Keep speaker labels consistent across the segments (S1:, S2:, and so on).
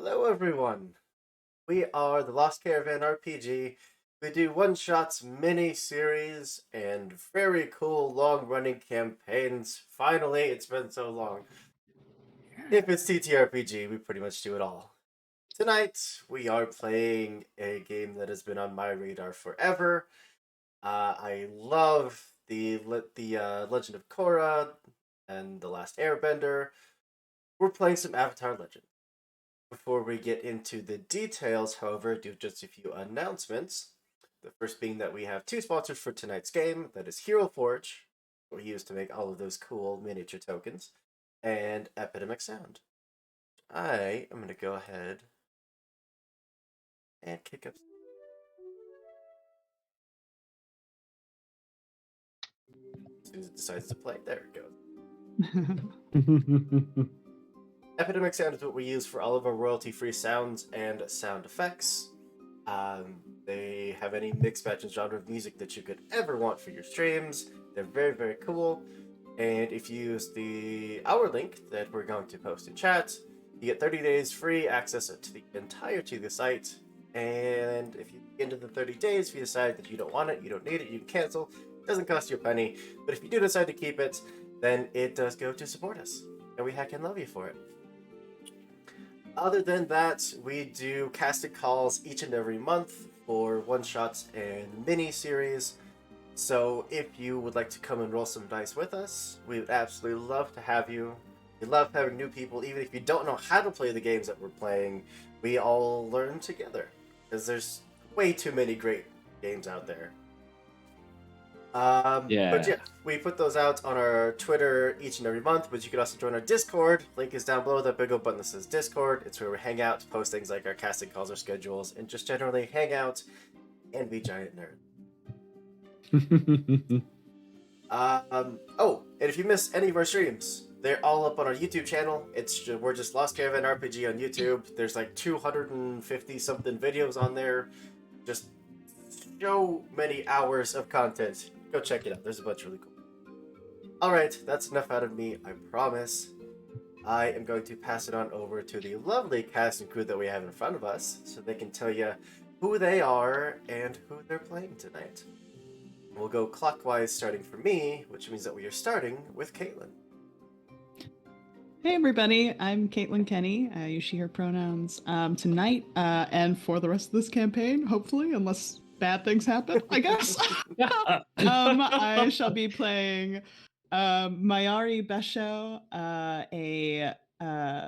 S1: Hello, everyone. We are the Lost Caravan RPG. We do one-shots, mini-series, and very cool long-running campaigns. Finally, it's been so long. If it's TTRPG, we pretty much do it all. Tonight, we are playing a game that has been on my radar forever. I love the Legend of Korra and The Last Airbender. We're playing some Avatar Legend. Before we get into the details, however, do just a few announcements. The first being that we have two sponsors for tonight's game. That is Hero Forge, what we use to make all of those cool miniature tokens, and Epidemic Sound. I am going to go ahead and kick up. As soon as it decides to play, there it goes. Epidemic Sound is what we use for all of our royalty-free sounds and sound effects. They have any mix, match, and genre of music that you could ever want for your streams. They're very, very cool. And if you use our link that we're going to post in chat, you get 30 days free access to the entirety of the site. And if you get into the 30 days, if you decide that you don't want it, you don't need it, you can cancel. It doesn't cost you a penny. But if you do decide to keep it, then it does go to support us. And we heck and love you for it. Other than that, we do casting calls each and every month for one-shots and mini-series. So if you would like to come and roll some dice with us, we would absolutely love to have you. We love having new people. Even if you don't know how to play the games that we're playing, we all learn together. Because there's way too many great games out there. But yeah, we put those out on our Twitter each and every month, but you can also join our Discord. Link is down below, that big old button that says Discord. It's where we hang out, post things like our casting calls, our schedules, and just generally hang out and be giant nerds. And if you miss any of our streams, they're all up on our YouTube channel. We're just Lost Caravan RPG on YouTube. There's like 250 something videos on there. Just so many hours of content. Go check it out. There's a bunch really cool. Alright, that's enough out of me, I promise. I am going to pass it on over to the lovely cast and crew that we have in front of us so they can tell you who they are and who they're playing tonight. We'll go clockwise starting for me, which means that we are starting with Caitlin.
S2: Hey everybody, I'm Caitlin Kenny. I use she, her pronouns. Tonight, and for the rest of this campaign, hopefully, unless bad things happen, I guess. I shall be playing Mayari Besho, a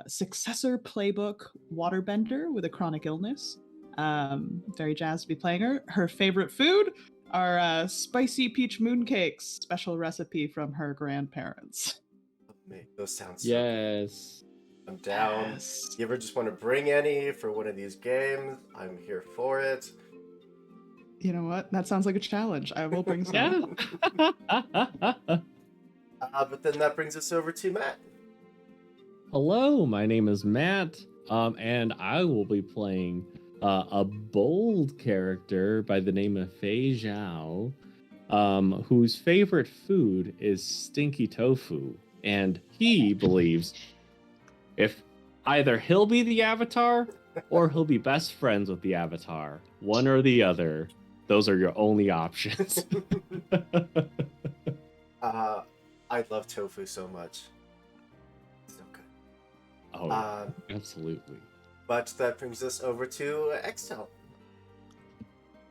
S2: successor playbook waterbender with a chronic illness. Very jazzed to be playing her. Her favorite food are spicy peach mooncakes, special recipe from her grandparents.
S1: Those sound so
S3: yes.
S1: good. I'm down.
S2: Yes.
S1: You ever just want to bring any for one of these games? I'm here for it.
S2: You know what? That sounds like a challenge. I will bring some.
S1: But then that brings us over to Matt.
S3: Hello, my name is Matt, and I will be playing a bold character by the name of Fei Zhao, whose favorite food is stinky tofu, and he believes if either he'll be the Avatar or he'll be best friends with the Avatar, one or the other. Those are your only options.
S1: I love tofu so much. So good.
S3: Oh, absolutely.
S1: But that brings us over to Xtel.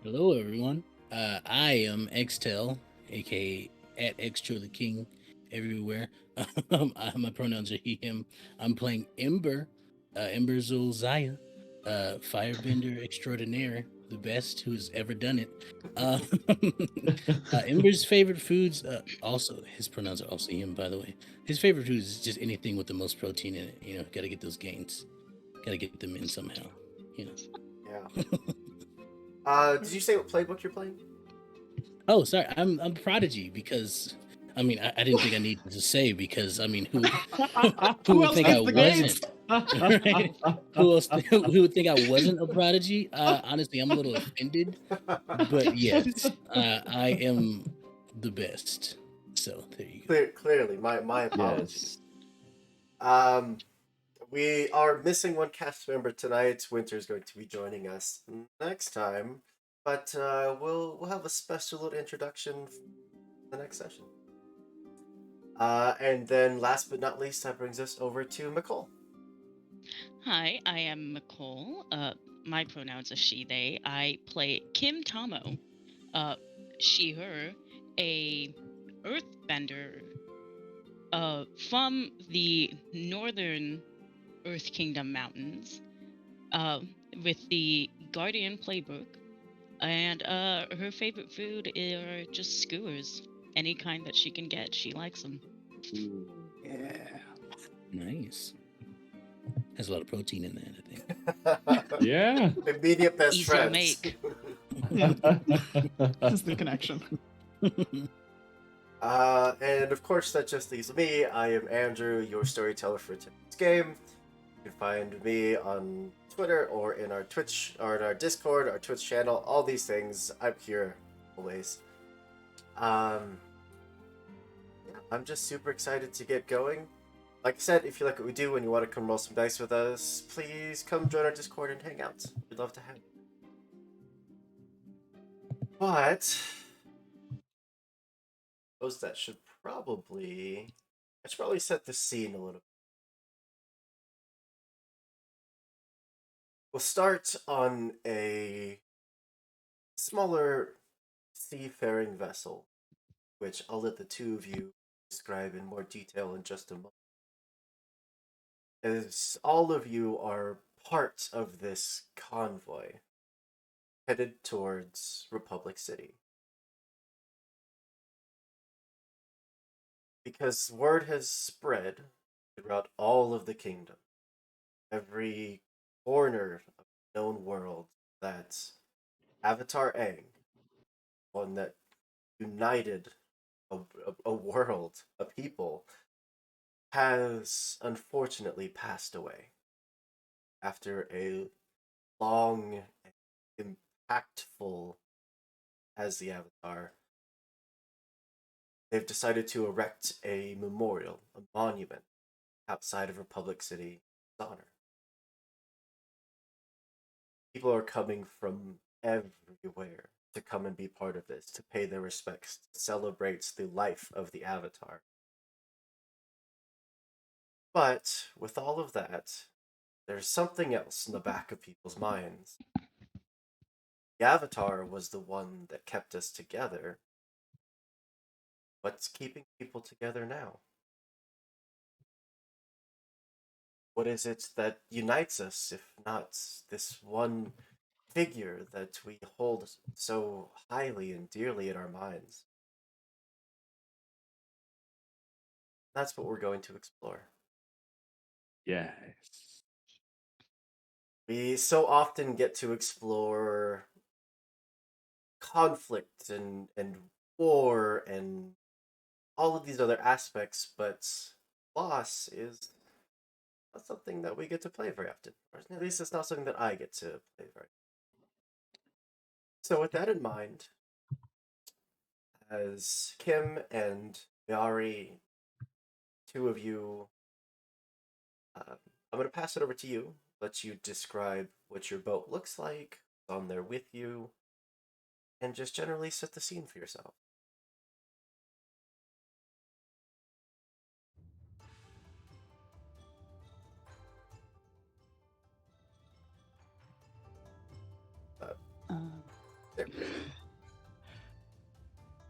S4: Hello, everyone. I am Xtel, aka @XTrueTheKing everywhere. My pronouns are he, him. I'm playing Ember, Ember Zulzaya, firebender extraordinaire, the best who's ever done it. Ember's favorite foods, also his pronouns are also him, by the way. His favorite foods is just anything with the most protein in it. You know, gotta get those gains, gotta get them in somehow. You know.
S1: Yeah. Did you say what playbook you're playing?
S4: Oh, sorry, I'm Prodigy because. I mean, I didn't think I needed to say because I mean, who would think I wasn't? Right? Who would think I wasn't a prodigy? Honestly, I'm a little offended, but yes, I am the best. So there you go.
S1: Clearly, my apologies.
S3: Yes.
S1: we are missing one cast member tonight. Winter is going to be joining us next time, but we'll have a special little introduction for the next session. And then, last but not least, that brings us over to McCall.
S5: Hi, I am McCall. My pronouns are she, they. I play Kim Tomo, she, her, a earthbender from the northern Earth Kingdom mountains with the Guardian playbook. And her favorite food are just skewers. Any kind that she can get, she likes them.
S2: Yeah.
S4: Nice. Has a lot of protein in that, I think.
S3: Yeah.
S1: Immediate best
S5: Easy to
S1: friends.
S5: make.
S2: Yeah. Just the connection.
S1: And of course, that just leaves me. I am Andrew, your storyteller for today's game. You can find me on Twitter or in our Twitch or in our Discord, our Twitch channel, all these things. I'm here always. Yeah, I'm just super excited to get going. Like I said, if you like what we do and you want to come roll some dice with us, please come join our Discord and hang out. We'd love to have you. But suppose that should probably set the scene a little bit. We'll start on a smaller seafaring vessel, which I'll let the two of you describe in more detail in just a moment. As all of you are part of this convoy headed towards Republic City. Because word has spread throughout all of the kingdom, every corner of the known world, that Avatar Aang, one that united a world, a people, has unfortunately passed away after a long and impactful as the Avatar. They've decided to erect a memorial, a monument, outside of Republic City in his honor. People are coming from everywhere to come and be part of this, to pay their respects, to celebrate the life of the Avatar. But with all of that, there's something else in the back of people's minds. The Avatar was the one that kept us together. What's keeping people together now? What is it that unites us, if not this one figure that we hold so highly and dearly in our minds? That's what we're going to explore.
S3: Yes.
S1: We so often get to explore conflict and war and all of these other aspects, but loss is not something that we get to play very often. Or at least it's not something that I get to play very often. So with that in mind, as Kim and Yari, two of you, I'm going to pass it over to you. Let you describe what your boat looks like, who's on there with you, and just generally set the scene for yourself. There.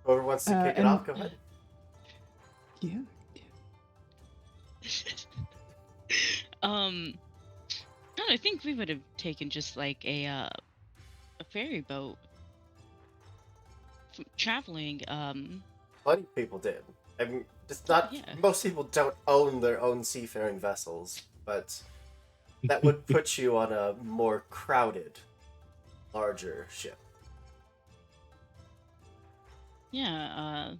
S1: Whoever wants to kick it
S2: and-
S1: off, go ahead.
S2: Yeah.
S5: I think we would have taken just like a ferry boat traveling.
S1: Plenty of people did. I mean, just not.
S5: Yeah.
S1: Most people don't own their own seafaring vessels, but that would put you on a more crowded, larger ship.
S5: Yeah. I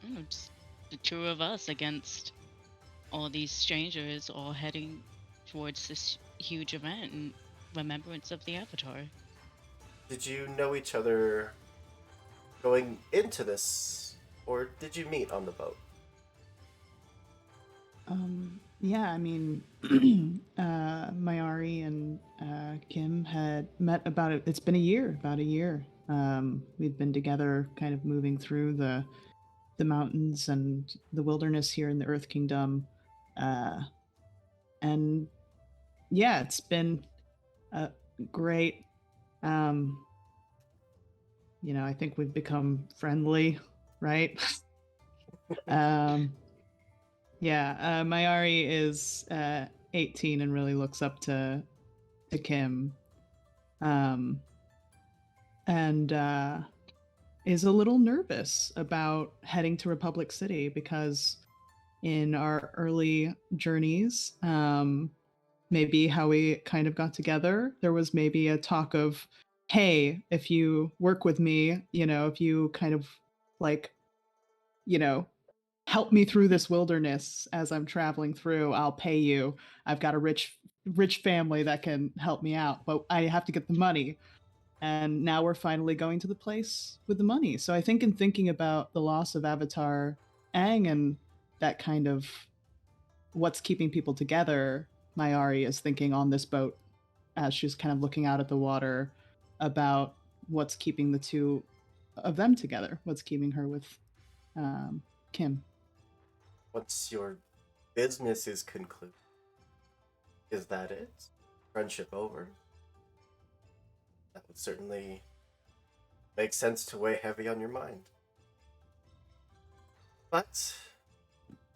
S5: don't know, just the two of us against all these strangers, all heading towards this huge event in remembrance of the Avatar.
S1: Did you know each other going into this, or did you meet on the boat?
S2: Yeah, I mean, Mayari and Kim had met it's been about a year. We've been together kind of moving through the mountains and the wilderness here in the Earth Kingdom. And yeah, it's been great. I think we've become friendly, right? um, yeah, Mayari is 18 and really looks up to Kim, um, and is a little nervous about heading to Republic City because in our early journeys, maybe how we kind of got together, there was maybe a talk of, hey, if you work with me, if you kind of like, you know, help me through this wilderness as I'm traveling through, I'll pay you. I've got a rich family that can help me out, but I have to get the money. And now we're finally going to the place with the money. So I think in thinking about the loss of Avatar Aang and that kind of what's keeping people together, Mayari is thinking on this boat as she's kind of looking out at the water about what's keeping the two of them together, what's keeping her with Kim.
S1: Once your business is concluded, is that it? Friendship over? That would certainly make sense to weigh heavy on your mind. But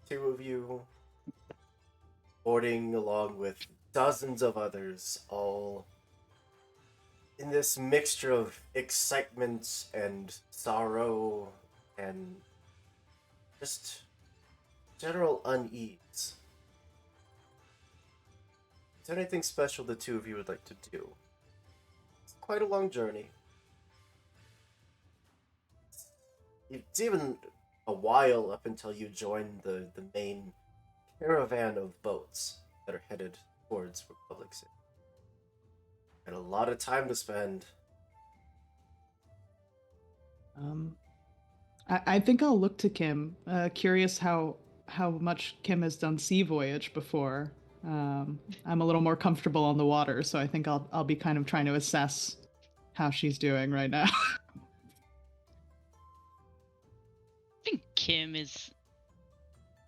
S1: two of you boarding along with dozens of others, all in this mixture of excitement and sorrow and just general unease. Is there anything special the two of you would like to do? It's quite a long journey. It's even a while up until you join the main caravan of boats that are headed towards Republic City. And a lot of time to spend.
S2: I think I'll look to Kim. Curious how much Kim has done sea voyage before. I'm a little more comfortable on the water, so I think I'll be kind of trying to assess how she's doing right now.
S5: I think Kim is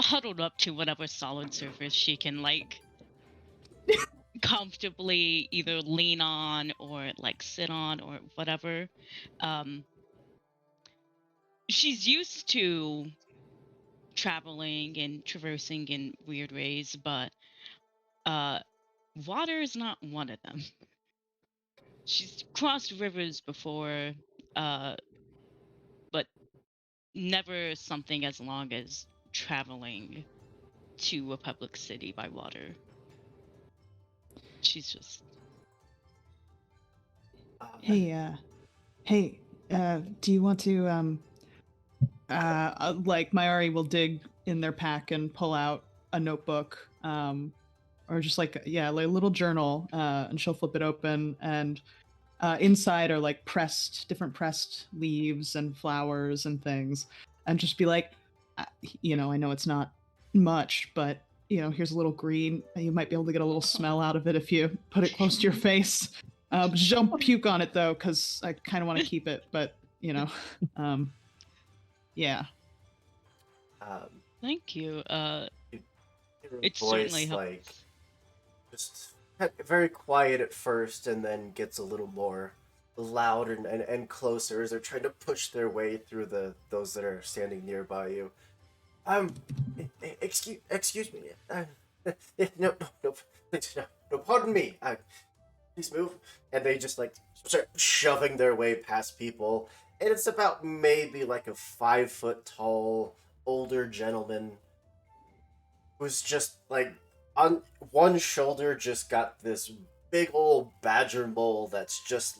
S5: huddled up to whatever solid surface she can comfortably either lean on or sit on or whatever. She's used to traveling and traversing in weird ways, but water is not one of them. She's crossed rivers before, but never something as long as traveling to a public city by water. She's just
S2: Hey, do you want to like Mayari will dig in their pack and pull out a notebook, or just like a little journal, and she'll flip it open, and inside are like different pressed leaves and flowers and things, and just be like, I know it's not much, but here's a little green. You might be able to get a little smell out of it if you put it close to your face. Just don't puke on it though, because I kind of want to keep it. But yeah.
S5: thank you.
S1: Your
S5: It
S1: voice
S5: certainly helps.
S1: just very quiet at first, and then gets a little more loud and closer as they're trying to push their way through those that are standing nearby you. Excuse me. No, please, no, pardon me. Please move. And they just start shoving their way past people, and it's about maybe a 5 foot tall older gentleman who's just on one shoulder just got this big old badger mole that's just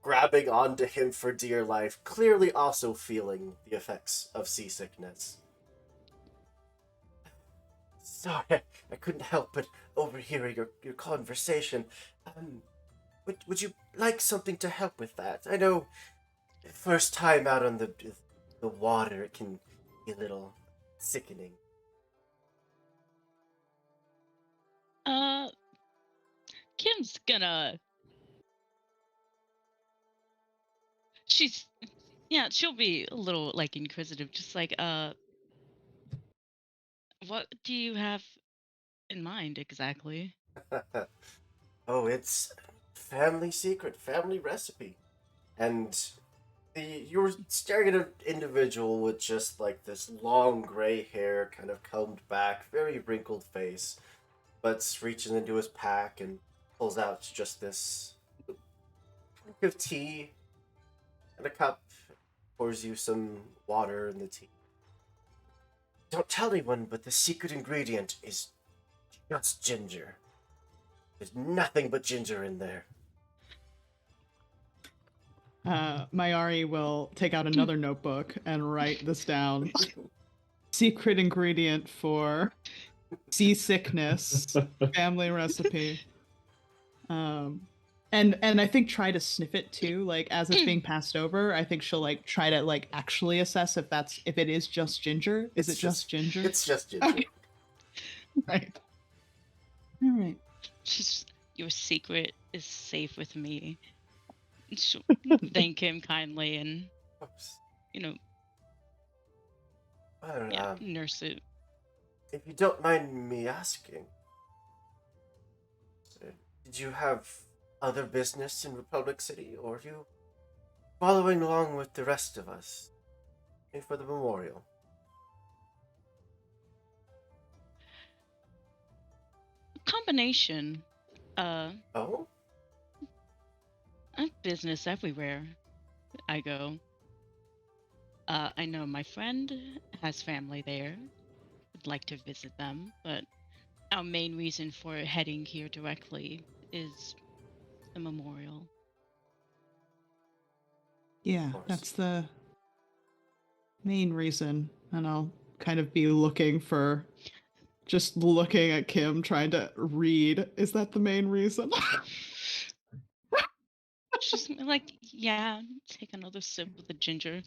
S1: grabbing onto him for dear life, clearly also feeling the effects of seasickness. Sorry, I couldn't help but overhear your conversation. Would you like something to help with that? I know, first time out on the water, it can be a little sickening.
S5: Kim's gonna. She's. Yeah, she'll be a little like inquisitive, just like, what do you have in mind exactly?
S1: Oh, it's family secret, family recipe. And you were staring at an individual with just like this long gray hair, kind of combed back, very wrinkled face, but reaches into his pack and pulls out just this cup of tea and a cup, pours you some water in the tea. Don't tell anyone, but the secret ingredient is just ginger. There's nothing but ginger in there.
S2: Mayari will take out another notebook and write this down. Secret ingredient for seasickness, family recipe. And I think try to sniff it too, like as it's being passed over. I think she'll like try to like actually assess if it is just ginger. Is it just ginger?
S1: It's just ginger.
S2: Okay. Right. All right.
S5: Your secret is safe with me. She'll thank him kindly and,
S1: Oops.
S5: nurse it.
S1: If you don't mind me asking, did you have other business in Republic City, or are you following along with the rest of us for the memorial?
S5: Combination.
S1: Oh?
S5: I have business everywhere I go. I know my friend has family there. Would like to visit them, but our main reason for heading here directly is the memorial.
S2: Yeah,
S1: course.
S2: that's the main reason. And I'll kind of be looking at Kim, trying to read. Is that the main reason?
S5: She's like, yeah, take another sip of the ginger.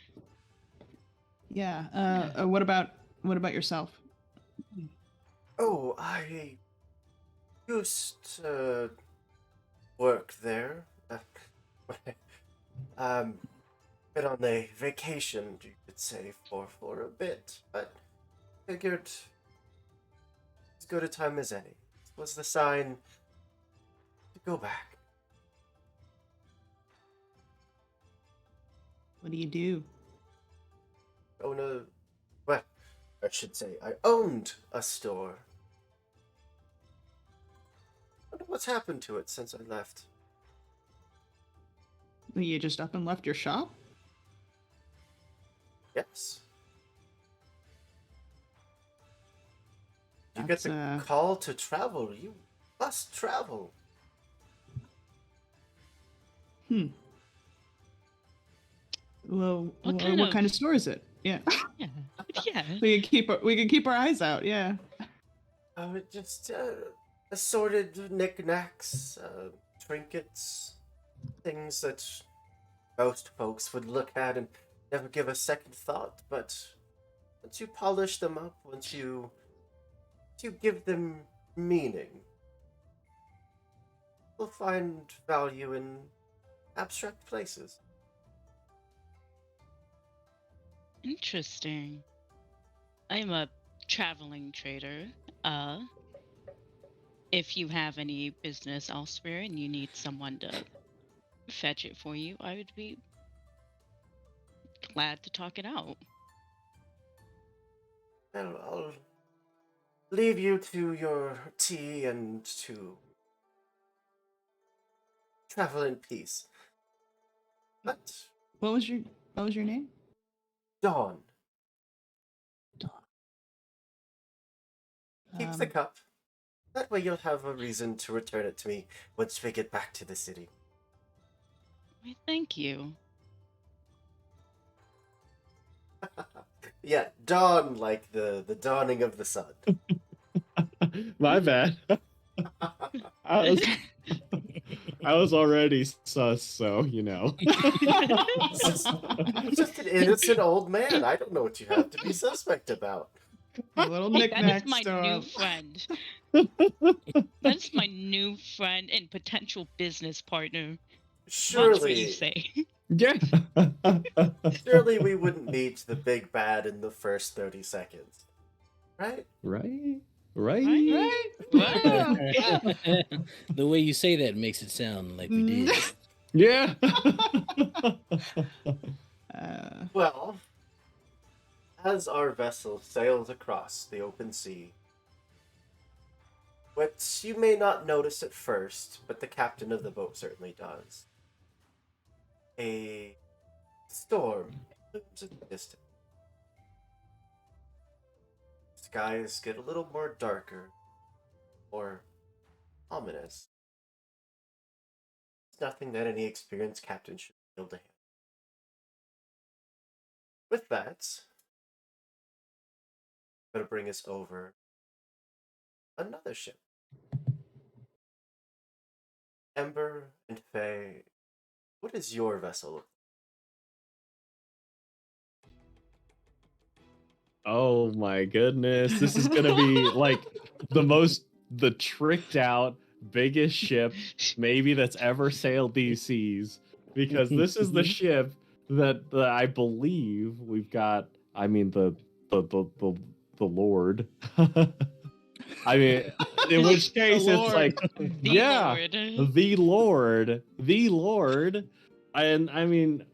S2: Yeah. What about yourself?
S1: Oh, I used to work there. Been on a vacation, you could say, for a bit, but figured as good a time as any. This was the sign to go back.
S2: What do you do?
S1: I should say, I owned a store. Wonder what's happened to it since I left.
S2: You just up and left your shop?
S1: Yes. You
S2: That's,
S1: get the call to travel. You must travel.
S2: Well,
S5: What
S2: what
S5: kind
S2: of store is it? Yeah.
S5: Yeah. Yeah.
S2: we can keep our eyes out. Yeah.
S1: Just assorted knickknacks, trinkets, things that most folks would look at and never give a second thought. But once you polish them up, once you give them meaning, you'll find value in abstract places.
S5: Interesting. I'm a traveling trader. If you have any business elsewhere and you need someone to fetch it for you, I would be glad to talk it out.
S1: Well, I'll leave you to your tea and to travel in peace. But
S2: What was your name?
S1: Dawn,
S2: Dawn.
S1: keep the cup. That way you'll have a reason to return it to me once we get back to the city.
S5: Why, thank you.
S1: Yeah, dawn like the dawning of the sun.
S3: My bad. I was already sus, so you know.
S1: I'm just an innocent old man. I don't know what you have to be suspect about.
S2: A little
S5: Hey,
S2: knickknack
S5: that is my
S2: store.
S5: new friend. That's my new friend and potential business partner. Watch what you
S1: Surely,
S5: say.
S3: Yeah.
S1: surely we wouldn't meet the big bad in the first 30 seconds, right?
S3: Right?
S2: Right?
S5: Right?
S2: Yeah.
S4: The way you say that makes it sound like we did.
S3: Yeah.
S1: Well, as our vessel sails across the open sea, what you may not notice at first, but the captain of the boat certainly does, a storm looms in the distance. Skies get a little more darker, more ominous. It's nothing that any experienced captain should be able to handle. With that, I'm going to bring us over another ship. Ember and Faye, what is your vessel look
S3: Oh my goodness. This is gonna be like the tricked out biggest ship maybe that's ever sailed these seas. Because this is the ship that I believe we've got. I mean the Lord. I mean, in which case it's
S2: Lord.
S3: like,
S5: The
S3: yeah,
S5: Lord.
S3: the Lord, and I mean,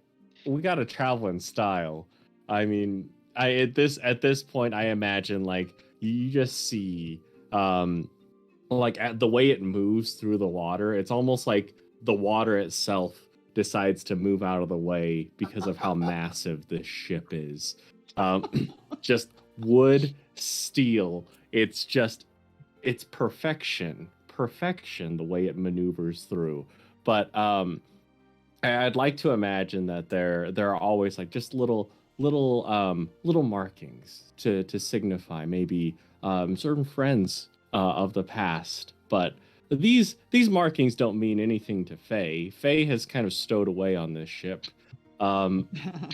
S3: we got to travel in style. I mean, I at this point, I imagine like you just see, like at the way it moves through the water, it's almost like the water itself decides to move out of the way because of how massive this ship is. Just wood, steel. It's perfection the way it maneuvers through. But I'd like to imagine that there are always like just little markings to signify maybe certain friends of the past. But these markings don't mean anything to Faye. Faye has kind of stowed away on this ship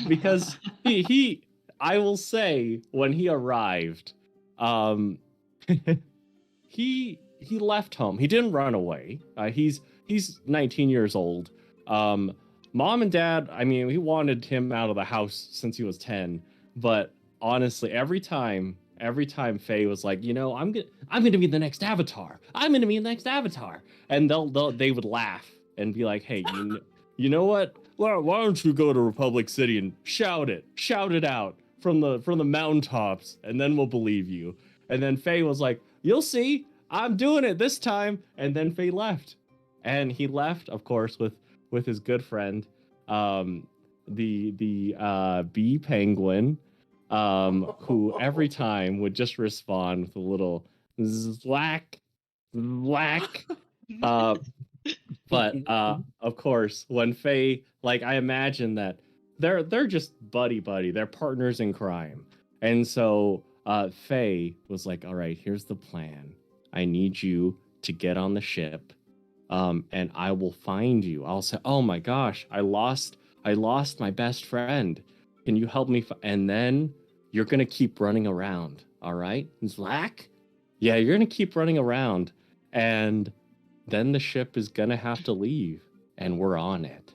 S3: because he I will say when he arrived, um, he left home. He didn't run away. He's 19 years old. Um, Mom and Dad, I mean, he wanted him out of the house since he was 10. But honestly, every time Faye was like, you know, I'm gonna be the next Avatar. I'm gonna be the next Avatar, and they would laugh and be like, hey, you know what? Why don't you go to Republic City and shout it out from the mountaintops, and then we'll believe you. And then Faye was like, you'll see, I'm doing it this time. And then Faye left. And he left, of course, with his good friend, the bee penguin, who every time would just respond with a little zlack, zlack. But of course, when Faye, like I imagine that they're just buddy, they're partners in crime. And so Faye was like, all right, here's the plan. I need you to get on the ship, and I will find you. I'll say, oh my gosh, I lost my best friend. Can you help me? And then you're gonna keep running around. All right, Zlack? Yeah, you're gonna keep running around, and then the ship is gonna have to leave, and we're on it.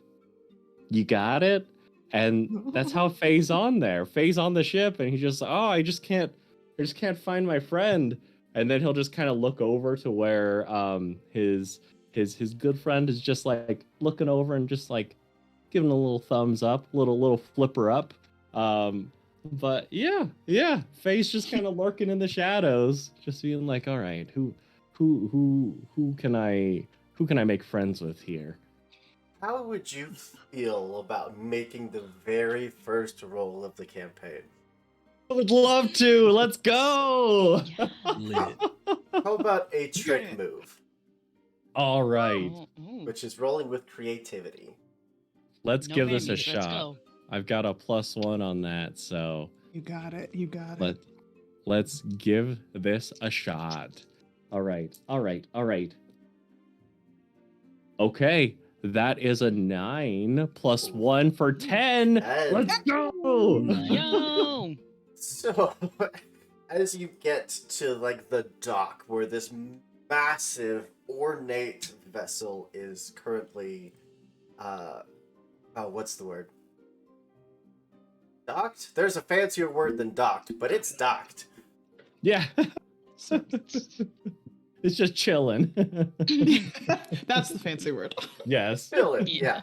S3: You got it? And that's how Faye's on there. Faye's on the ship, and he's just, oh, I just can't find my friend. And then he'll just kind of look over to where his good friend is just like looking over and just like giving a little thumbs up, little flipper up. But yeah, Faye's just kind of lurking in the shadows, just being like, all right, who can I make friends with here?
S1: How would you feel about making the very first roll of the campaign?
S3: I would love to. Let's go.
S4: Lit.
S1: How about a trick move,
S3: All right.
S1: which is rolling with creativity?
S3: Let's
S5: No
S3: give this a
S5: mammies, let's
S3: shot.
S5: go.
S3: I've got a +1 on that, so
S2: You got it.
S3: let's give this a shot. All right. Okay, that is a 9 +1 for 10.
S1: Ten.
S3: Let's go.
S4: Nice.
S5: Yo!
S1: So, as you get to like the dock where this massive, ornate vessel is currently, what's the word? Docked? There's a fancier word than docked, but it's docked.
S3: Yeah. It's just chilling.
S2: That's the fancy word.
S3: Yes.
S1: Chilling,
S5: Yeah.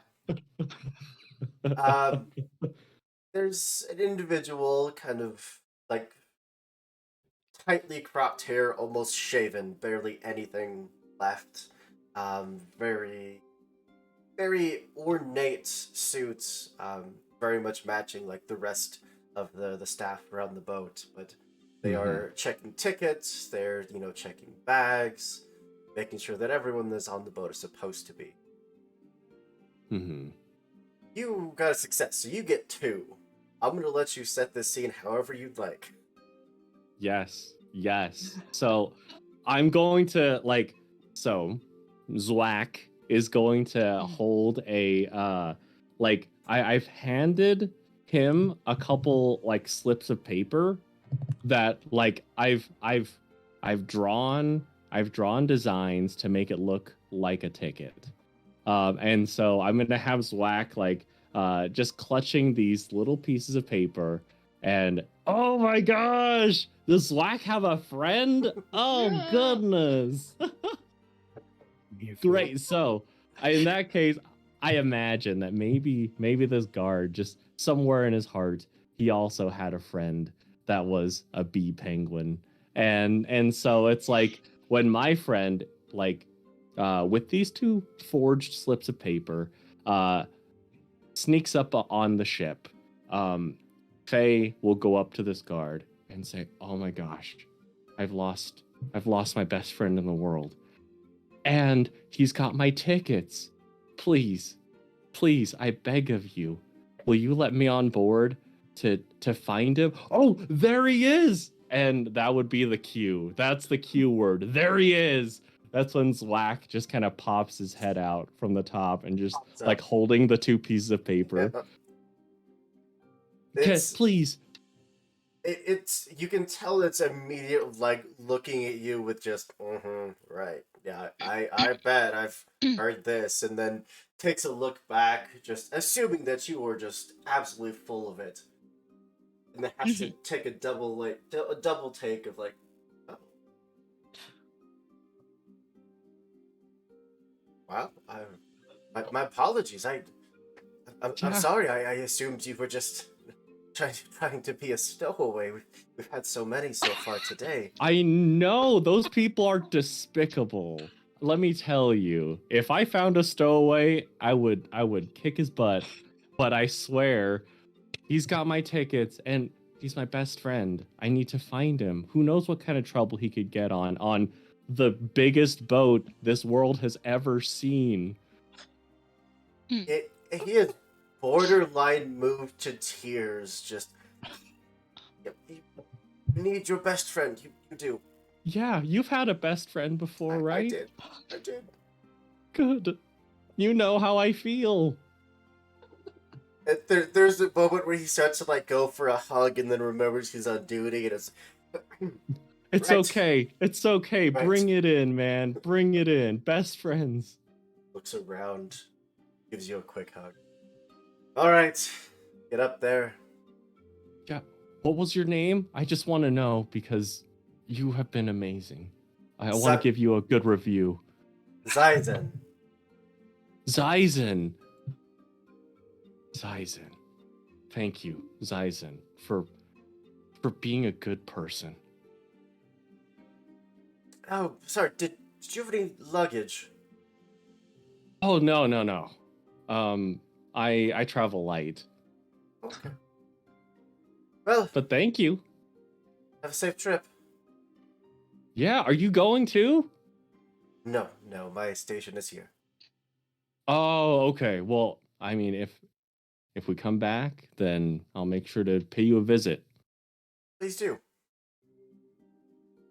S1: yeah. There's an individual kind of like tightly cropped hair, almost shaven, barely anything left. Very, very ornate suits, very much matching like the rest of the staff around the boat. But they are checking tickets. They're checking bags, making sure that everyone that's on the boat is supposed to be.
S3: Mm-hmm.
S1: You got a success, so you get 2. I'm gonna let you set this scene however you'd like.
S3: Yes. Yes. So I'm going to Zwack is going to hold a I've handed him a couple like slips of paper that like I've drawn designs to make it look like a ticket. And so I'm gonna have Zwack just clutching these little pieces of paper. And oh my gosh, does Zwack have a friend? Oh
S2: Yeah.
S3: goodness. Great. So in that case, I imagine that maybe this guard, just somewhere in his heart, he also had a friend that was a bee penguin. And so it's like when my friend with these 2 forged slips of paper sneaks up on the ship, Faye will go up to this guard and say, "Oh my gosh, I've lost my best friend in the world. And he's got my tickets. Please, I beg of you, will you let me on board to find him? Oh, there he is!" And that would be the cue. That's the cue word. There he is. That's when Zwack just kind of pops his head out from the top and just like holding the 2 pieces of paper. Okay, please.
S1: It's you can tell it's immediate, like looking at you with just right, yeah, I bet I've heard this, and then takes a look back, just assuming that you were just absolutely full of it, and then has to take a double take of like, oh, wow, my apologies, I'm sorry, I assumed you were just trying to be a stowaway. We've had so many so far today.
S3: I know those people are despicable. Let me tell you, if I found a stowaway, I would kick his butt. But I swear, he's got my tickets and he's my best friend. I need to find him. Who knows what kind of trouble he could get on the biggest boat this world has ever seen.
S1: He is borderline moved to tears. Just, you need your best friend. You do.
S3: Yeah, you've had a best friend before, right?
S1: I did.
S3: Good. You know how I feel.
S1: There's a moment where he starts to like go for a hug and then remembers he's on duty and it's.
S3: It's
S1: Right.
S3: okay. It's okay.
S1: Right.
S3: Bring it in, man. Bring it in. Best friends.
S1: Looks around, gives you a quick hug. All right, get up there.
S3: Yeah. What was your name? I just want to know because you have been amazing. I want to give you a good review.
S1: Zaizen.
S3: Zaizen. Thank you, Zaizen, for being a good person.
S1: Oh, sorry. Did you have any luggage?
S3: Oh no. I travel light.
S1: Okay. Well,
S3: But thank you.
S1: have a safe trip.
S3: Yeah, are you going too?
S1: No, my station is here.
S3: Oh, okay. Well, I mean, if we come back, then I'll make sure to pay you a visit.
S1: Please do.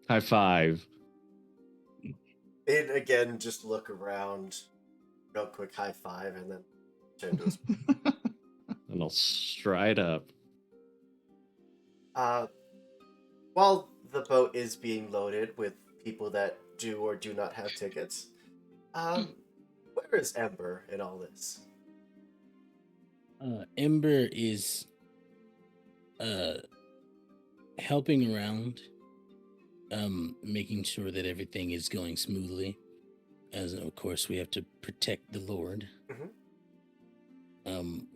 S3: High five.
S1: And again, just look around, real quick high five, and then turn to his.
S3: And I'll stride up.
S1: While the boat is being loaded with people that do or do not have tickets. Where is Ember in all this?
S4: Ember is helping around, making sure that everything is going smoothly. As of course, we have to protect the Lord.
S1: Mhm.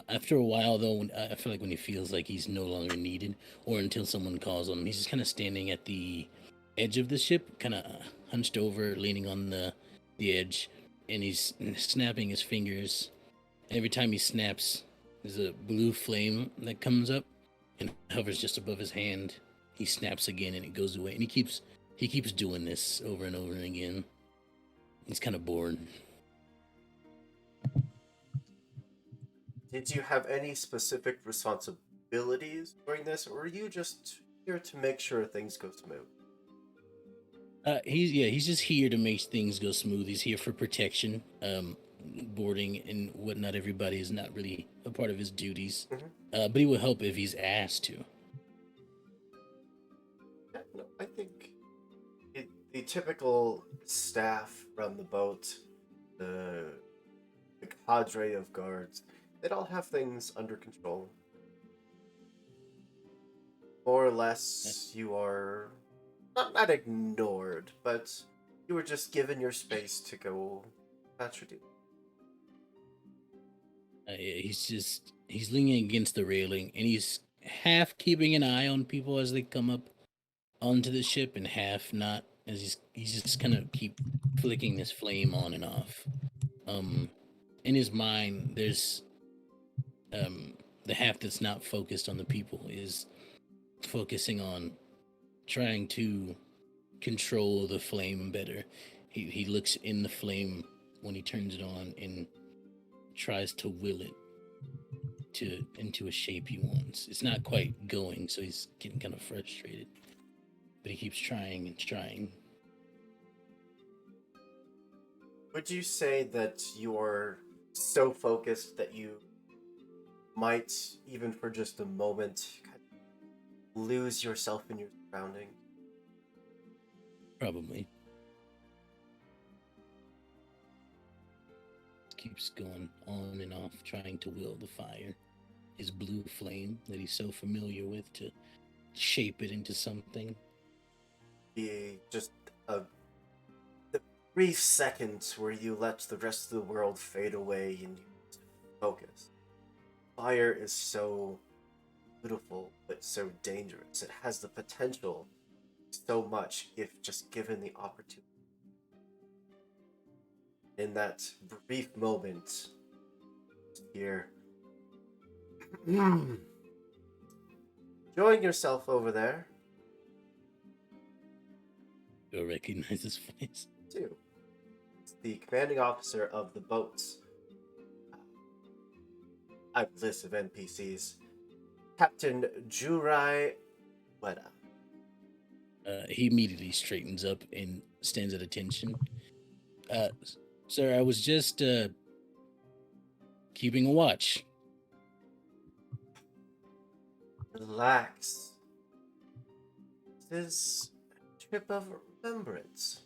S4: After a while, though, I feel like when he feels like he's no longer needed, or until someone calls him, he's just kind of standing at the edge of the ship, kind of hunched over, leaning on the edge, and he's snapping his fingers. Every time he snaps, there's a blue flame that comes up and hovers just above his hand. He snaps again, and it goes away. And he keeps doing this over and over again. He's kind of bored.
S1: Did you have any specific responsibilities during this, or were you just here to make sure things go smooth?
S4: He's just here to make things go smooth. He's here for protection. Boarding and whatnot. Everybody is not really a part of his duties,
S1: Mhm.
S4: but he will help if he's asked to.
S1: Yeah, no, I think the typical staff run the boat, the cadre of guards, they'd all have things under control. More or less, you are not ignored, but you were just given your space to go about your duty.
S4: He's leaning against the railing, and he's half keeping an eye on people as they come up onto the ship, and half not. As he's just kind of keep flicking this flame on and off. In his mind, there's the half that's not focused on the people is focusing on trying to control the flame better. He looks in the flame when he turns it on and tries to will it to into a shape he wants. It's not quite going, so he's getting kind of frustrated. But he keeps trying and trying.
S1: Would you say that you're so focused that you might, even for just a moment, kind of lose yourself in your surroundings?
S4: Probably. Keeps going on and off, trying to will the fire, his blue flame that he's so familiar with, to shape it into something.
S1: Be just a the brief seconds where you let the rest of the world fade away and you just focus. Fire is so beautiful, but so dangerous. It has the potential so much if just given the opportunity. In that brief moment here, enjoying yourself over there,
S4: You'll recognize his face.
S1: too. It's the commanding officer of the boats. I have a list of NPCs. Captain Jurai Weta.
S4: He immediately straightens up and stands at attention. Sir, I was just keeping a watch.
S1: Relax. This is a trip of remembrance.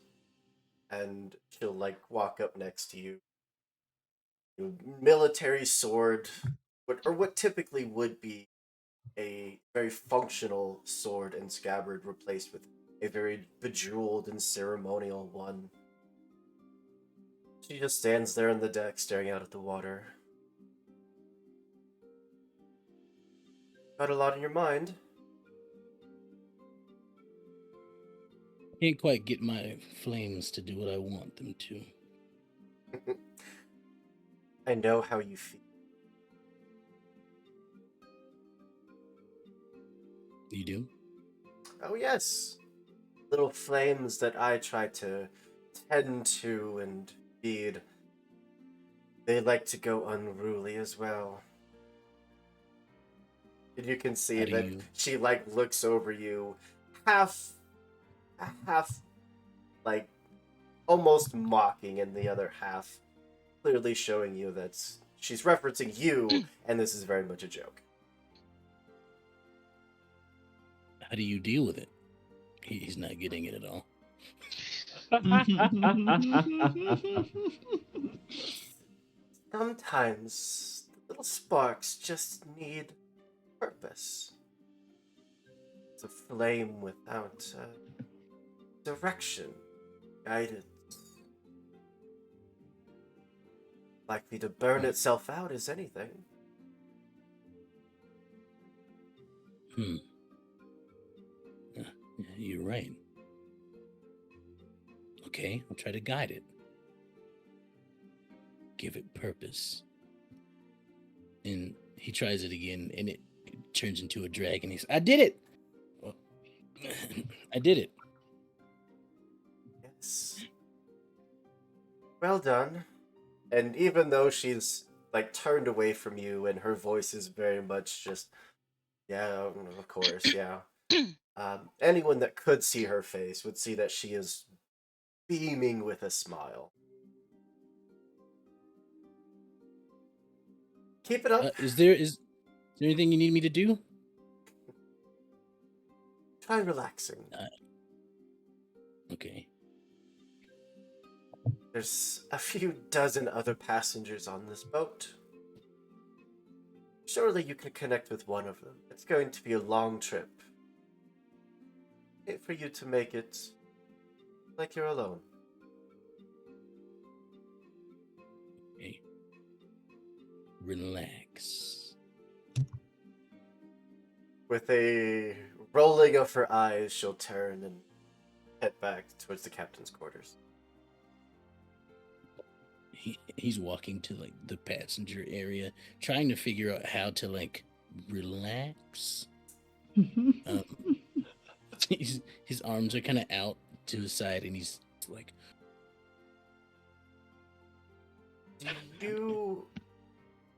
S1: And she'll walk up next to you. Military sword, what typically would be a very functional sword and scabbard replaced with a very bejeweled and ceremonial one. She just stands there on the deck staring out at the water. Got a lot on your mind.
S4: Can't quite get my flames to do what I want them to.
S1: I know how you feel.
S4: You do?
S1: Oh yes. Little flames that I try to tend to and feed. They like to go unruly as well. And you can see that she looks over you, half almost mocking, and the other half clearly showing you that she's referencing you, and this is very much a joke.
S4: how do you deal with it? He's not getting it at all.
S1: Sometimes the little sparks just need purpose. It's a flame without direction, guidance. Likely to burn itself out as anything.
S4: Yeah, you're right. Okay, I'll try to guide it. Give it purpose. And he tries it again, and it turns into a dragon. He's, I did it! Well, I did it.
S1: Yes. Well done. And even though she's like turned away from you and her voice is very much just, yeah, of course, yeah. Anyone that could see her face would see that she is beaming with a smile. Keep it up.
S4: Is there anything you need me to do?
S1: Try relaxing.
S4: Okay.
S1: There's a few dozen other passengers on this boat. Surely you can connect with one of them. It's going to be a long trip. For you to make it like you're alone.
S4: Okay. Relax.
S1: With a rolling of her eyes, she'll turn and head back towards the captain's quarters.
S4: He's walking to like the passenger area, trying to figure out how to like relax. His arms are kind of out to his side, and he's like,
S1: Do you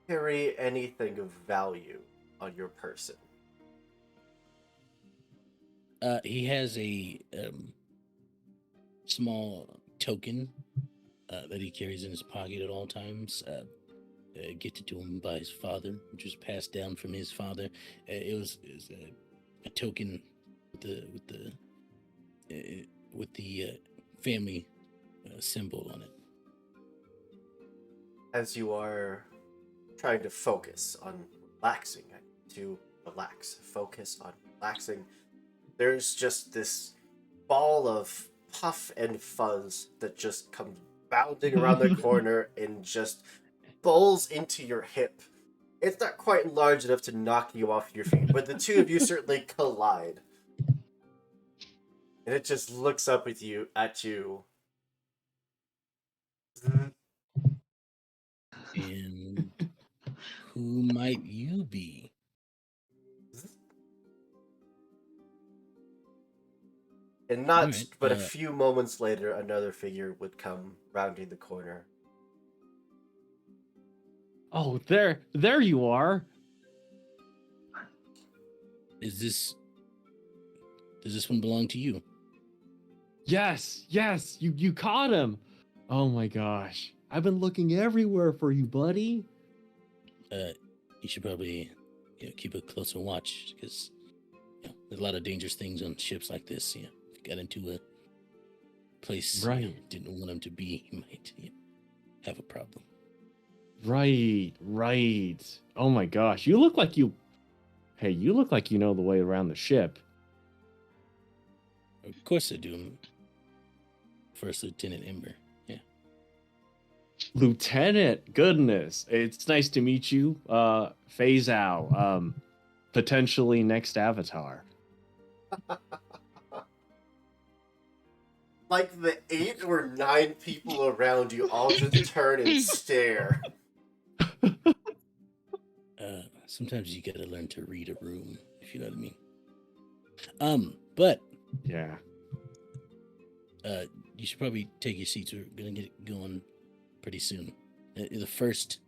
S1: carry anything of value on your person?
S4: he has a small token that he carries in his pocket at all times. Gifted to him by his father, which was passed down from his father. It was a token with the family symbol on it.
S1: As you are trying to focus on relaxing, to relax, focus on relaxing, there's just this ball of puff and fuzz that just comes bounding around the corner and just bowls into your hip. It's not quite large enough to knock you off your feet, but the two of you certainly collide. And it just looks up at you.
S4: And who might you be?
S1: And not
S4: Alright,
S1: but a few moments later, another figure would come rounding the corner.
S3: Oh, there you are.
S4: Does this one belong to you?
S3: Yes, you caught him. Oh my gosh. I've been looking everywhere for you, buddy.
S4: You should probably keep a closer watch, because there's a lot of dangerous things on ships like this. If you got into a place didn't want him to be, you might have a problem.
S3: Right. Oh my gosh. You look like you know the way around the ship.
S4: Of course I do. First Lieutenant Ember. Yeah.
S3: Lieutenant, goodness. It's nice to meet you. Fei Zhao, potentially next Avatar.
S1: Like the 8 or 9 people around you all just turn and stare.
S4: Sometimes you gotta learn to read a room, if you know what I mean. But
S3: yeah.
S4: You should probably take your seats. We're gonna get going pretty soon. The first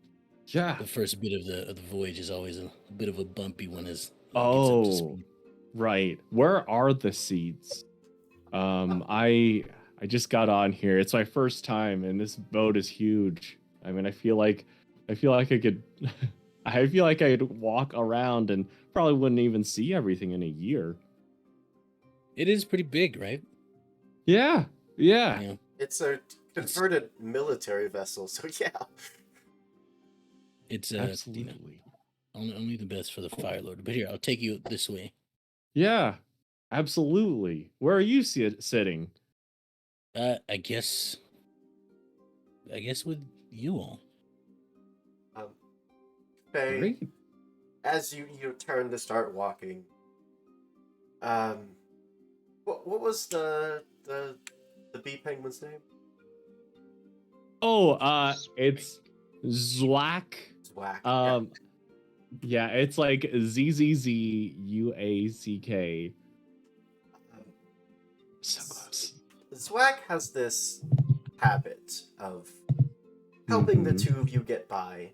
S4: bit of the voyage is always a bit of a bumpy one. As it gets up to speed.
S3: Right. Where are the seats? I just got on here. It's my first time, and this boat is huge. I mean, I feel like I could. I feel like I'd walk around and probably wouldn't even see everything in a year.
S4: It is pretty big, right?
S3: Yeah. Yeah.
S4: Yeah.
S1: It's a converted military vessel, so yeah.
S4: It's you know,
S3: Absolutely.
S4: only the best for the Fire Lord. But here, I'll take you this way.
S3: Yeah. Absolutely. Where are you sitting?
S4: I guess with you all.
S1: Faye,
S3: Great.
S1: as you turn to start walking, what was the bee penguin's name?
S3: Oh, it's Zwack.
S1: Zwack.
S3: Yeah, it's like ZZZUACK. So close.
S1: Zwack has this habit of helping the
S3: Mhm.
S1: two of you get by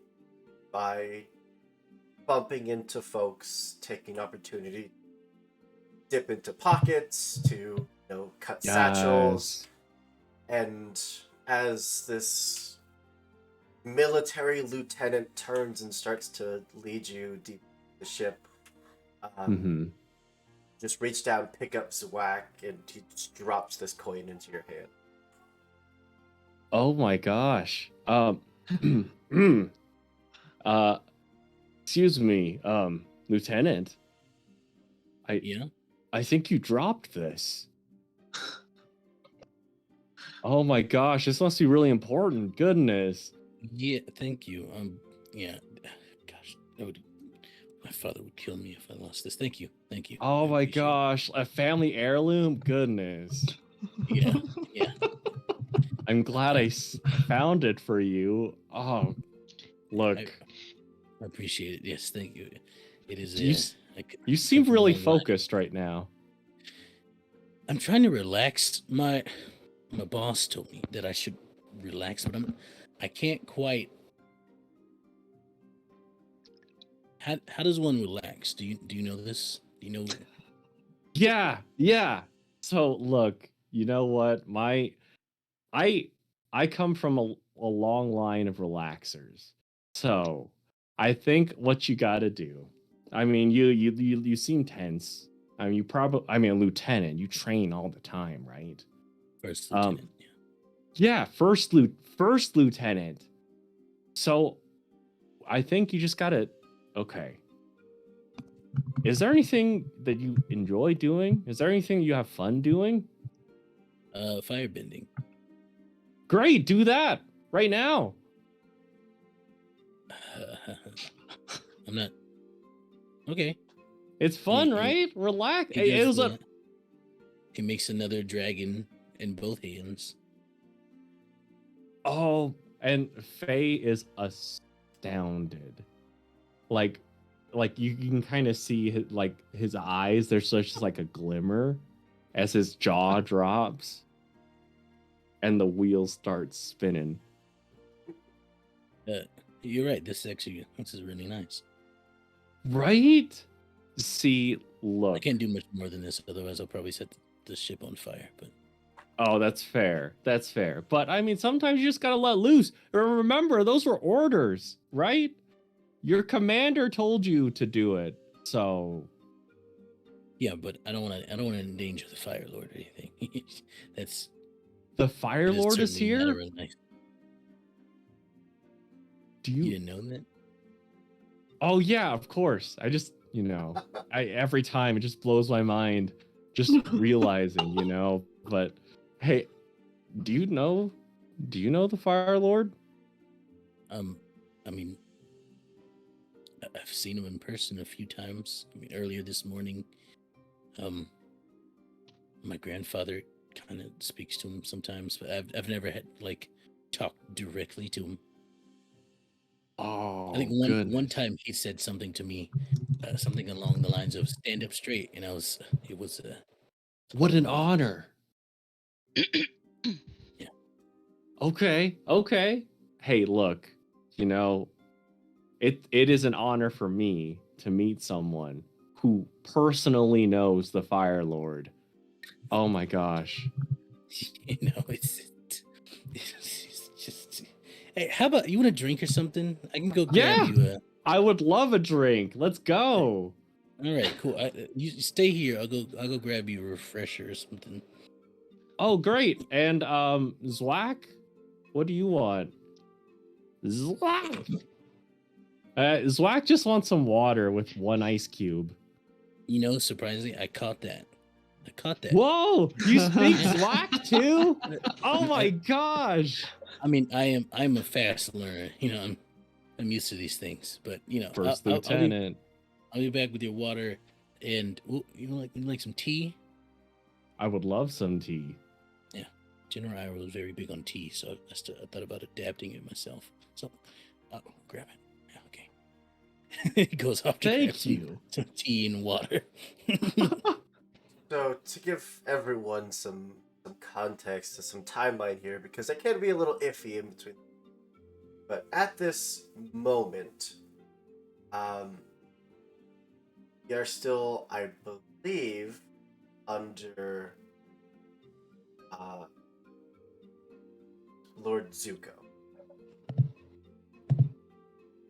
S1: bumping into folks, taking opportunity, dip into pockets to cut satchels, and as this military lieutenant turns and starts to lead you deep into the ship,
S3: Mhm.
S1: just reach down, pick up Zwack, and he just drops this coin into your hand.
S3: Oh my gosh. Excuse me, Lieutenant.
S4: Yeah.
S3: I think you dropped this. Oh my gosh, this must be really important. Goodness.
S4: Yeah. Thank you. Yeah. Gosh, my father would kill me if I lost this. Thank you. Thank you.
S3: Oh
S4: I
S3: my
S4: appreciate it.
S3: gosh, a family heirloom? Goodness.
S4: Yeah. Yeah.
S3: I'm glad I found it for you. Oh, look.
S4: I appreciate it. Yes. Thank you. It is.
S3: You seem really focused right now.
S4: I'm trying to relax. My boss told me that I should relax, but I can't quite. How does one relax? Do you know this? Do you know?
S3: Yeah. So look, you know what? I come from a long line of relaxers. So I think what you gotta do. I mean, you seem tense. I mean, a lieutenant. You train all the time, right?
S4: First lieutenant.
S3: Yeah, first lieutenant. So I think you just gotta. Okay. Is there anything that you enjoy doing? Is there anything you have fun doing?
S4: Firebending.
S3: Great, do that right now.
S4: I'm not. Okay.
S3: It's fun, right? Relax.
S4: He makes another dragon in both hands.
S3: Oh, and Faye is astounded. Like you can kind of see his eyes. There's just like a glimmer as his jaw drops, and the wheels start spinning.
S4: You're right. This is really nice.
S3: Right? See, look.
S4: I can't do much more than this, otherwise I'll probably set the ship on fire. But
S3: oh, that's fair. That's fair. But I mean, sometimes you just gotta let loose. Remember, those were orders, right? Your commander told you to do it, so.
S4: Yeah, but I don't want to endanger the Fire Lord or anything. That's
S3: the Fire Lord is here.
S4: Nice.
S3: Do
S4: you didn't know that?
S3: Oh yeah, of course. I just every time it just blows my mind, just realizing, But hey, do you know the Fire Lord?
S4: I mean, I've seen him in person a few times. I mean, earlier this morning, my grandfather kind of speaks to him sometimes, but I've never had talked directly to him.
S3: Oh,
S4: I think one time he said something to me, something along the lines of "stand up straight," and it was
S3: what an honor.
S4: Yeah.
S3: Okay. Hey, look, it is an honor for me to meet someone who personally knows the Fire Lord. Oh my gosh.
S4: It's just. Hey, how about you want a drink or something? I can go grab you.
S3: I would love a drink. Let's go.
S4: All right, cool. You stay here. I'll go grab you a refresher or something.
S3: Oh, great. And Zwack, what do you want? Zwack. Zwack just wants some water with 1 ice cube.
S4: You know, surprisingly, I caught that.
S3: Whoa! You speak Zwack too? Oh my gosh!
S4: I mean, I'm a fast learner. You know, I'm used to these things. But you know,
S3: First lieutenant.
S4: I'll be back with your water. And you like some tea?
S3: I would love some tea.
S4: Yeah, General Ira was very big on tea, so I thought about adapting it myself. So, grab it. Yeah, okay. He goes off to grab some tea and water.
S1: So to give everyone some context to some timeline here, because it can be a little iffy in between. But at this moment, we are still, I believe, under Lord Zuko.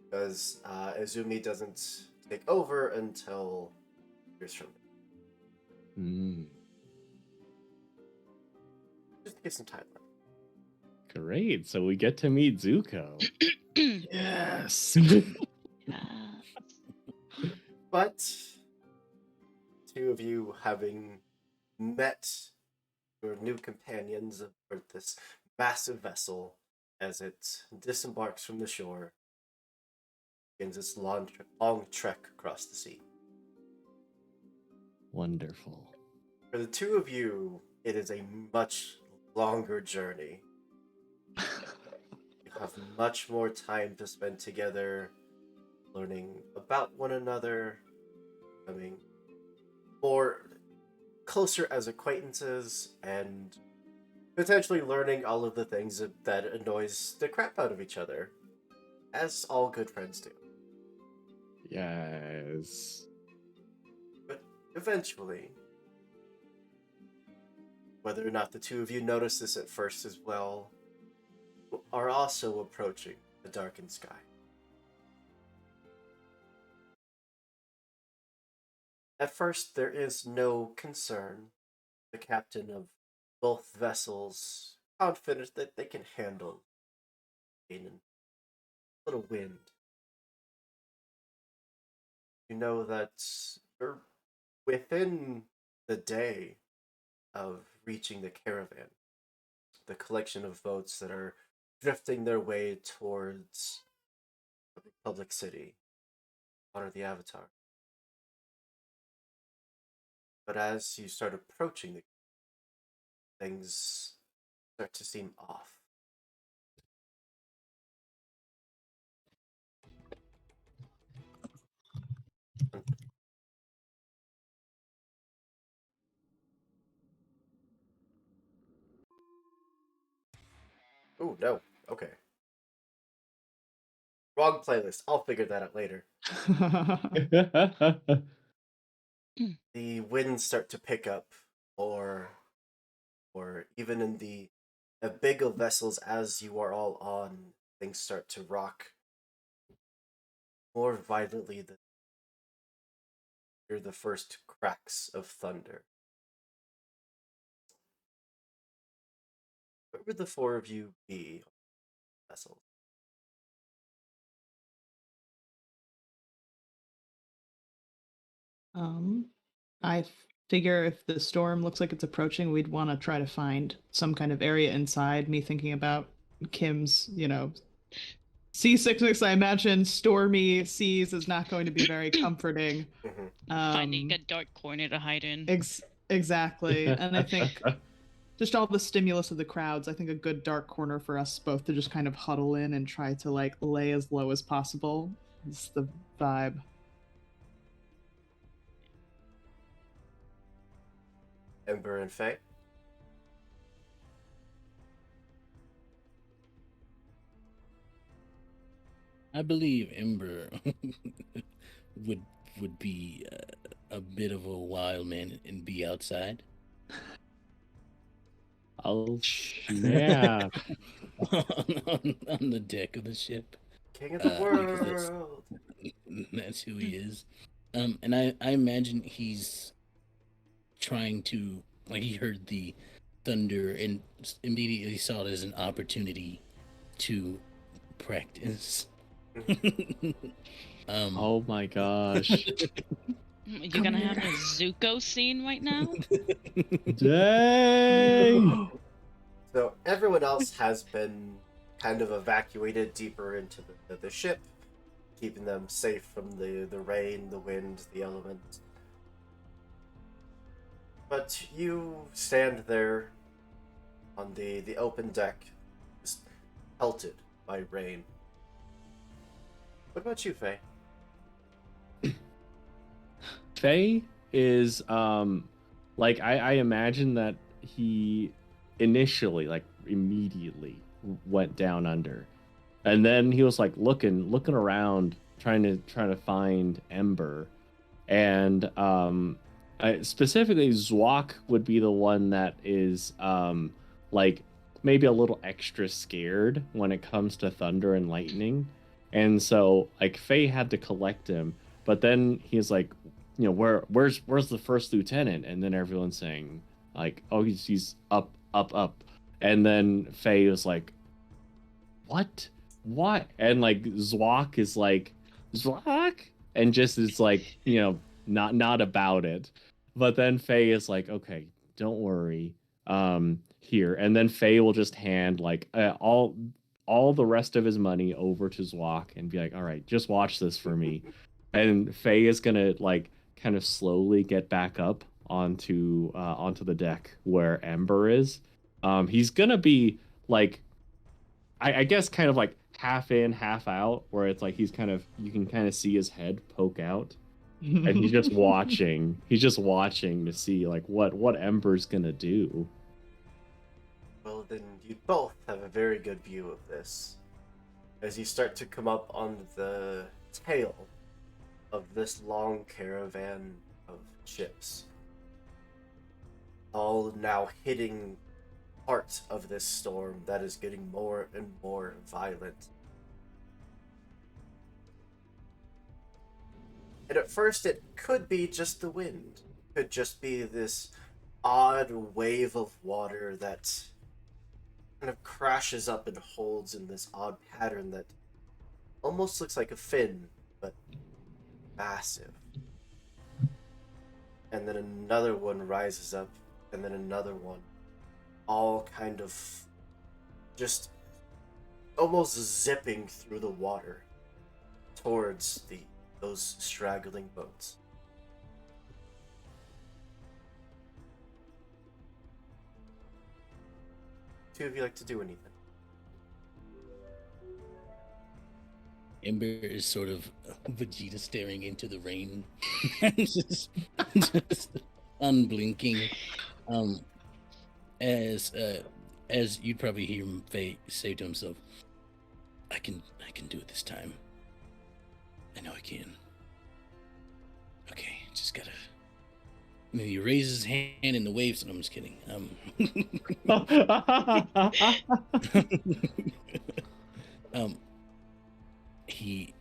S1: Because Izumi doesn't take over until years from now. Just to give some timeline.
S3: Great. So we get to meet Zuko.
S2: Yes.
S1: But two of you having met your new companions aboard this massive vessel as it disembarks from the shore, begins its long trek across the sea.
S3: Wonderful.
S1: For the two of you, it is a much longer journey. You have much more time to spend together, learning about one another, becoming more closer as acquaintances, and potentially learning all of the things that annoys the crap out of each other, as all good friends do.
S3: Yes.
S1: But eventually, whether or not the two of you notice this at first as well, are also approaching the darkened sky. At first, there is no concern. The captain of both vessels confident that they can handle rain and a little wind. You know that you're within the day of reaching the caravan, the collection of boats that are drifting their way towards the Republic City, honor the Avatar. But as you start approaching the things start to seem off. Oh no, okay. Wrong playlist. I'll figure that out later. The winds start to pick up, or even in the bigger vessels as you are all on, things start to rock more violently than hear the first cracks of thunder. Where would the four of you be on the vessel?
S2: I figure if the storm looks like it's approaching, we'd want to try to find some kind of area inside. Me thinking about Kim's, seasickness. I imagine stormy seas is not going to be very comforting.
S5: Finding a dark corner to hide in.
S2: Exactly. And I think just all the stimulus of the crowds, I think a good dark corner for us both to just kind of huddle in and try to lay as low as possible is the vibe.
S1: Ember and Faye?
S4: I believe Ember would be a bit of a wild man and be outside.
S3: Oh, yeah.
S4: on the deck of the ship.
S1: King of the world!
S4: That's who he is. And I imagine he's trying to, like, he heard the thunder and immediately saw it as an opportunity to practice.
S3: Oh my gosh.
S5: You're
S2: Come
S5: gonna have
S2: here.
S5: a Zuko scene right now?
S3: Dang.
S1: So everyone else has been kind of evacuated deeper into the ship, keeping them safe from the rain, the wind, the elements. But you stand there on the open deck, just pelted by rain. What about you, Faye?
S3: Faye is like I imagine that he initially, like immediately, went down under. And then he was like looking around, trying to find Ember. And specifically Zwak would be the one that is like maybe a little extra scared when it comes to thunder and lightning. And so like Faye had to collect him, but then he's like, where's the first lieutenant? And then everyone's saying like, oh, he's up. And then Faye was like, what? And like Zwak is like, Zwak? And just is like, not about it. But then Faye is like, okay, don't worry. Here. And then Faye will just hand like all the rest of his money over to Zwak and be like, all right, just watch this for me. And Faye is gonna like kind of slowly get back up onto the deck where Ember is. He's gonna be like I guess kind of like half in, half out, where it's like you can kind of see his head poke out, and he's just watching. He's just watching to see like what Ember's gonna do.
S1: Well, then you both have a very good view of this. As you start to come up on the tail of this long caravan of ships, all now hitting part of this storm that is getting more and more violent. And at first it could be just the wind. It could just be this odd wave of water that kind of crashes up and holds in this odd pattern that almost looks like a fin, but massive. And then another one rises up, and then another one. All kind of just almost zipping through the water towards those straggling boats. Two of you like to do anything?
S4: Ember is sort of Vegeta staring into the rain, just unblinking. As you'd probably hear him say to himself, I can do it this time. I know I can. Okay, just gotta. And then he raises his hand in the waves, and I'm just kidding.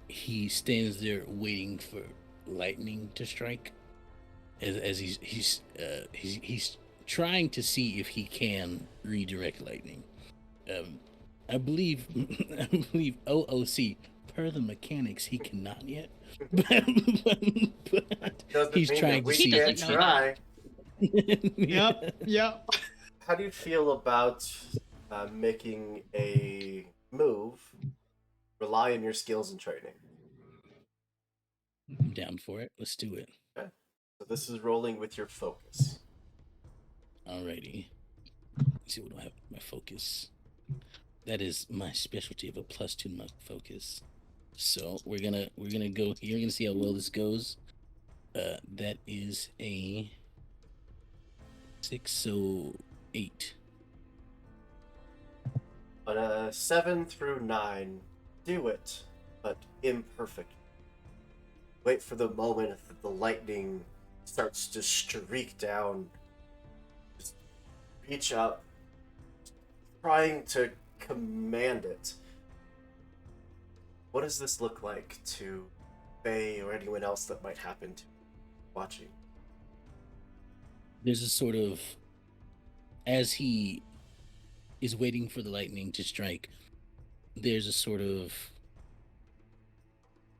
S4: He stands there waiting for lightning to strike, as he's trying to see if he can redirect lightning. I believe OOC, per the mechanics, he cannot yet. but he's trying to see.
S5: He doesn't know
S1: try.
S2: Yep.
S1: How do you feel about making a move? Rely on your skills and training.
S4: I'm down for it. Let's do it.
S1: Okay. So this is rolling with your focus.
S4: Alrighty. Let's see what do I have. My focus. That is my specialty of a +2 to my focus. So we're gonna go here. You're gonna see how well this goes. That is a 6, so 8.
S1: On a 7 through 9, do it, but imperfect. Wait for the moment that the lightning starts to streak down. Just reach up, trying to command it. What does this look like to Faye or anyone else that might happen to be watching?
S4: There's a sort of, as he is waiting for the lightning to strike, there's a sort of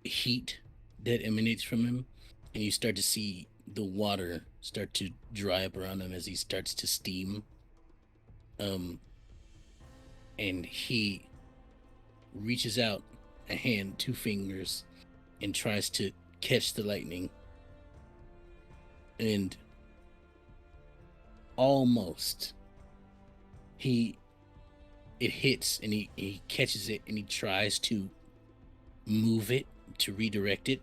S4: heat that emanates from him, and you start to see the water start to dry up around him as he starts to steam. And he reaches out a hand, 2 fingers, and tries to catch the lightning. And almost it hits, and he catches it, and he tries to move it, to redirect it.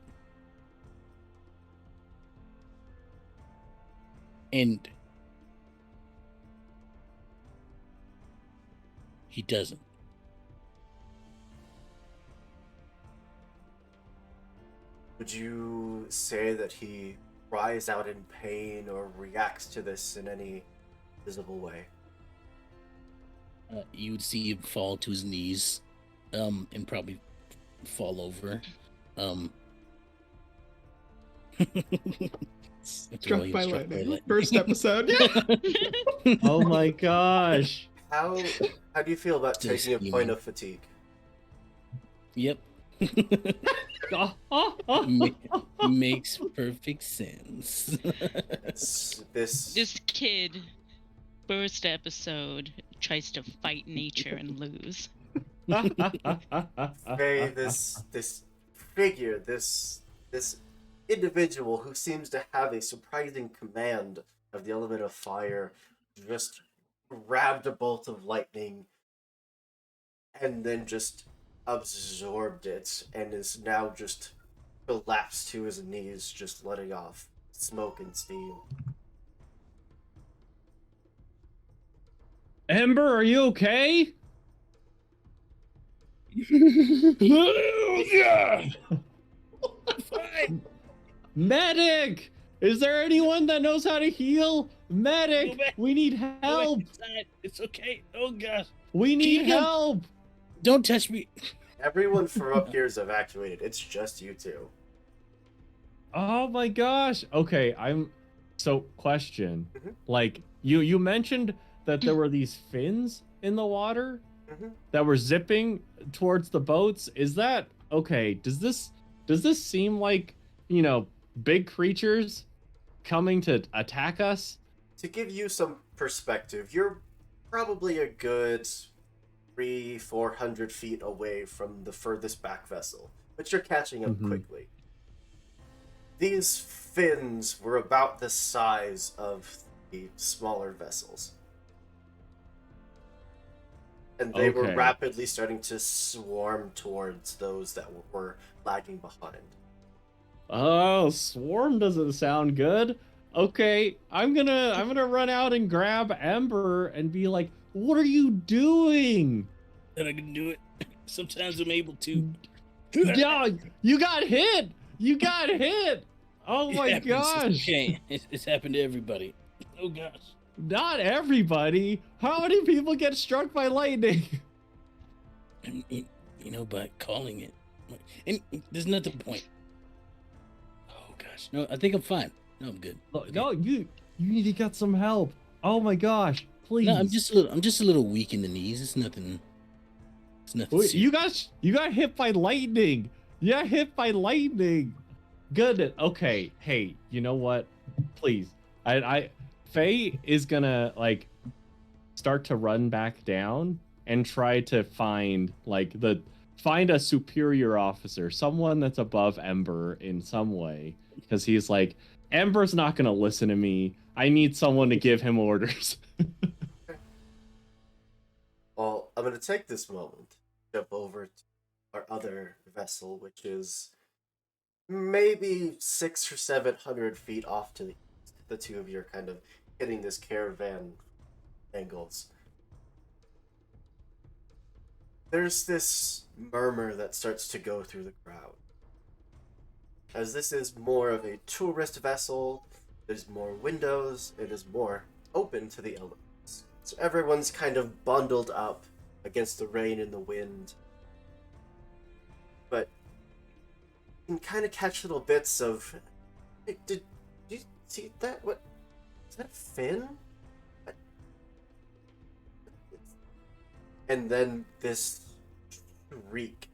S4: And he doesn't.
S1: Would you say that he cries out in pain or reacts to this in any visible way?
S4: You would see him fall to his knees, and probably fall over.
S2: Struck by lightning. First episode. Yeah.
S3: Oh my gosh.
S1: How do you feel about
S4: Still
S1: taking a point
S4: steaming.
S1: of fatigue?
S4: Yep. Makes perfect sense.
S1: This
S5: kid, first episode, tries to fight nature and lose.
S1: Faye, this figure, this individual who seems to have a surprising command of the element of fire, just grabbed a bolt of lightning and then just absorbed it and is now just collapsed to his knees, just letting off smoke and steam.
S3: Ember, are you okay?
S4: Fine.
S3: Medic! Is there anyone that knows how to heal? Medic!
S4: Go back.
S3: We need
S4: Go back
S3: help!
S4: inside. It's okay. Oh gosh.
S3: We need
S4: Keegan.
S3: help!
S4: Don't touch me.
S1: Everyone from up here is evacuated. It's just you two.
S3: Oh my gosh. Okay, so question.
S1: Mhm.
S3: Like you mentioned that there were these fins in the water
S1: Mhm.
S3: that were zipping towards the boats. Is that okay? Does this seem like, big creatures coming to attack us?
S1: To give you some perspective, you're probably a good 300-400 feet away from the furthest back vessel, but you're catching up
S3: Mhm.
S1: quickly. These fins were about the size of the smaller vessels. And they were
S3: Okay.
S1: rapidly starting to swarm towards those that were lagging behind.
S3: Oh, swarm doesn't sound good. Okay, I'm gonna run out and grab Ember and be like, "What are you doing?"
S4: That I can do it. Sometimes I'm able to.
S3: Yeah, you got hit. You got hit. Oh
S4: It
S3: my
S4: happens.
S3: gosh.
S4: It's okay. It's happened to everybody. Oh gosh.
S3: Not everybody. How many people get struck by lightning?
S4: And, by calling it. And there's not the point. Oh gosh. No, I think I'm fine. No, I'm good. Okay.
S3: No, you need to get some help. Oh my gosh, please.
S4: No, I'm just a little weak in the knees. It's nothing. It's nothing.
S3: Wait,
S4: serious.
S3: you got hit by lightning. You got hit by lightning. Good. Okay. Hey, you know what? Please. Faye is gonna start to run back down and try to find a superior officer, someone that's above Ember in some way, because he's like, Ember's not gonna listen to me. I need someone to give him orders.
S1: Well, I'm going to take this moment to jump over to our other vessel, which is maybe 600 or 700 feet off to the east. The two of you are kind of hitting this caravan angles. There's this murmur that starts to go through the crowd. As this is more of a tourist vessel, there's more windows, it is more open to the elements. So everyone's kind of bundled up against the rain and the wind. But you can kind of catch little bits of. Hey, did you see that? What is that? Fin? What? And then this shriek,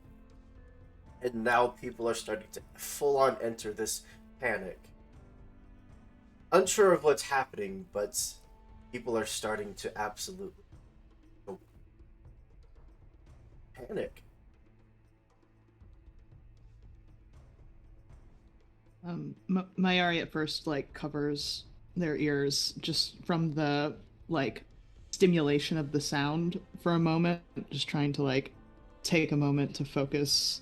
S1: and now people are starting to full on enter this panic. Unsure of what's happening, but people are starting to absolutely go panic.
S2: Mayari at first like covers their ears just from the like stimulation of the sound for a moment, just trying to like take a moment to focus,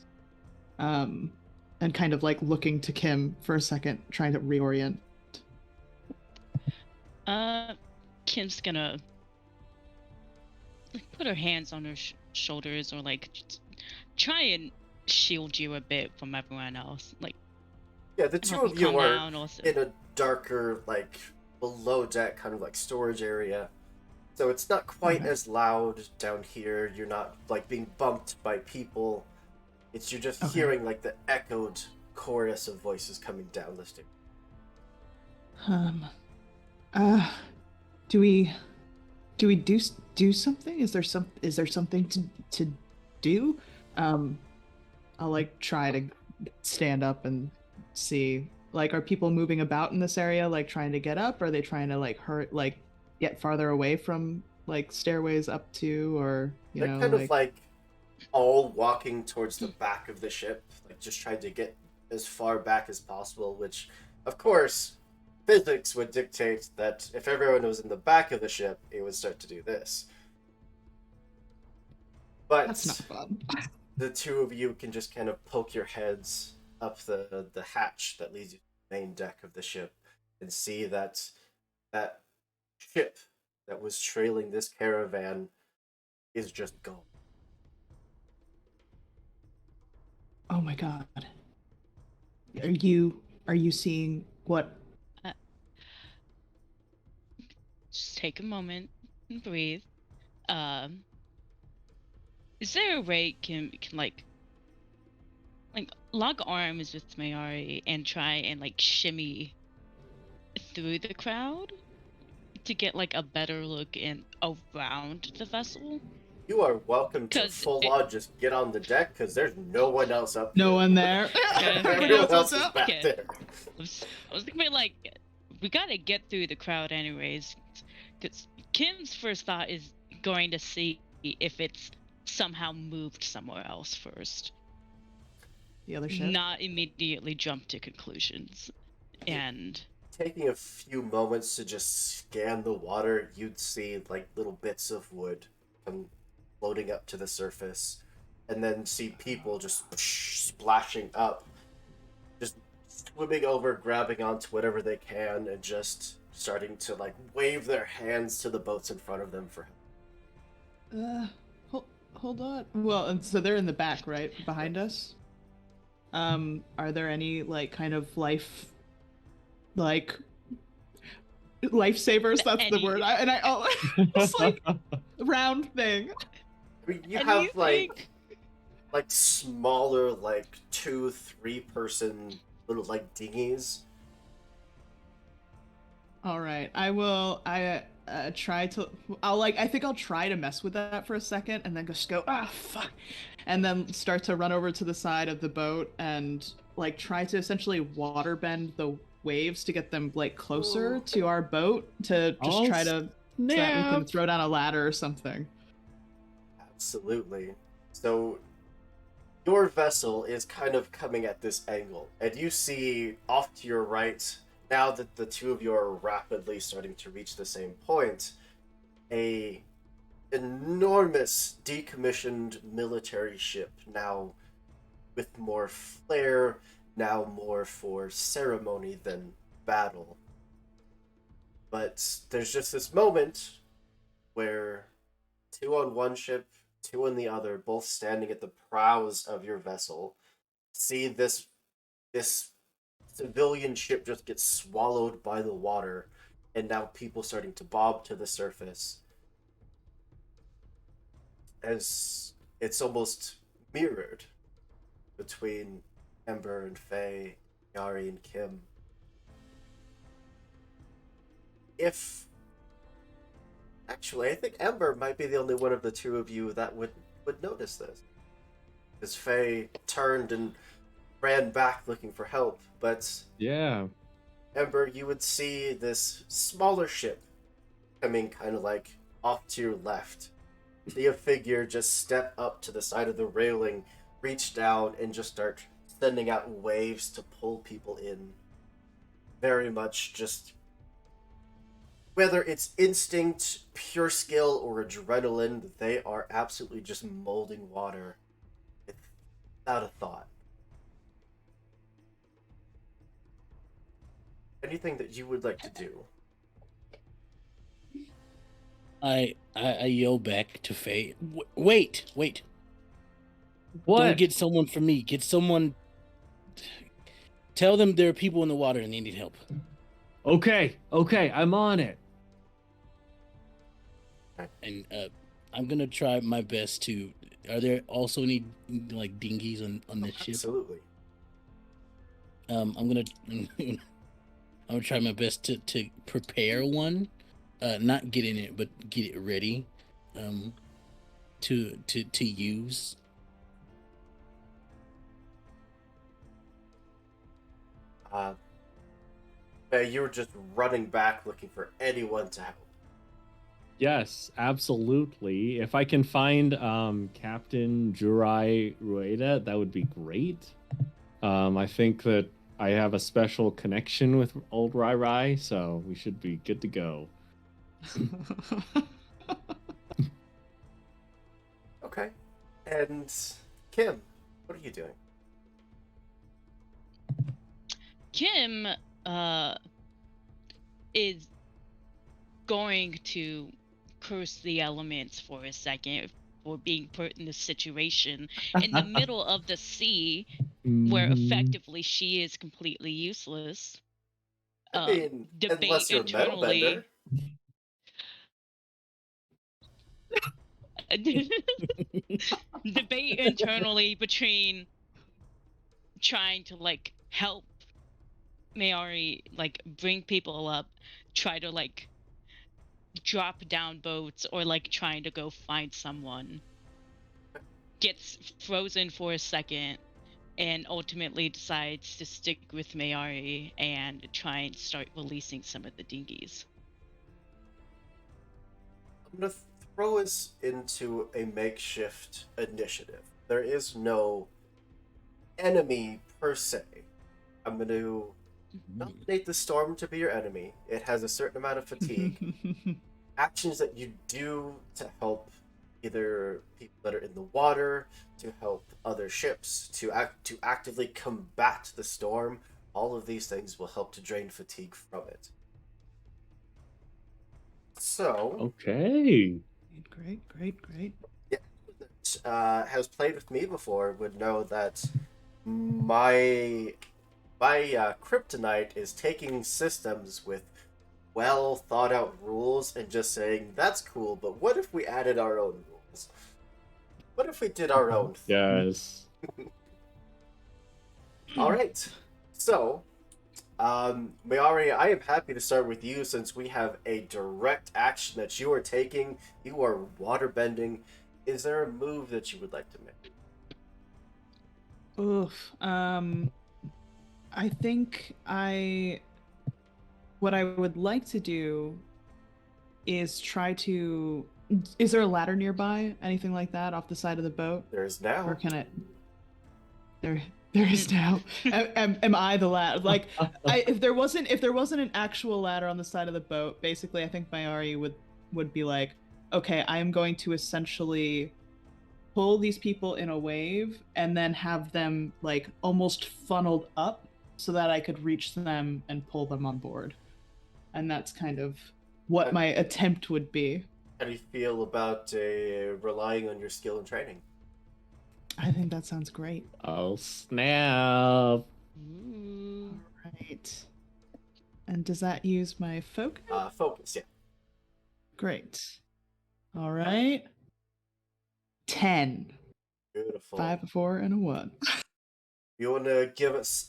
S2: and kind of like looking to Kim for a second, trying to reorient.
S5: Kim's gonna like, put her hands on her shoulders or like try and shield you a bit from everyone else. Like,
S1: Yeah, the two
S5: help
S1: of you
S5: calm
S1: are
S5: down also.
S1: in a darker, like, below deck kind of like storage area. So it's not quite
S2: Okay.
S1: as loud down here. You're not like being bumped by people. You're just
S2: Okay.
S1: hearing like the echoed chorus of voices coming down the stairs.
S2: Uh, do we do something? Is there something to do? I'll like try to stand up and see. Like, are people moving about in this area, like trying to get up? Or are they trying to like get farther away from like stairways up to, or
S1: They're kind of like all walking towards the back of the ship, like just trying to get as far back as possible, which, of course, physics would dictate that if everyone was in the back of the ship, it would start to do this. But
S2: that's not fun.
S1: the two of you can just kind of poke your heads up the hatch that leads you to the main deck of the ship and see that that ship that was trailing this caravan is just gone.
S2: Oh my god. Are you seeing what?
S5: Just take a moment and breathe. Is there a way can like lock arms with Mayari and try and like shimmy through the crowd to get like a better look in around the vessel?
S1: You are welcome to
S5: 'Cause
S1: full
S5: it-
S1: on just get on the deck because there's no one else up
S2: No
S1: here.
S2: one there.
S5: Okay.
S1: Everyone else is
S2: up?
S1: back
S5: Okay.
S1: there.
S5: I was thinking like we gotta get through the crowd anyways. Because Kim's first thought is going to see if it's somehow moved somewhere else first.
S2: The other ship.
S5: Not immediately jump to conclusions. And
S1: Taking a few moments to just scan the water, you'd see like little bits of wood come floating up to the surface, and then see people just splashing up, just swimming over, grabbing onto whatever they can, and just starting to like wave their hands to the boats in front of them for help.
S2: Hold on. Well, and so they're in the back, right, behind us. Are there any like kind of lifesavers? That's the
S5: Any-
S2: word. It's like round thing.
S1: I mean, you have
S5: anything-
S1: like smaller, like 2-3 person little like dinghies.
S2: All right, try to. I think I'll try to mess with that for a second, and then just go fuck, and then start to run over to the side of the boat and like try to essentially water bend the waves to get them like closer to our boat to just try to so that we can throw down a ladder or something.
S1: Absolutely. So your vessel is kind of coming at this angle, and you see off to your right, now that the two of you are rapidly starting to reach the same point, a enormous decommissioned military ship, now with more flair, now more for ceremony than battle. But there's just this moment where two on one ship, two on the other, both standing at the prows of your vessel, see this civilian ship just get swallowed by the water, and now people starting to bob to the surface. As it's almost mirrored between Ember and Faye, Yari and Kim. If actually, I think Ember might be the only one of the two of you that would notice this, because Faye turned and ran back looking for help. But
S3: Yeah.
S1: Ember, you would see this smaller ship coming kind of like off to your left. See a figure just step up to the side of the railing, reach down, and just start sending out waves to pull people in. Very much just, whether it's instinct, pure skill, or adrenaline, they are absolutely just molding water without a thought. Anything that you would like to do?
S4: I yell back to Faye. Wait.
S3: What?
S4: Don't get someone for me. Get someone. Tell them there are people in the water and they need help.
S3: Okay, I'm on it.
S4: And I'm gonna try my best to. Are there also any like dinghies on this ship?
S1: Absolutely.
S4: I'm gonna try my best to prepare one, not get in it, but get it ready, to use.
S1: You were just running back looking for anyone to help.
S3: Yes, absolutely. If I can find Captain Jurai Rueda, that would be great. I think that I have a special connection with old Rai Rai, so we should be good to go.
S1: Okay. And Kim, what are you doing?
S5: Kim is going to curse the elements for a second for being put in this situation in the middle of the sea where effectively she is completely useless.
S1: I mean, unless
S5: Debate
S1: you're a
S5: internally. Debate internally between trying to like help Mayari like bring people up, try to like drop down boats, or like trying to go find someone. Gets frozen for a second and ultimately decides to stick with Mayari and try and start releasing some of the dinghies.
S1: I'm going to throw us into a makeshift initiative. There is no enemy per se. I'm going to nominate the storm to be your enemy. It has a certain amount of fatigue. Actions that you do to help either people that are in the water, to help other ships, to actively combat the storm. All of these things will help to drain fatigue from it. So,
S3: Okay.
S2: Great.
S1: has played with me before would know that my kryptonite is taking systems with well thought out rules and just saying that's cool, but what if we added our own rules? What if we did our own thing?
S3: Yes.
S1: All right. So, Mayari, I am happy to start with you since we have a direct action that you are taking. You are waterbending. Is there a move that you would like to make?
S2: Oof. I think what I would like to do is try to. Is there a ladder nearby? Anything like that off the side of the boat?
S1: There is now.
S2: Or can it? There is now. Am I the ladder? Like, if there wasn't an actual ladder on the side of the boat, basically, I think Mayari would be like, okay, I am going to essentially pull these people in a wave and then have them like almost funneled up so that I could reach them and pull them on board. And that's kind of what my attempt would be.
S1: How do you feel about relying on your skill and training?
S2: I think that sounds great.
S3: Oh, snap.
S5: Ooh.
S2: All right. And does that use my focus?
S1: Focus, yeah.
S2: Great. All right. 10.
S1: Beautiful.
S2: 5, a 4, and a 1.
S1: You want to give us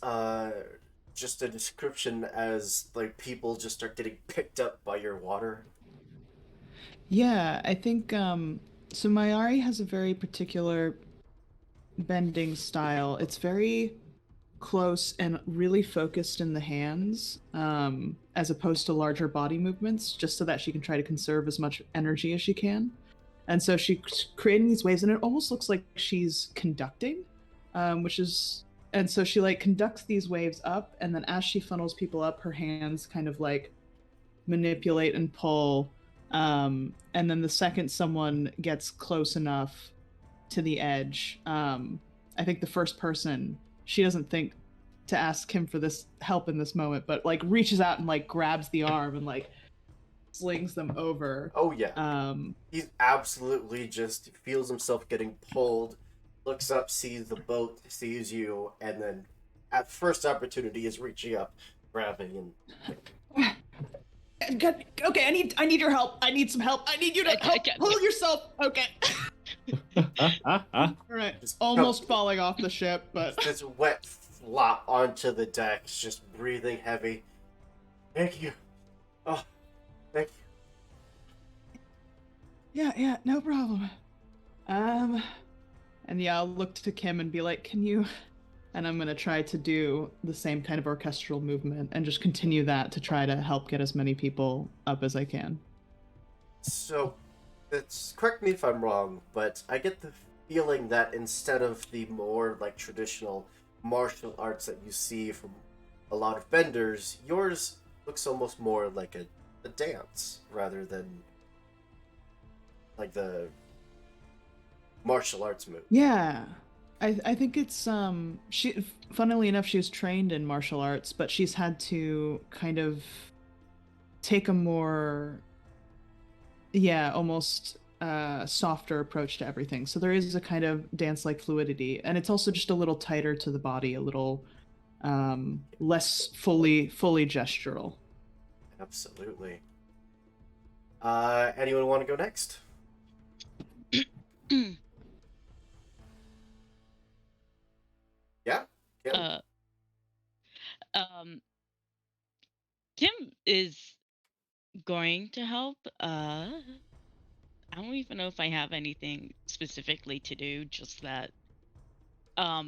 S1: just a description as like people just start getting picked up by your water?
S2: Yeah, I think so Mayari has a very particular bending style. It's very close and really focused in the hands, as opposed to larger body movements, just so that she can try to conserve as much energy as she can. And so she's creating these waves, and it almost looks like she's conducting, which is, and so she like conducts these waves up, and then as she funnels people up, her hands kind of like manipulate and pull. And then the second someone gets close enough to the edge, I think the first person, she doesn't think to ask him for this help in this moment, but like reaches out and like grabs the arm and like slings them over.
S1: Oh yeah.
S2: Um,
S1: He's absolutely just feels himself getting pulled, looks up, sees the boat, sees you, and then at first opportunity is reaching up, grabbing and
S2: okay, I need your help. I need some help. I need you to help pull yourself. Okay. All right.
S1: Just
S2: Almost falling off the ship, but
S1: this wet flop onto the deck, just breathing heavy. Thank you. Oh, thank you.
S2: yeah, no problem. And yeah, I'll look to Kim and be like, "Can you?" And I'm gonna try to do the same kind of orchestral movement and just continue that to try to help get as many people up as I can.
S1: So, it's correct me if I'm wrong, but I get the feeling that instead of the more like traditional martial arts that you see from a lot of benders, yours looks almost more like a dance rather than like the martial arts move.
S2: Yeah. I think it's she, funnily enough, she was trained in martial arts, but she's had to kind of take a more, yeah, almost softer approach to everything. So there is a kind of dance like fluidity, and it's also just a little tighter to the body, a little less fully gestural.
S1: Absolutely. Anyone want to go next? Yeah. Kim?
S5: um, Kim is going to help. I don't even know if I have anything specifically to do, just that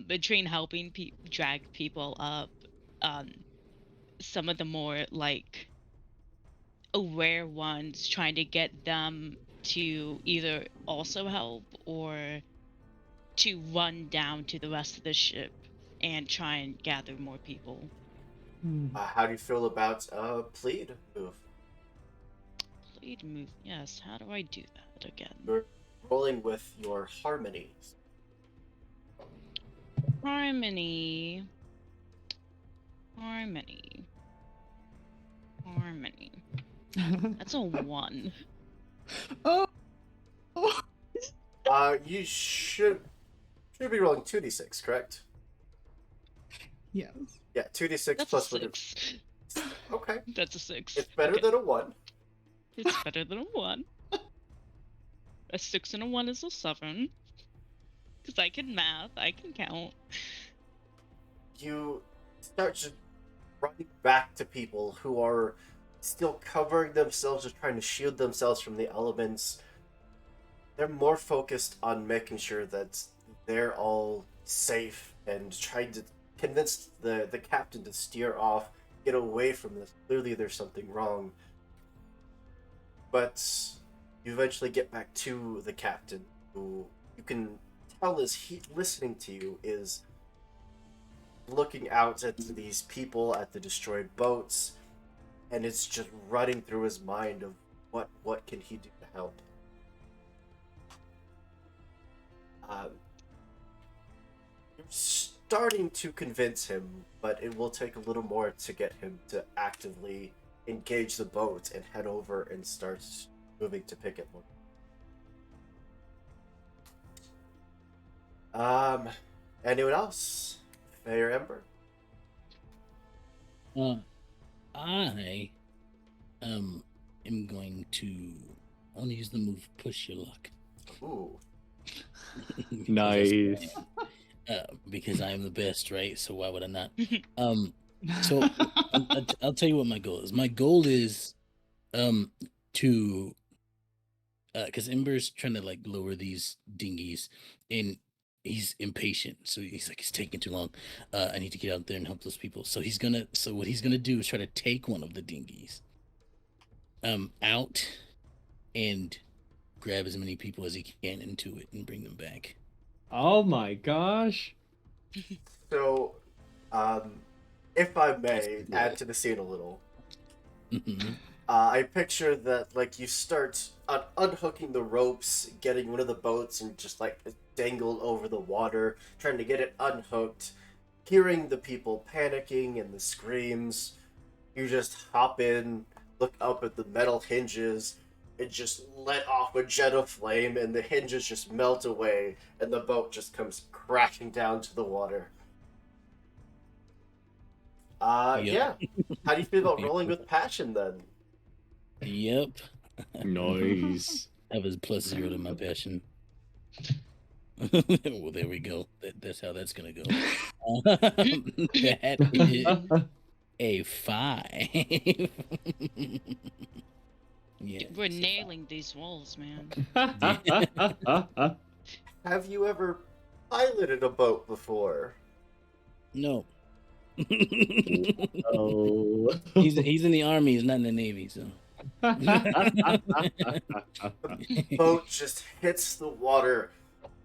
S5: between helping drag people up, um some of the more like aware ones, trying to get them to either also help or to run down to the rest of the ship and try and gather more people.
S1: How do you feel about plead move?
S5: Lead move, yes. How do I do that again?
S1: You're rolling with your harmonies.
S5: Harmony. That's a 1.
S2: Oh.
S1: You should be rolling 2d6, correct?
S2: Yes.
S1: Yeah, 2d6
S5: That's
S1: plus
S5: a
S1: whatever.
S5: 6.
S1: Okay.
S5: That's a 6.
S1: It's better
S5: Okay.
S1: than a 1.
S5: It's better than a 1. A 6 and a 1 is a 7. Because I can math, I can count.
S1: You start just running back to people who are still covering themselves, just trying to shield themselves from the elements. They're more focused on making sure that they're all safe and trying to convince the captain to steer off, get away from this. Clearly there's something wrong. But you eventually get back to the captain, who you can tell is listening to you, is looking out at these people at the destroyed boats, and it's just running through his mind of what can he do to help. You're starting to convince him, but it will take a little more to get him to actively engage the boat and head over and start moving to picket line. Anyone else? Faye or Ember?
S4: I am going to only use the move Push Your Luck.
S1: Ooh.
S3: Nice.
S4: because I am the best, right? So why would I not? So I'll tell you what my goal is. My goal is to because Ember's trying to like lower these dinghies, and he's impatient. So he's like, it's taking too long. I need to get out there and help those people. So what he's gonna do is try to take one of the dinghies out and grab as many people as he can into it and bring them back.
S3: Oh my gosh.
S1: So, if I may
S4: That's
S1: add to the scene a little,
S4: Mhm.
S1: I picture that like you start unhooking the ropes, getting one of the boats, and just like dangled over the water, trying to get it unhooked. Hearing the people panicking and the screams, you just hop in, look up at the metal hinges, and just let off a jet of flame, and the hinges just melt away, and the boat just comes crashing down to the water.
S4: Yep.
S1: Yeah. How do you feel about rolling with passion then?
S4: Yep.
S3: Nice.
S4: I have a +0 to my passion. Well, there we go. That's how that's gonna go. That is a 5. Yeah.
S5: We're nailing these walls, man.
S1: Have you ever piloted a boat before?
S4: No.
S3: Oh.
S4: He's in the army. He's not in the navy. So.
S1: Boat just hits the water.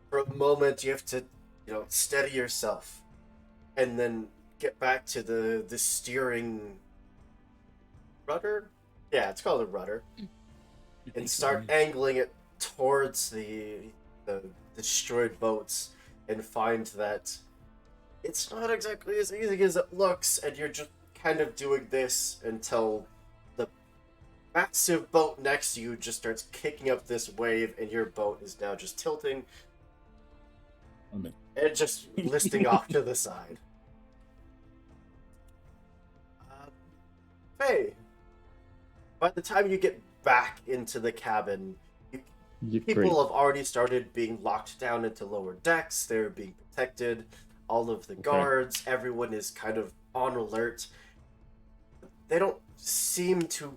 S1: For a moment, you have to, steady yourself, and then get back to the steering rudder. Yeah, it's called a rudder, and start angling it towards the destroyed boats, and find that it's not exactly as easy as it looks, and you're just kind of doing this until the massive boat next to you just starts kicking up this wave, and your boat is now just tilting and just listing off to the side. Hey, by the time you get back into the cabin, people have already started being locked down into lower decks. They're being protected. All of the guards, everyone is kind of on alert. They don't seem to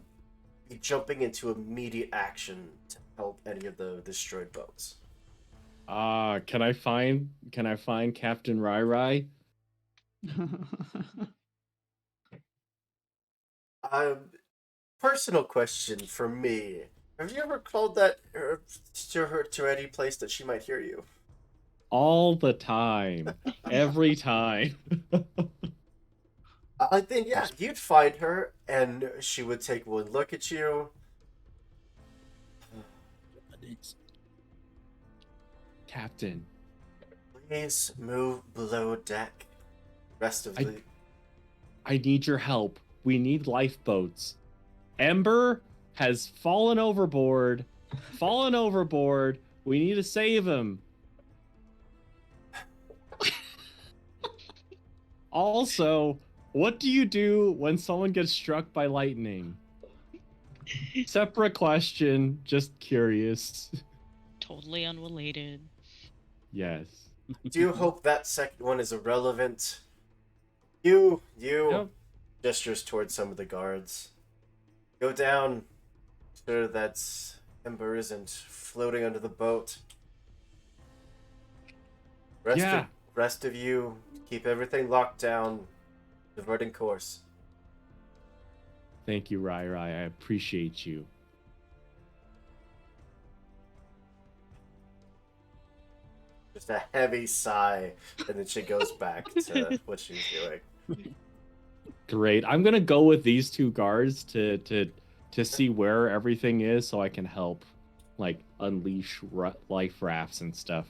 S1: be jumping into immediate action to help any of the destroyed boats.
S3: Can I find Captain Rai Rai?
S1: Personal question for me. Have you ever called that to her to any place that she might hear you?
S3: All the time. Every time.
S1: I think, yeah, you'd find her, and she would take one look at you.
S3: Captain.
S1: Please move below deck. Rest of the...
S3: I need your help. We need lifeboats. Ember has fallen overboard. We need to save him. Also, what do you do when someone gets struck by lightning? Separate question, just curious.
S5: Totally unrelated.
S3: Yes.
S1: Do you hope that second one is irrelevant? You
S3: Yep.
S1: gestures towards some of the guards. Go down. Sure that Ember isn't floating under the boat. Rest of you, keep everything locked down. Diverting course.
S3: Thank you, Rai Rai. I appreciate you.
S1: Just a heavy sigh, and then she goes back to what she's doing.
S3: Great. I'm gonna go with these two guards to see where everything is, so I can help, like, unleash life rafts and stuff.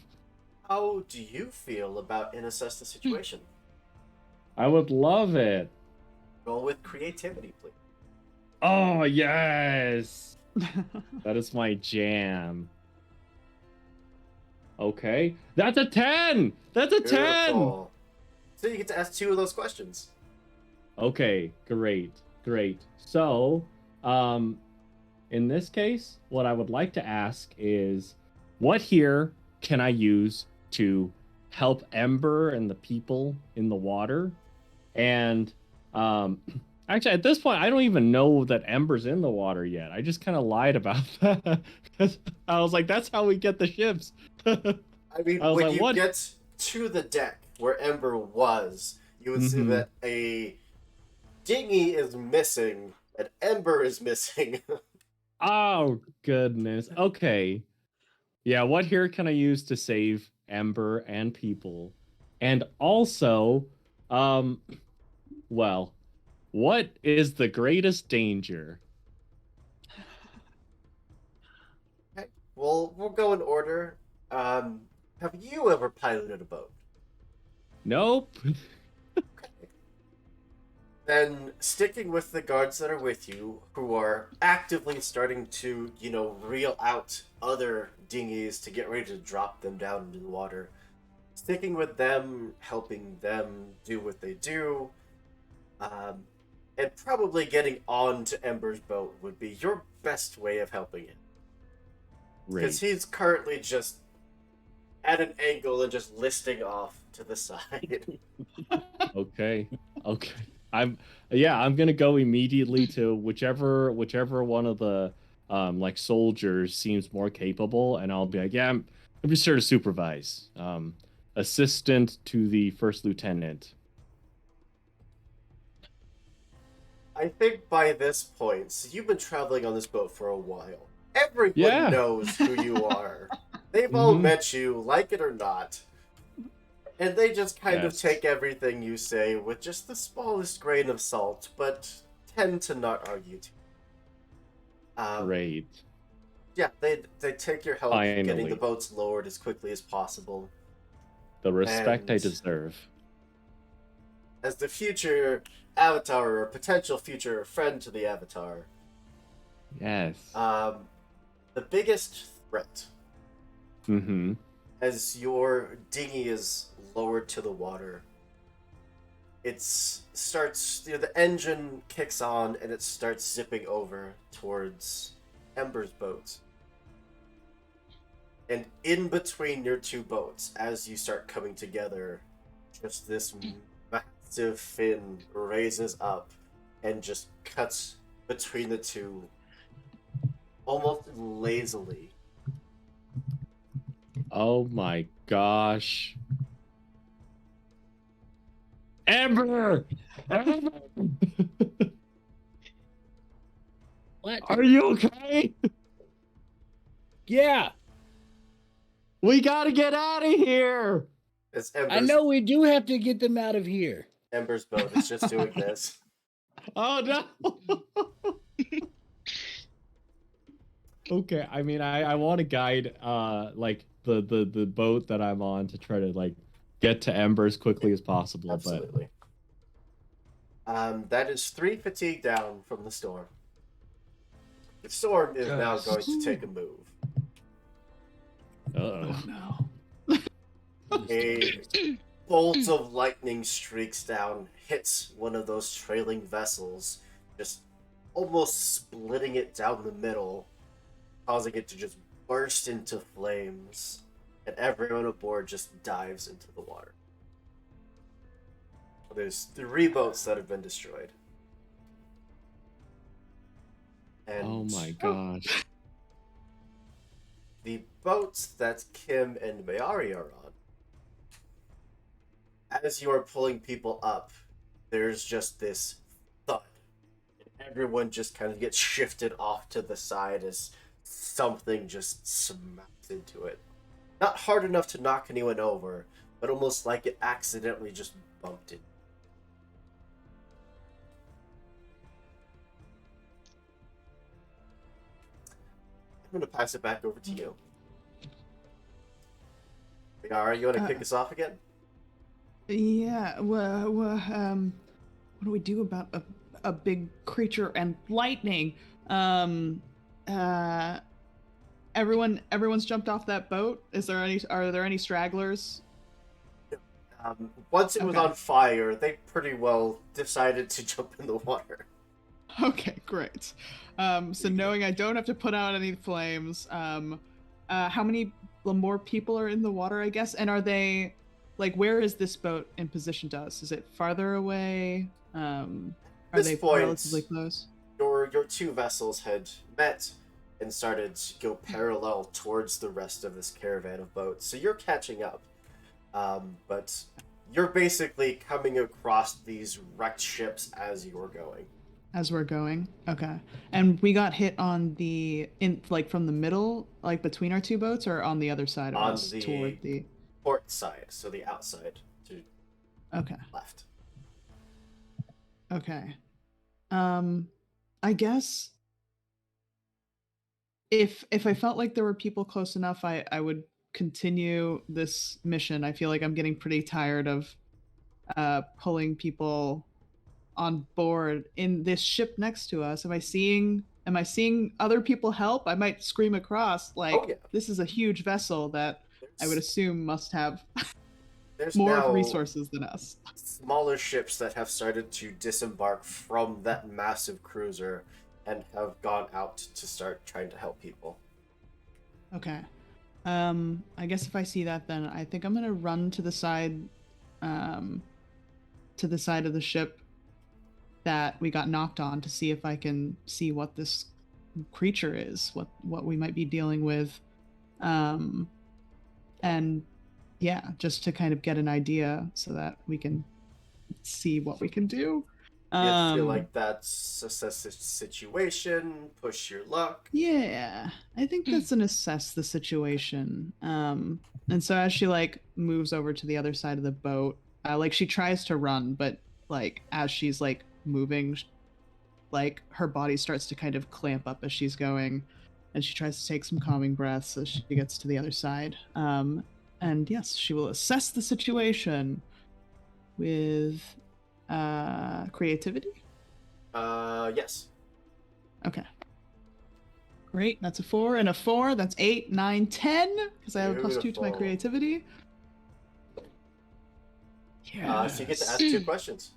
S1: How do you feel about and assess the situation?
S3: I would love it.
S1: Roll with creativity, please.
S3: Oh yes, that is my jam. Okay, that's a 10. That's a 10.
S1: Beautiful. So you get to ask 2 of those questions.
S3: Okay, great. So, in this case, what I would like to ask is, what here can I use to help Ember and the people in the water. And actually, at this point, I don't even know that Ember's in the water yet. I just kind of lied about that. I was like, that's how we get the ships.
S1: I mean,
S3: I was
S1: when
S3: like,
S1: you
S3: what?
S1: get to the deck where Ember was, you would see that a dinghy is missing and Ember is missing.
S3: Oh, goodness. Okay. Yeah, what here can I use to save Ember and people? And also, well, what is the greatest danger?
S1: Okay, well, we'll go in order. Have you ever piloted a boat?
S3: Nope.
S1: Then sticking with the guards that are with you, who are actively starting to, reel out other dinghies to get ready to drop them down into the water. Sticking with them, helping them do what they do, and probably getting on to Ember's boat would be your best way of helping him. Because he's currently just at an angle and just listing off to the side.
S3: Okay. I'm gonna go immediately to whichever one of the like soldiers seems more capable, and I'll be like, yeah, I'm just here to supervise. Assistant to the first lieutenant.
S1: I think by this point, so you've been traveling on this boat for a while. Everyone knows who you are. They've all met you, like it or not. And they just kind of take everything you say with just the smallest grain of salt, but tend to not argue too.
S3: Great.
S1: Yeah, they take your help
S3: Finally.
S1: getting the boats lowered as quickly as possible.
S3: The respect I
S1: And
S3: deserve.
S1: as the future Avatar, or potential future friend to the Avatar,
S3: Yes.
S1: the biggest threat
S3: Mm-hmm.
S1: as your dinghy is lowered to the water, it starts, the engine kicks on and it starts zipping over towards Ember's boat. And in between your two boats, as you start coming together, just this massive fin raises up and just cuts between the two almost lazily.
S3: Oh my gosh. Ember! Ember!
S4: What?
S3: Are you okay?
S4: Yeah,
S3: We gotta get out of here!
S1: As
S4: I know we do have to get them out of here.
S1: Ember's boat is just doing this.
S3: Oh no! Okay, I mean, I want to guide like the boat that I'm on to try to like get to Ember as quickly as possible.
S1: Absolutely. That is 3 fatigue down from the storm. The storm is now going to take a move.
S3: But uh-oh.
S2: no.
S1: A bolt of lightning streaks down, hits one of those trailing vessels, just almost splitting it down the middle, causing it to just burst into flames, and everyone aboard just dives into the water. There's 3 boats that have been destroyed. And
S3: Oh my gosh.
S1: the boats that Kim and Mayari are on, as you are pulling people up, there's just this thud. Everyone just kind of gets shifted off to the side as something just smacks into it. Not hard enough to knock anyone over, but almost like it accidentally just bumped it. I'm going to pass it back over to you. Mayari, you want to kick us off again?
S2: Yeah, what do we do about a big creature and lightning? Everyone's jumped off that boat. Are there any stragglers?
S1: Once it was
S2: Okay.
S1: on fire, they pretty well decided to jump in the water.
S2: Okay, great. So knowing I don't have to put out any flames, how many more people are in the water, I guess? And are they like where is this boat in position to us? Is it farther away? Are
S1: This
S2: they
S1: point,
S2: relatively close?
S1: Your two vessels had met and started to go parallel towards the rest of this caravan of boats. So you're catching up. But you're basically coming across these wrecked ships as you're going.
S2: As we're going, okay. And we got hit on from the middle, like between our two boats, or on the other side of
S1: On
S2: us,
S1: the
S2: toward the.
S1: port side, so the outside to
S2: Okay.
S1: left.
S2: Okay. I guess if I felt like there were people close enough, I would continue this mission. I feel like I'm getting pretty tired of pulling people on board in this ship next to us. Am I seeing other people help? I might scream across like,
S1: Oh, yeah.
S2: this is a huge vessel that I would assume must have
S1: There's
S2: more
S1: now
S2: resources than us.
S1: smaller ships that have started to disembark from that massive cruiser and have gone out to start trying to help people.
S2: Okay. I guess if I see that, then I think I'm gonna run to the side of the ship that we got knocked on to see if I can see what this creature is, what we might be dealing with, and yeah, just to kind of get an idea so that we can see what we can do.
S1: You feel like that's assess the situation, push your luck.
S2: Yeah, I think that's an assess the situation. And so as she like moves over to the other side of the boat, like she tries to run, but like as she's like moving, like her body starts to kind of clamp up as she's going, and she tries to take some calming breaths as she gets to the other side. And yes, she will assess the situation with creativity.
S1: Yes.
S2: Okay. Great. That's a 4 and a 4. That's 8, 9, 10. Because I have a +2 to my
S1: Beautiful.
S2: creativity. Yeah.
S1: So you get to ask 2 questions.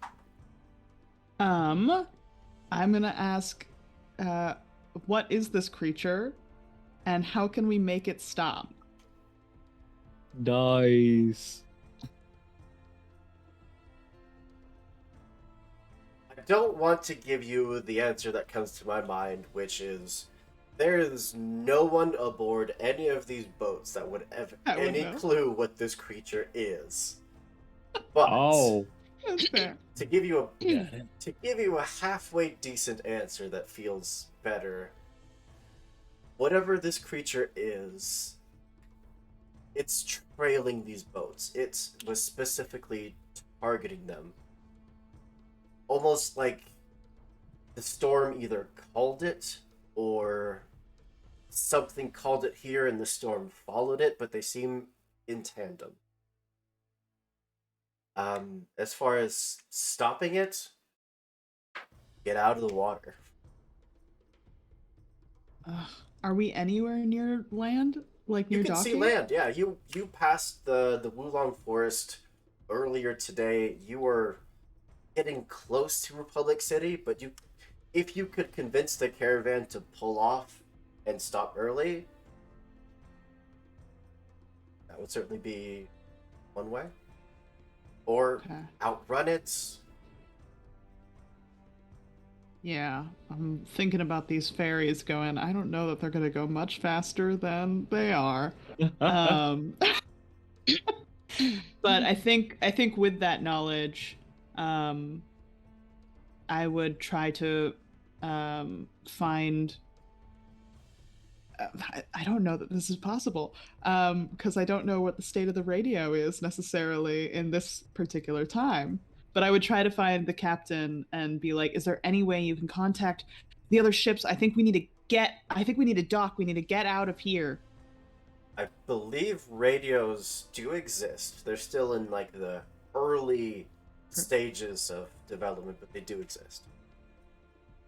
S2: I'm gonna ask, what is this creature, and how can we make it stop?
S3: Nice.
S1: I don't want to give you the answer that comes to my mind, which is there is no one aboard any of these boats that would have
S2: I would
S1: any
S2: know.
S1: clue what this creature is. But
S3: Oh,
S2: That's fair.
S1: to give you
S4: Yeah.
S1: a halfway decent answer that feels better, whatever this creature is, it's trailing these boats. It was specifically targeting them. Almost like the storm either called it or something called it here and the storm followed it, but they seem in tandem. As far as stopping it, get out of the water.
S2: Are we anywhere near land? Like near
S1: You can
S2: docking?
S1: see land, yeah. You passed the Wulong Forest earlier today. You were getting close to Republic City, but if you could convince the caravan to pull off and stop early, that would certainly be one way. Or
S2: Okay.
S1: outrun it.
S2: Yeah, I'm thinking about these ferries going, I don't know that they're going to go much faster than they are. But I think with that knowledge, I would try to find. I don't know that this is possible because I don't know what the state of the radio is necessarily in this particular time. But I would try to find the captain and be like, "Is there any way you can contact the other ships? I think we need to dock. We need to get out of here."
S1: I believe radios do exist. They're still in like the early stages of development, but they do exist.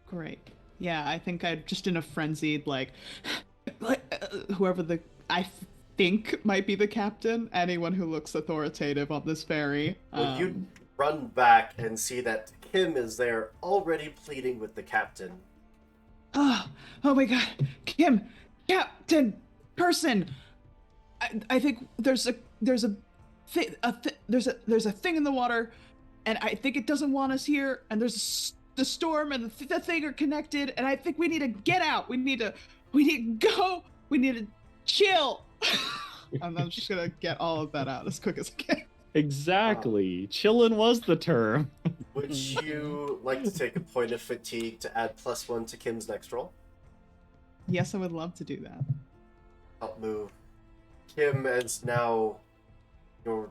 S2: Great. Yeah, I think I'm just in a frenzied like whoever I think might be the captain, anyone who looks authoritative on this ferry.
S1: Well, you run back and see that Kim is there already pleading with the captain.
S2: Oh my god. Captain person. I think there's a there's a thing in the water, and I think it doesn't want us here. And there's the storm and the thing are connected, and I think we need to get out. We need to go. We need to chill. And I'm just gonna get all of that out as quick as I can.
S3: Exactly. Chillin' was the term.
S1: Would you like to take a point of fatigue to add +1 to Kim's next roll?
S2: Yes, I would love to do that.
S1: Help move. Kim, as now your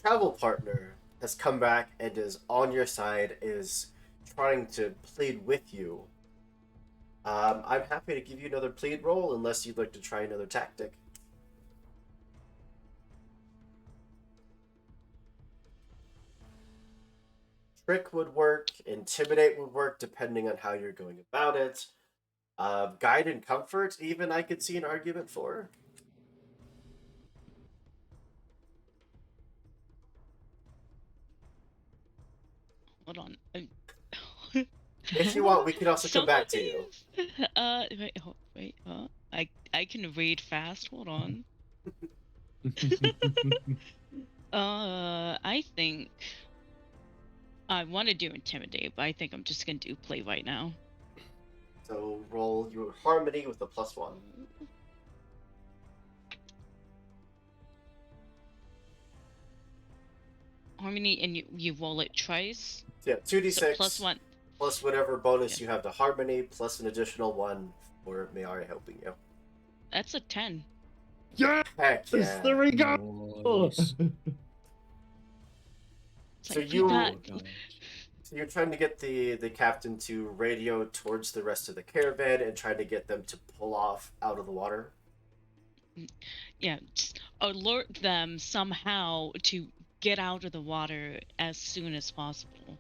S1: travel partner, has come back and is on your side, is trying to plead with you. I'm happy to give you another plead roll unless you'd like to try another tactic. Trick would work, intimidate would work, depending on how you're going about it. Guide and comfort, even I could see an argument for.
S5: Hold on.
S1: If you want, we can also come back to you.
S5: Wait. I can read fast. Hold on. I think I want to do intimidate, but I think I'm just gonna do play right now.
S1: So roll your harmony with a +1.
S5: Harmony, and you roll it twice.
S1: So yeah, 2d6
S5: So +1.
S1: plus whatever bonus you have to harmony, plus an additional 1 for Mayari helping you.
S5: That's a 10.
S3: Yes!
S1: Heck yeah.
S3: There we go!
S4: Nice.
S5: It's
S1: So
S5: like,
S1: you-
S5: got-
S1: So you're trying to get the captain to radio towards the rest of the caravan and trying to get them to pull off out of the water.
S5: yeah, just alert them somehow to get out of the water as soon as possible.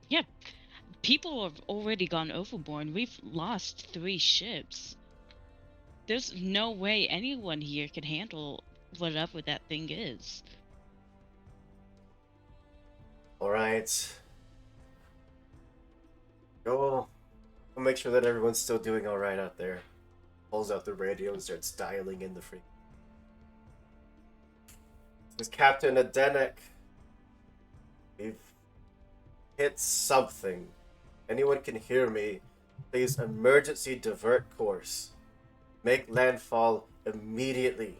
S5: Yeah, people have already gone overboard. We've lost 3 ships. There's no way anyone here can handle whatever that thing is.
S1: Alright. Go. We'll make sure that everyone's still doing alright out there. Pulls out the radio and starts dialing in the free. This is Captain Adenek. We've hit something. Anyone can hear me. Please emergency divert course. Make landfall immediately.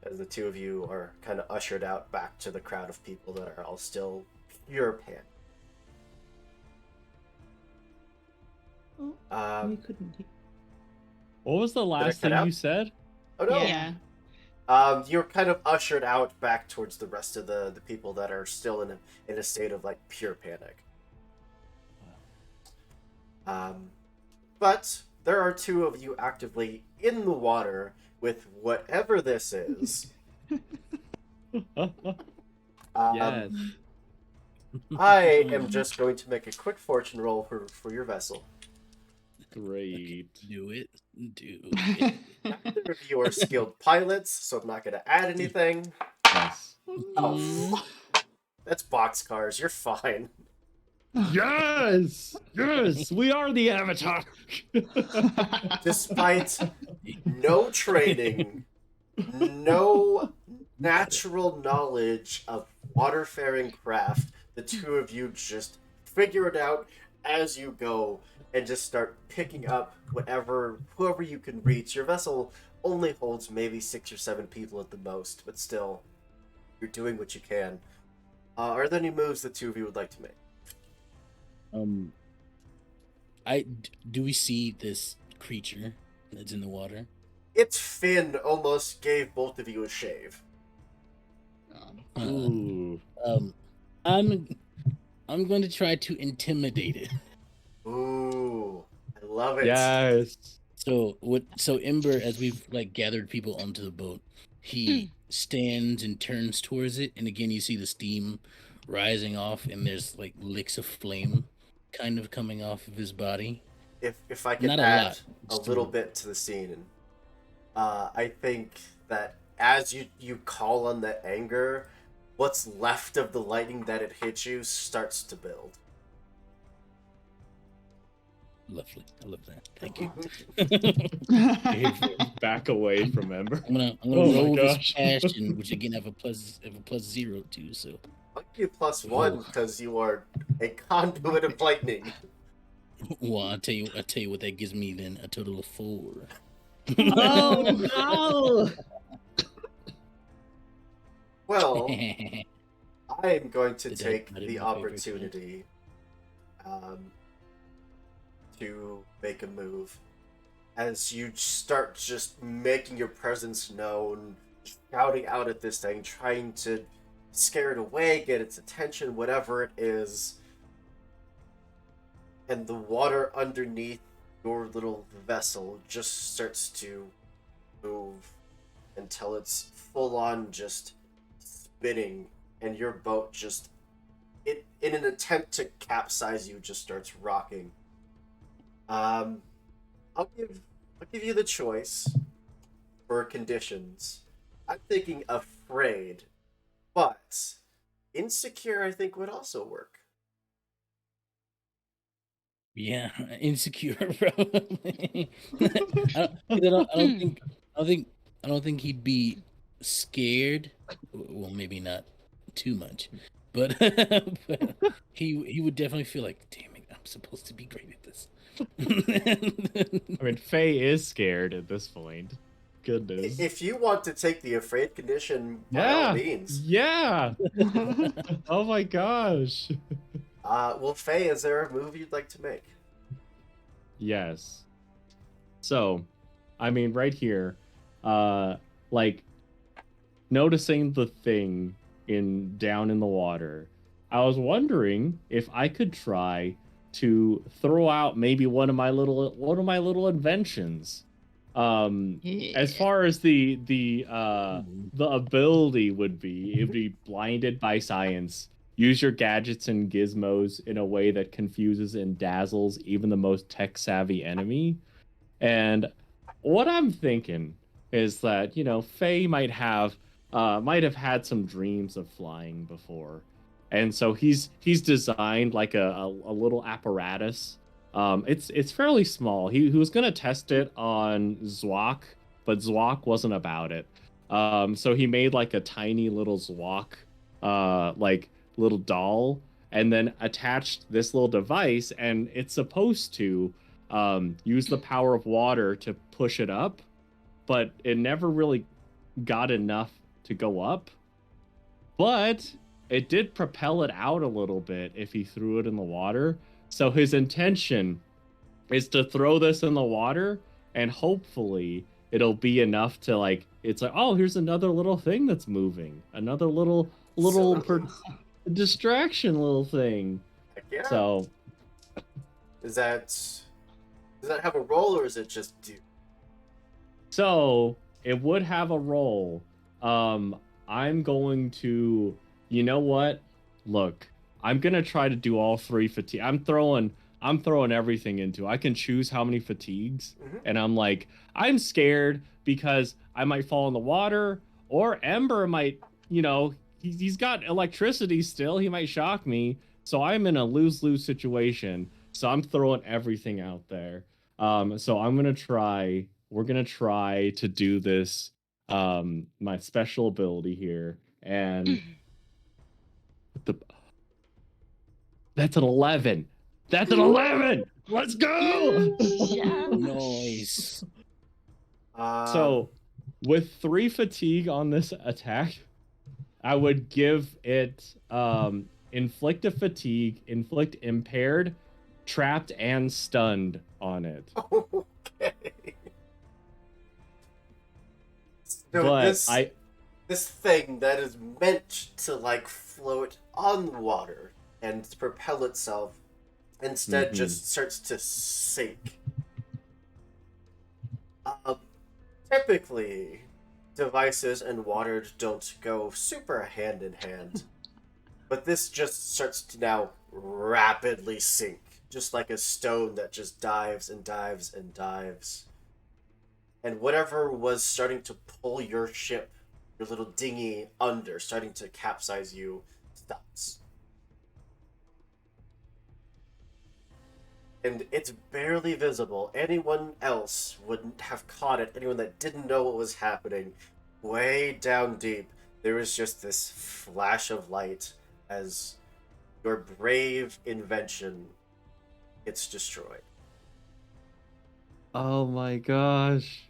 S1: As the two of you are kind of ushered out back to the crowd of people that are all still pure panic.
S2: We couldn't.
S3: What was the last
S1: cut
S3: thing
S1: out?
S3: you said?
S1: Oh no!
S2: Yeah.
S1: You're kind of ushered out back towards the rest of the people that are still in a state of like pure panic. But there are 2 of you actively in the water with whatever this is.
S3: Yes.
S1: I am just going to make a quick fortune roll for your vessel.
S3: Great.
S4: Do it. Do it.
S1: Neither of you are skilled pilots, so I'm not going to add anything.
S3: Yes.
S1: Oh, that's boxcars. You're fine.
S3: Yes! Yes! We are the Avatar!
S1: Despite no training, no natural knowledge of waterfaring craft, the 2 of you just figure it out as you go and just start picking up whoever you can reach. Your vessel only holds maybe 6 or 7 people at the most, but still, you're doing what you can. Are there any moves the 2 of you would like to make?
S4: Do we see this creature that's in the water?
S1: Its fin almost gave both of you a shave.
S3: Ooh.
S4: I'm going to try to intimidate it.
S1: Ooh, I love it.
S3: Yes.
S4: So Ember, as we've like gathered people onto the boat, he stands and turns towards it, and again you see the steam rising off, and there's like licks of flame kind of coming off of his body.
S1: If I can
S4: Not a
S1: add
S4: lot,
S1: a
S4: just
S1: little
S4: a-
S1: bit to the scene, I think that as you call on the anger, what's left of the lightning that it hits you starts to build.
S4: Lovely. I love that. Thank you.
S3: Back away from Ember.
S4: I'm gonna
S3: Oh my
S4: roll this
S3: gosh.
S4: passion, which again have a plus 0 to. So
S1: I'll give you +1 because you are a conduit of lightning.
S4: well, I'll tell you what that gives me then a total of 4.
S3: Oh no!
S1: Well, I am going to
S4: Did
S1: take
S4: I did
S1: the
S4: my favorite
S1: opportunity to make a move. As you start just making your presence known, shouting out at this thing, trying to scare it away, get its attention, whatever it is. And the water underneath your little vessel just starts to move until it's full on just spinning, and your boat just, in an attempt to capsize you, just starts rocking. I'll give you the choice for conditions. I'm thinking afraid, but insecure I think would also work.
S4: Yeah, insecure, bro. I don't think he'd be scared. Well, maybe not too much, but, but he would definitely feel like, damn it, I'm supposed to be great at this.
S3: I mean, Faye is scared at this point. Goodness.
S1: If you want to take the afraid condition, by all means.
S3: Yeah. Oh my gosh.
S1: Well, Faye, is there a move you'd like to make?
S3: Yes. So, I mean, right here, like noticing the thing down in the water, I was wondering if I could try to throw out maybe one of my little inventions. As far as the ability would be, it'd be blinded by science. Use your gadgets and gizmos in a way that confuses and dazzles even the most tech-savvy enemy. And what I'm thinking is that, Faye might have had some dreams of flying before. And so he's designed like a little apparatus. It's fairly small. He was gonna test it on Zwok, but Zwok wasn't about it. So he made like a tiny little Zwok, like little doll, and then attached this little device, and it's supposed to use the power of water to push it up, but it never really got enough to go up. But it did propel it out a little bit if he threw it in the water. So his intention is to throw this in the water, and hopefully it'll be enough to it's like, oh, here's another little thing that's moving, another little distraction little thing.
S1: Heck yeah.
S3: So
S1: does that have a roll, or is it just do?
S3: So it would have a roll. I'm going to, you know what? Look, I'm gonna try to do all 3 fatigue. I'm throwing everything into. I can choose how many fatigues, and I'm scared because I might fall in the water, or Ember might, he's got electricity still. He might shock me, so I'm in a lose-lose situation. So I'm throwing everything out there. So we're gonna try to do this, my special ability here, and that's an 11. That's an 11. Let's go.
S4: Nice.
S3: So with 3 fatigue on this attack, I would give it inflict a fatigue, inflict impaired, trapped, and stunned on it.
S1: Okay. So
S3: But
S1: this thing that is meant to float on the water and propel itself instead just starts to sink. Typically, devices and water don't go super hand in hand, but this just starts to now rapidly sink, just like a stone that just dives and dives and dives. And whatever was starting to pull your ship, your little dinghy under, starting to capsize you, stops. and it's barely visible. Anyone else wouldn't have caught it. Anyone that didn't know what was happening, way down deep, there was just this flash of light as your brave invention gets destroyed.
S3: Oh my gosh.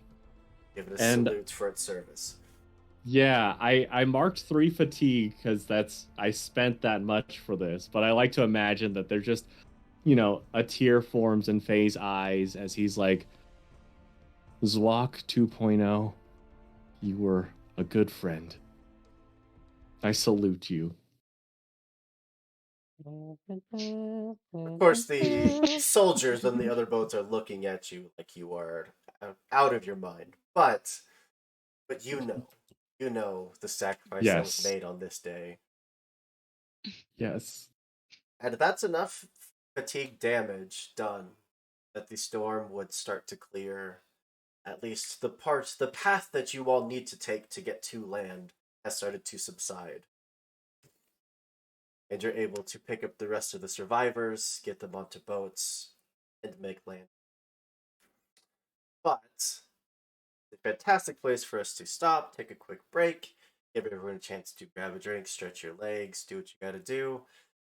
S1: Give it a
S3: And
S1: salute for its service.
S3: yeah, I marked 3 fatigue because I spent that much for this, but I like to imagine that they're just, a tear forms in Faye's eyes as he's like, Zwok 2.0, you were a good friend. I salute you.
S1: Of course, the soldiers on the other boats are looking at you like you are out of your mind. But you know the sacrifice that was
S3: Yes.
S1: made on this day.
S3: Yes.
S1: And that's enough fatigue damage done that the storm would start to clear. At least the path that you all need to take to get to land has started to subside. And you're able to pick up the rest of the survivors, get them onto boats, and make land. But it's a fantastic place for us to stop, take a quick break, give everyone a chance to grab a drink, stretch your legs, do what you gotta do,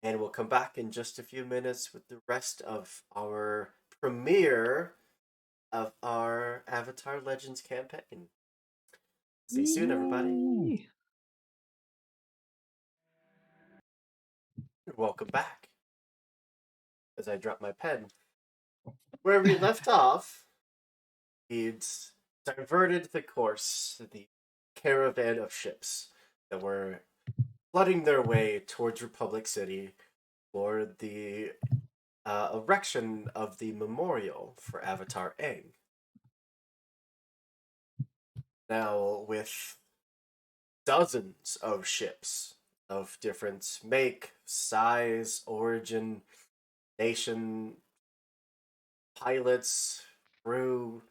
S1: and we'll come back in just a few minutes with the rest of our premiere of our Avatar Legends campaign. See you soon, everybody.
S2: Yay.
S1: Welcome back. As I drop my pen. Where we left off, he'd diverted the course, the caravan of ships that were flooding their way towards Republic City for the erection of the memorial for Avatar Aang. Now, with dozens of ships of different make, size, origin, nation, pilots, crew,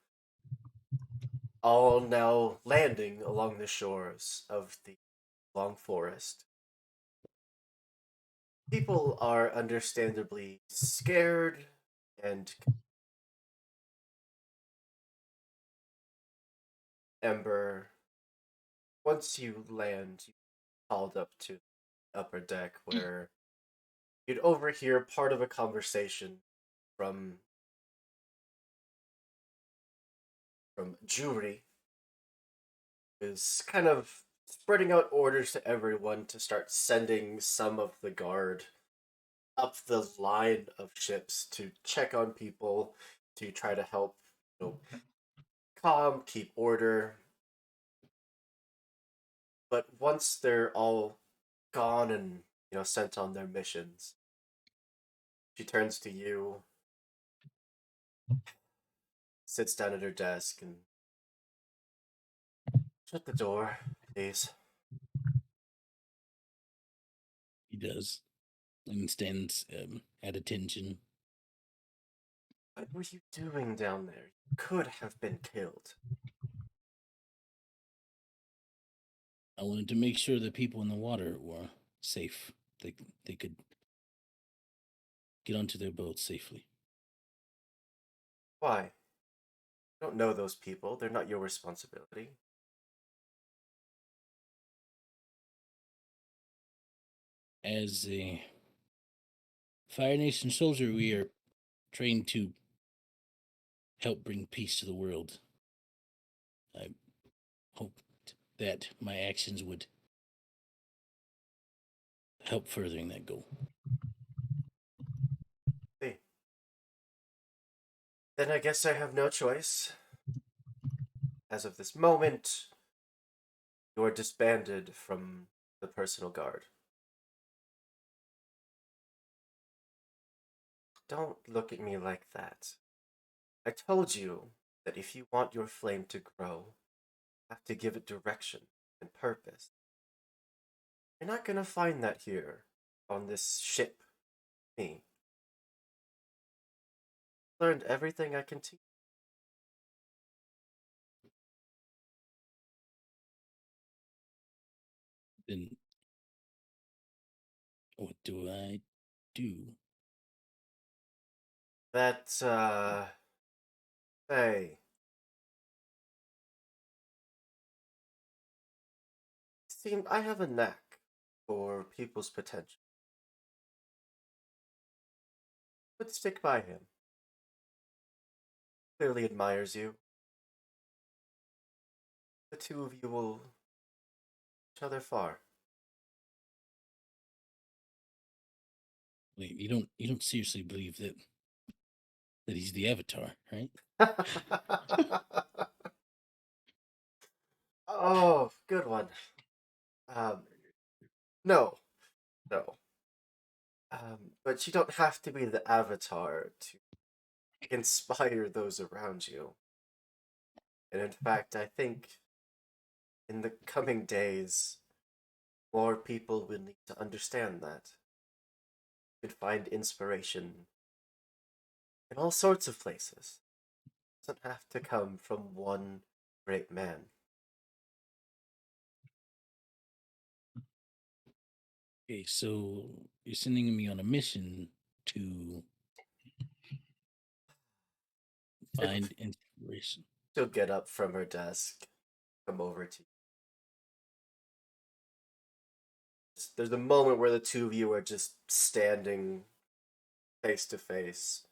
S1: all now landing along the shores of the long forest. People are understandably scared and Ember, once you land, you called up to the upper deck where you'd overhear part of a conversation from Jury, who's kind of spreading out orders to everyone to start sending some of the guard up the line of ships to check on people, to try to help, calm, keep order. But once they're all gone and sent on their missions, she turns to you, sits down at her desk, and shut the door, please.
S4: He does, and stands at attention.
S1: What were you doing down there? You could have been killed.
S4: I wanted to make sure the people in the water were safe. They could get onto their boats safely.
S1: Why? You don't know those people. They're not your responsibility.
S4: As a Fire Nation soldier, we are trained to help bring peace to the world. I hoped that my actions would help furthering that goal.
S1: Hey. Then I guess I have no choice. As of this moment, you're disbanded from the personal guard. Don't look at me like that. I told you that if you want your flame to grow, you have to give it direction and purpose. You're not gonna find that here on this ship. Me. Learned everything I can teach.
S4: Then what do I do?
S1: That, hey. See, I have a knack for people's potential. But stick by him. Clearly admires you. The two of you will each other far.
S4: Wait, you don't seriously believe that he's the Avatar, right?
S1: Oh, good one. Um, no, no. But you don't have to be the Avatar to inspire those around you. And in fact, I think in the coming days, more people will need to understand that. You could find inspiration in all sorts of places. It doesn't have to come from one great man.
S4: Okay, so you're sending me on a mission to find inspiration.
S1: She'll get up from her desk, come over to you. There's a moment where the two of you are just standing face to face.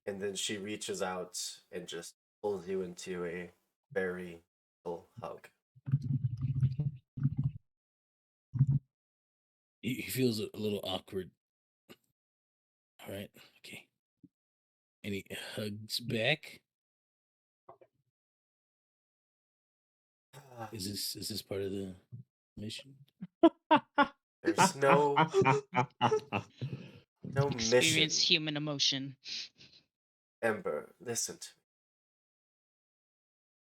S1: And then she reaches out and just pulls you into a very full hug.
S4: He feels a little awkward. All right, okay. And he hugs back. Is this part of the mission?
S1: There's no mission.
S5: Experience human emotion.
S1: Ember, listen to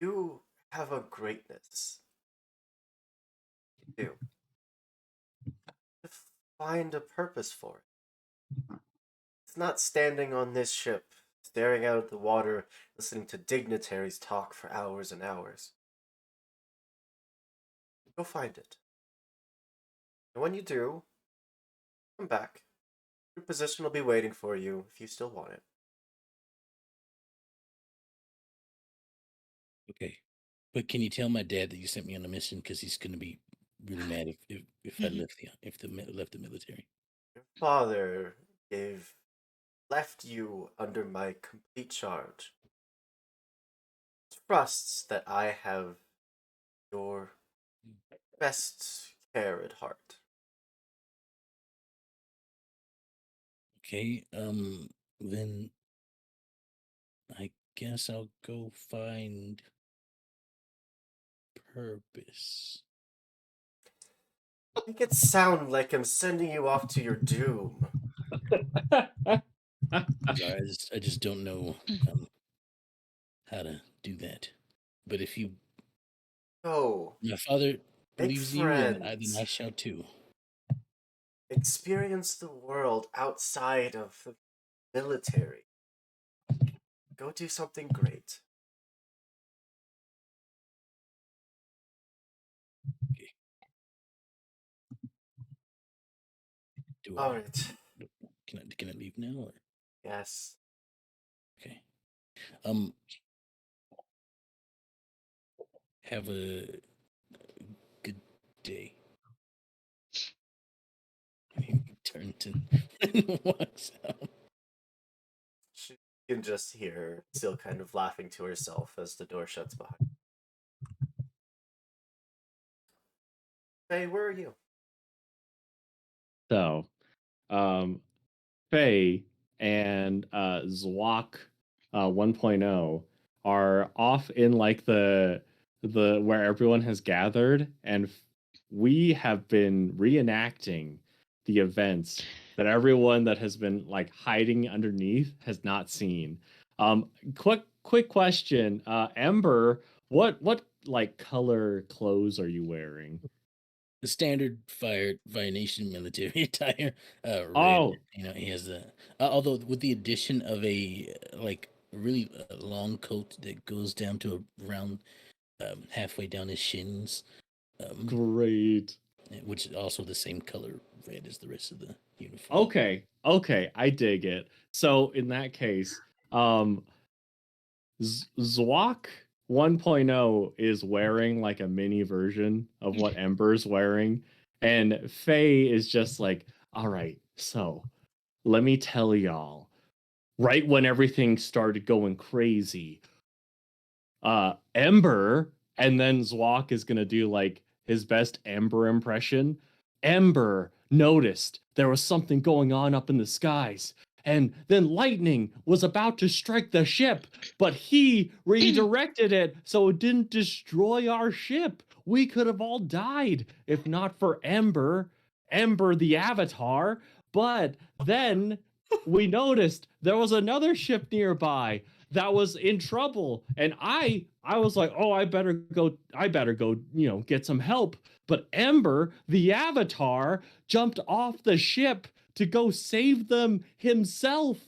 S1: me. You have a greatness. You do. To find a purpose for it. It's not standing on this ship, staring out at the water, listening to dignitaries talk for hours and hours. Go find it. And when you do, come back. Your position will be waiting for you if you still want it.
S4: Okay. But can you tell my dad that you sent me on a mission, because he's going to be really mad if I left the military.
S1: Your father left you under my complete charge. Trusts that I have your best care at heart.
S4: Okay, then I guess I'll go find purpose.
S1: Make it sound like I'm sending you off to your doom.
S4: Sorry, I just don't know how to do that. But if
S1: Go.
S4: my father
S1: Make
S4: believes you, then I
S1: friends.
S4: shall too.
S1: Experience the world outside of the military. Go do something great.
S4: Okay.
S1: All right.
S4: Can I leave now, or
S1: Yes.
S4: okay? Have a good day. He turns and walks out.
S1: She can just hear her still kind of laughing to herself as the door shuts behind. Hey, where are you?
S3: So, Faye and Zwok 1.0 are off in like the where everyone has gathered, and we have been reenacting the events that everyone that has been like hiding underneath has not seen. Quick question, Ember, what like color clothes are you wearing?
S4: The standard Fire Nation military attire, red.
S3: Oh,
S4: You know, he has a although with the addition of a like really long coat that goes down to around halfway down his shins.
S3: great.
S4: which is also the same color red as the rest of the uniform.
S3: Okay, I dig it. So in that case, Zwak 1.0 is wearing like a mini version of what Ember's wearing, and Faye is just like, all right, so let me tell y'all, right when everything started going crazy, Ember, and then Zwak is gonna do like his best Ember impression. Ember noticed there was something going on up in the skies, and then lightning was about to strike the ship, but he redirected it so it didn't destroy our ship. We could have all died if not for Ember, Ember the Avatar. But then we noticed there was another ship nearby that was in trouble, and I was like, oh, I better go, get some help. But Ember the Avatar jumped off the ship to go save them himself.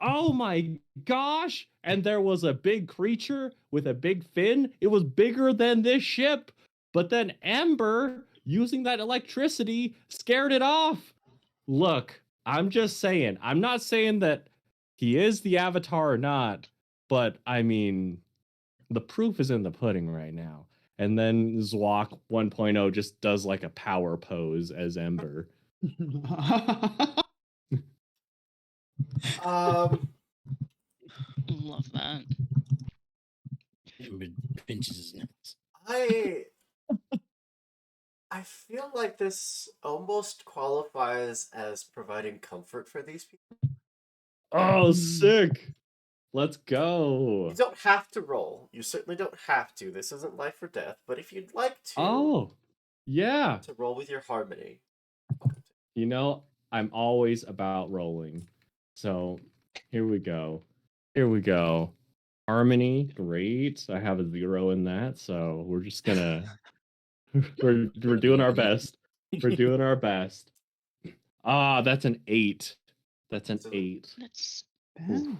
S3: Oh my gosh. And there was a big creature with a big fin. It was bigger than this ship, but then Ember, using that electricity, scared it off. Look, I'm just saying, I'm not saying that he is the Avatar or not, but I mean, the proof is in the pudding right now. And then Zwak 1.0 just does like a power pose as Ember.
S5: Love that.
S4: Ember pinches his nose.
S1: I feel like this almost qualifies as providing comfort for these people.
S3: Oh, sick. Let's go.
S1: You don't have to roll. You certainly don't have to. This isn't life or death. But if you'd like to,
S3: Oh, yeah.
S1: to roll with your harmony.
S3: You know, I'm always about rolling. So here we go. Here we go. Harmony, great. I have a 0 in that, so we're just gonna we're doing our best. We're doing our best. Ah, that's an 8. That's an 8.
S5: That's
S3: Oof.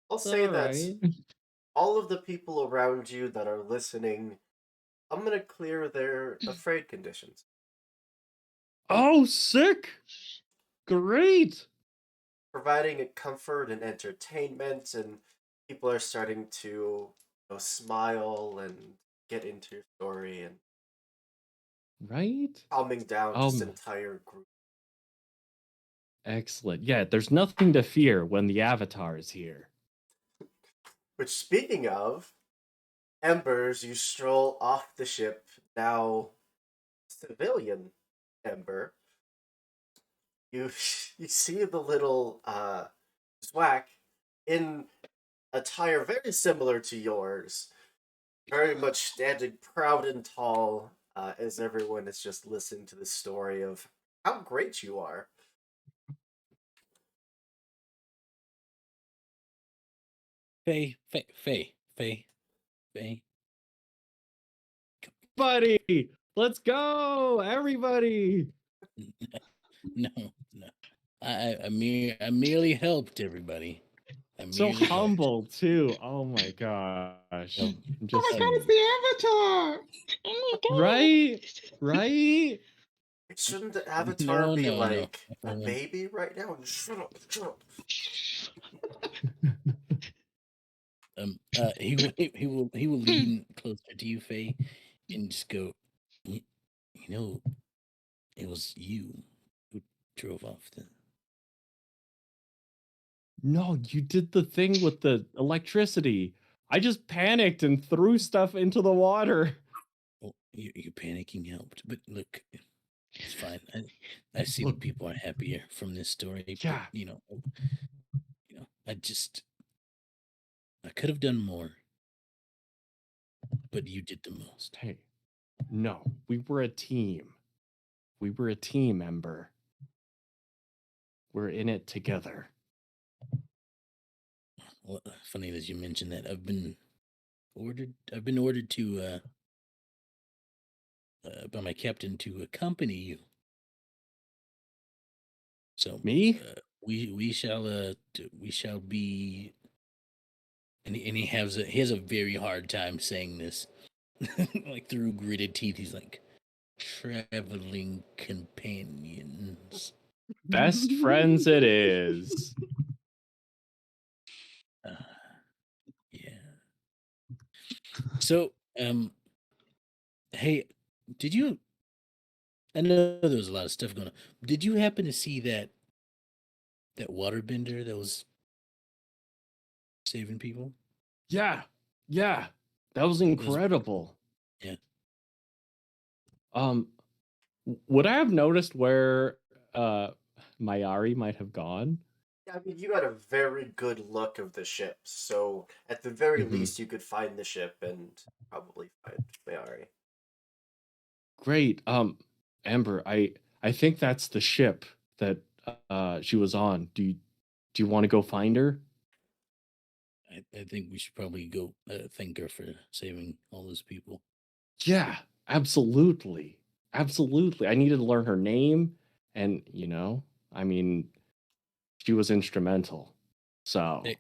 S1: I'll say that
S3: Alright.
S1: all of the people around you that are listening, I'm gonna clear their afraid conditions.
S3: Oh, sick! Great!
S1: Providing it comfort and entertainment, and people are starting to smile and get into your story and
S3: Right?
S1: calming down
S3: Oh,
S1: just an entire group.
S3: excellent. Yeah, there's nothing to fear when the Avatar is here.
S1: Which, speaking of, Embers, you stroll off the ship, now civilian Ember. You you see the little Zwack in attire very similar to yours, very much standing proud and tall as everyone is just listening to the story of how great you are.
S4: Faye.
S3: Buddy, let's go, everybody.
S4: No. I merely helped everybody. I
S3: So
S4: merely helped.
S3: humble too. Oh my gosh.
S4: Oh,
S3: I'm
S2: Oh
S3: just
S2: my god,
S3: saying.
S2: it's the Avatar!
S5: oh my god.
S3: Right?
S1: Shouldn't the Avatar
S4: No,
S1: be
S4: no, no.
S1: like a baby right now? Shut up, shut up.
S4: He will lean closer to you, Faye, and just go. You know, it was you who drove off the.
S3: No, you did the thing with the electricity. I just panicked and threw stuff into the water.
S4: Well, your panicking helped, but look, it's fine. I see that people are happier from this story, but
S3: Yeah.
S4: I could have done more, but you did the most.
S3: Hey, no, we were a team. We were a team, Ember. We're in it together.
S4: Well, funny that you mentioned that. I've been ordered to by my captain to accompany you. So
S3: Me?
S4: we shall be. And he he has a very hard time saying this, like through gritted teeth. He's like, traveling companions.
S3: Best friends it is.
S4: Uh, yeah. So, hey, did you? I know there was a lot of stuff going on. Did you happen to see that waterbender that was saving people?
S3: Yeah, yeah, that was
S4: It was,
S3: incredible.
S4: yeah.
S3: Um, would I have noticed where Mayari might have gone?
S1: Yeah, I mean, you got a very good look of the ship, so at the very
S3: Mhm.
S1: least, you could find the ship and probably find Mayari.
S3: Great. Amber, I think that's the ship that she was on. Do you want to go find her?
S4: I think we should probably go thank her for saving all those people.
S3: Yeah, absolutely. Absolutely. I needed to learn her name and, I mean, she was instrumental. So,
S4: Hey,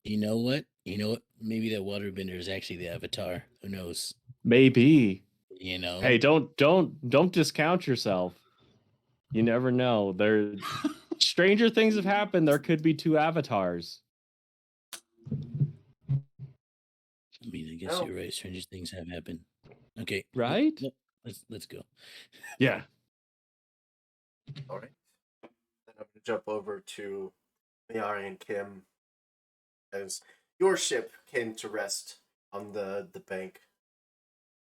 S4: you know what? You know what? Maybe that waterbender is actually the Avatar. Who knows?
S3: maybe.
S4: You know?
S3: Hey, don't discount yourself. You never know. There stranger things have happened. There could be two avatars.
S4: I mean, I guess
S1: No.
S4: you're right. Stranger things have happened. Okay,
S3: Right?
S4: let's go.
S3: Yeah.
S1: All right. Then I'm gonna jump over to Mayari and Kim as your ship came to rest on the bank.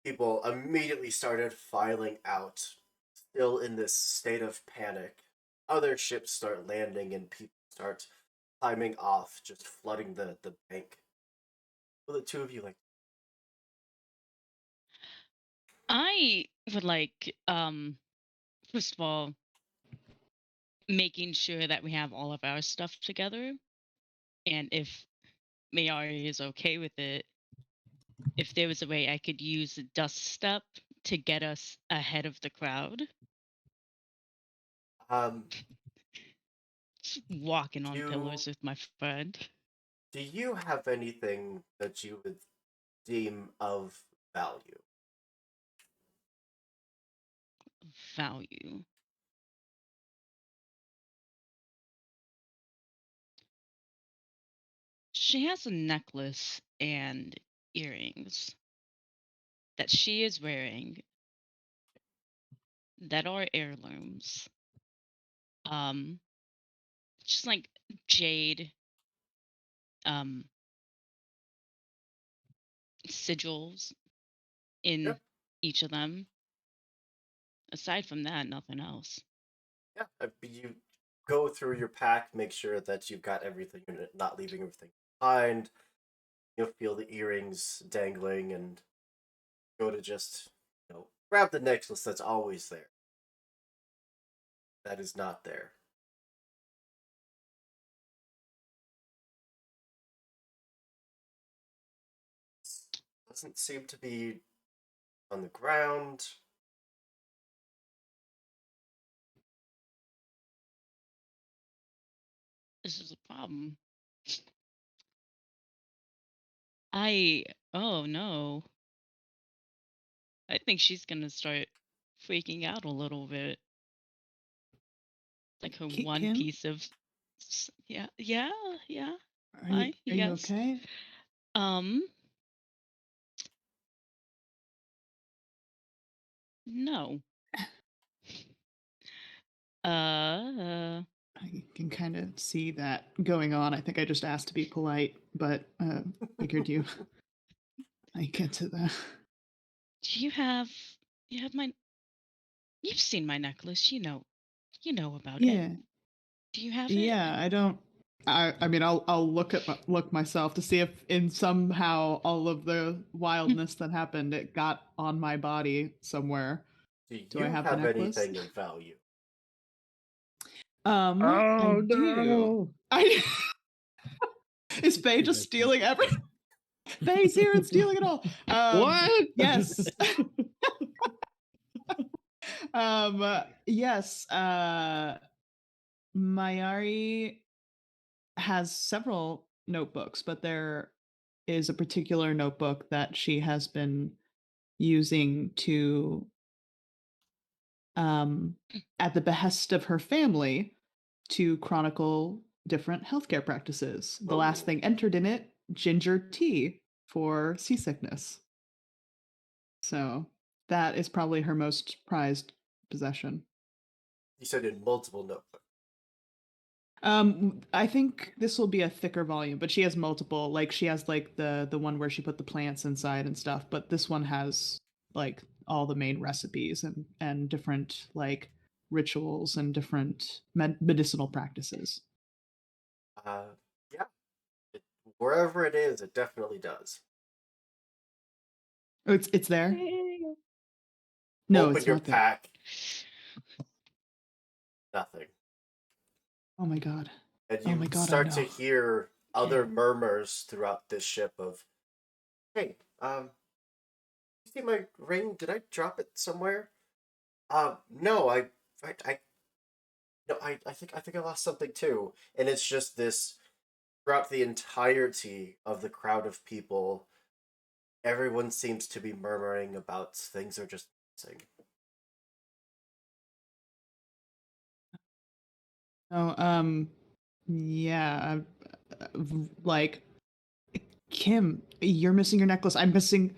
S1: People immediately started filing out, still in this state of panic. Other ships start landing and people start climbing off, just flooding the bank. Will the two of you like?
S5: I would like, first of all, making sure that we have all of our stuff together. And if Mayari is okay with it, if there was a way I could use a dust step to get us ahead of the crowd,
S1: Um,
S5: just walking on
S1: you
S5: pillars with my friend.
S1: do you have anything that you would deem of value?
S5: Value. She has a necklace and earrings that she is wearing that are heirlooms. Um, just like jade um sigils
S1: Yeah,
S5: in each of them. Aside from that, nothing else.
S1: yeah. You go through your pack, make sure that you've got everything, you're not leaving everything behind. You'll feel the earrings dangling, and go to just grab the necklace that's always there. That is not there. Doesn't seem to be on the ground.
S5: This is a problem. I oh no. I think she's gonna start freaking out a little bit. Like her one
S2: Kim,
S5: piece of yeah, yeah, yeah.
S2: are
S5: Hi,
S2: you
S5: yes.
S2: okay?
S5: Um, no. Uh,
S2: I can kind of see that going on. I think I just asked to be polite, but figured I get to that.
S5: do you have my you've seen my necklace, you know about it.
S2: Yeah,
S5: Do you have it?
S2: yeah. I don't. I mean, I'll look myself to see if in somehow all of the wildness that happened it got on my body somewhere.
S1: Do
S2: Do I
S1: you
S2: have the
S1: have
S2: necklace?
S1: anything of value?
S2: I
S3: Oh
S2: do.
S3: no.
S2: I is Faye
S4: You're
S2: just
S4: messing with
S2: stealing
S4: me.
S2: everything? Faye's here and stealing it all.
S3: What?
S2: Yes. Yes. Mayari has several notebooks, but there is a particular notebook that she has been using to at the behest of her family to chronicle different healthcare practices. The last thing entered in it, ginger tea for seasickness. So that is probably her most prized possession.
S1: You said in multiple notebooks.
S2: I think this will be a thicker volume, but she has multiple. Like she has like the one where she put the plants inside and stuff, but this one has like all the main recipes and different like rituals and different medicinal practices.
S1: Yeah. Wherever it is, it definitely does.
S2: Oh, it's there. No,
S1: Open
S2: it's
S1: your
S2: not there.
S1: pack. Nothing.
S2: Oh my god.
S1: And
S2: Oh
S1: you
S2: my god, I
S1: start to
S2: know.
S1: hear other
S2: Okay.
S1: murmurs throughout this ship of, "Hey, you see my ring? Did I drop it somewhere? No, no, I think I lost something too." And it's just this throughout the entirety of the crowd of people. Everyone seems to be murmuring about things are just missing.
S2: Oh, yeah, like Kim, you're missing your necklace. I'm missing.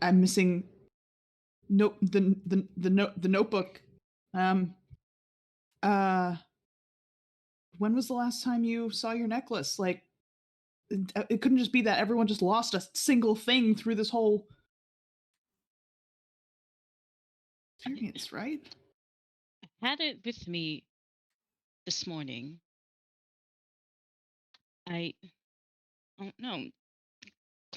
S2: I'm missing. Nope. The notebook. Um. Uh. When was the last time you saw your necklace? Like, it couldn't just be that everyone just lost a single thing through this whole experience, right?
S5: I had it with me this morning. I don't know.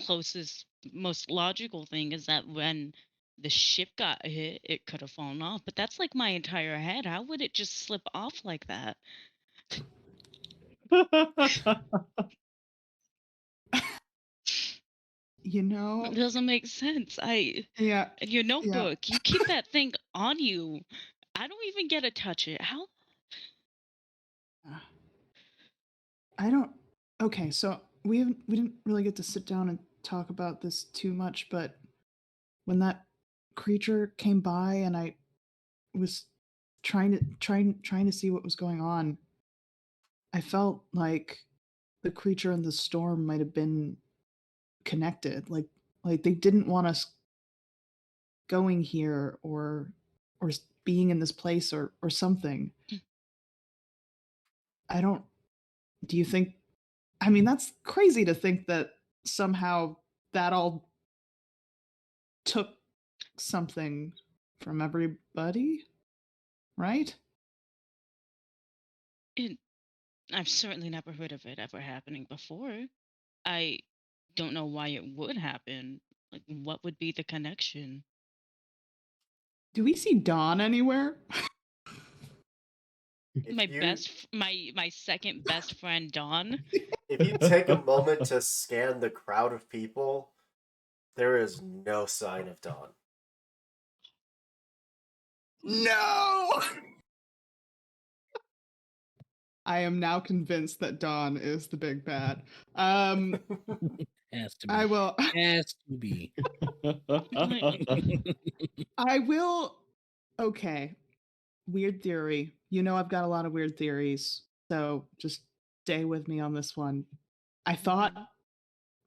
S5: Closest, most logical thing is that when the ship got hit, it could have fallen off. But that's like my entire head. How would it just slip off like that?
S2: You know.
S5: It doesn't make sense.
S2: Yeah.
S5: Your
S2: Yeah.
S5: notebook, you keep that thing on you. I don't even get to touch it. How?
S2: I don't. Okay, so we didn't really get to sit down and talk about this too much, but when that creature came by and I was trying to see what was going on, I felt like the creature and the storm might have been connected. Like they didn't want us going here or being in this place or something. I don't. Do you think? I mean, that's crazy to think that somehow that all took something from everybody, right?
S5: It, I've certainly never heard of it ever happening before. I don't know why it would happen. Like, what would be the connection?
S2: Do we see Dawn anywhere?
S5: My my second best friend Dawn.
S1: If you take a moment to scan the crowd of people, there is no sign of Dawn.
S2: No! I am now convinced that Dawn is the big bad.
S4: Has to be.
S2: I will.
S4: Has to be.
S2: I will. Okay. Weird theory. You know, I've got a lot of weird theories. So just stay with me on this one. I thought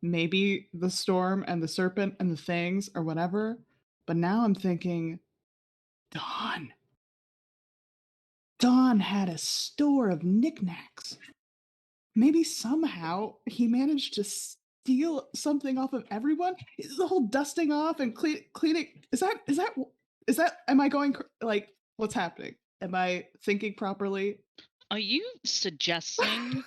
S2: maybe the storm and the serpent and the things or whatever, but now I'm thinking Dawn. Dawn had a store of knickknacks. Maybe somehow he managed to steal something off of everyone. The whole dusting off and cleaning. Is that? Am I going like? What's happening? Am I thinking properly?
S5: Are you suggesting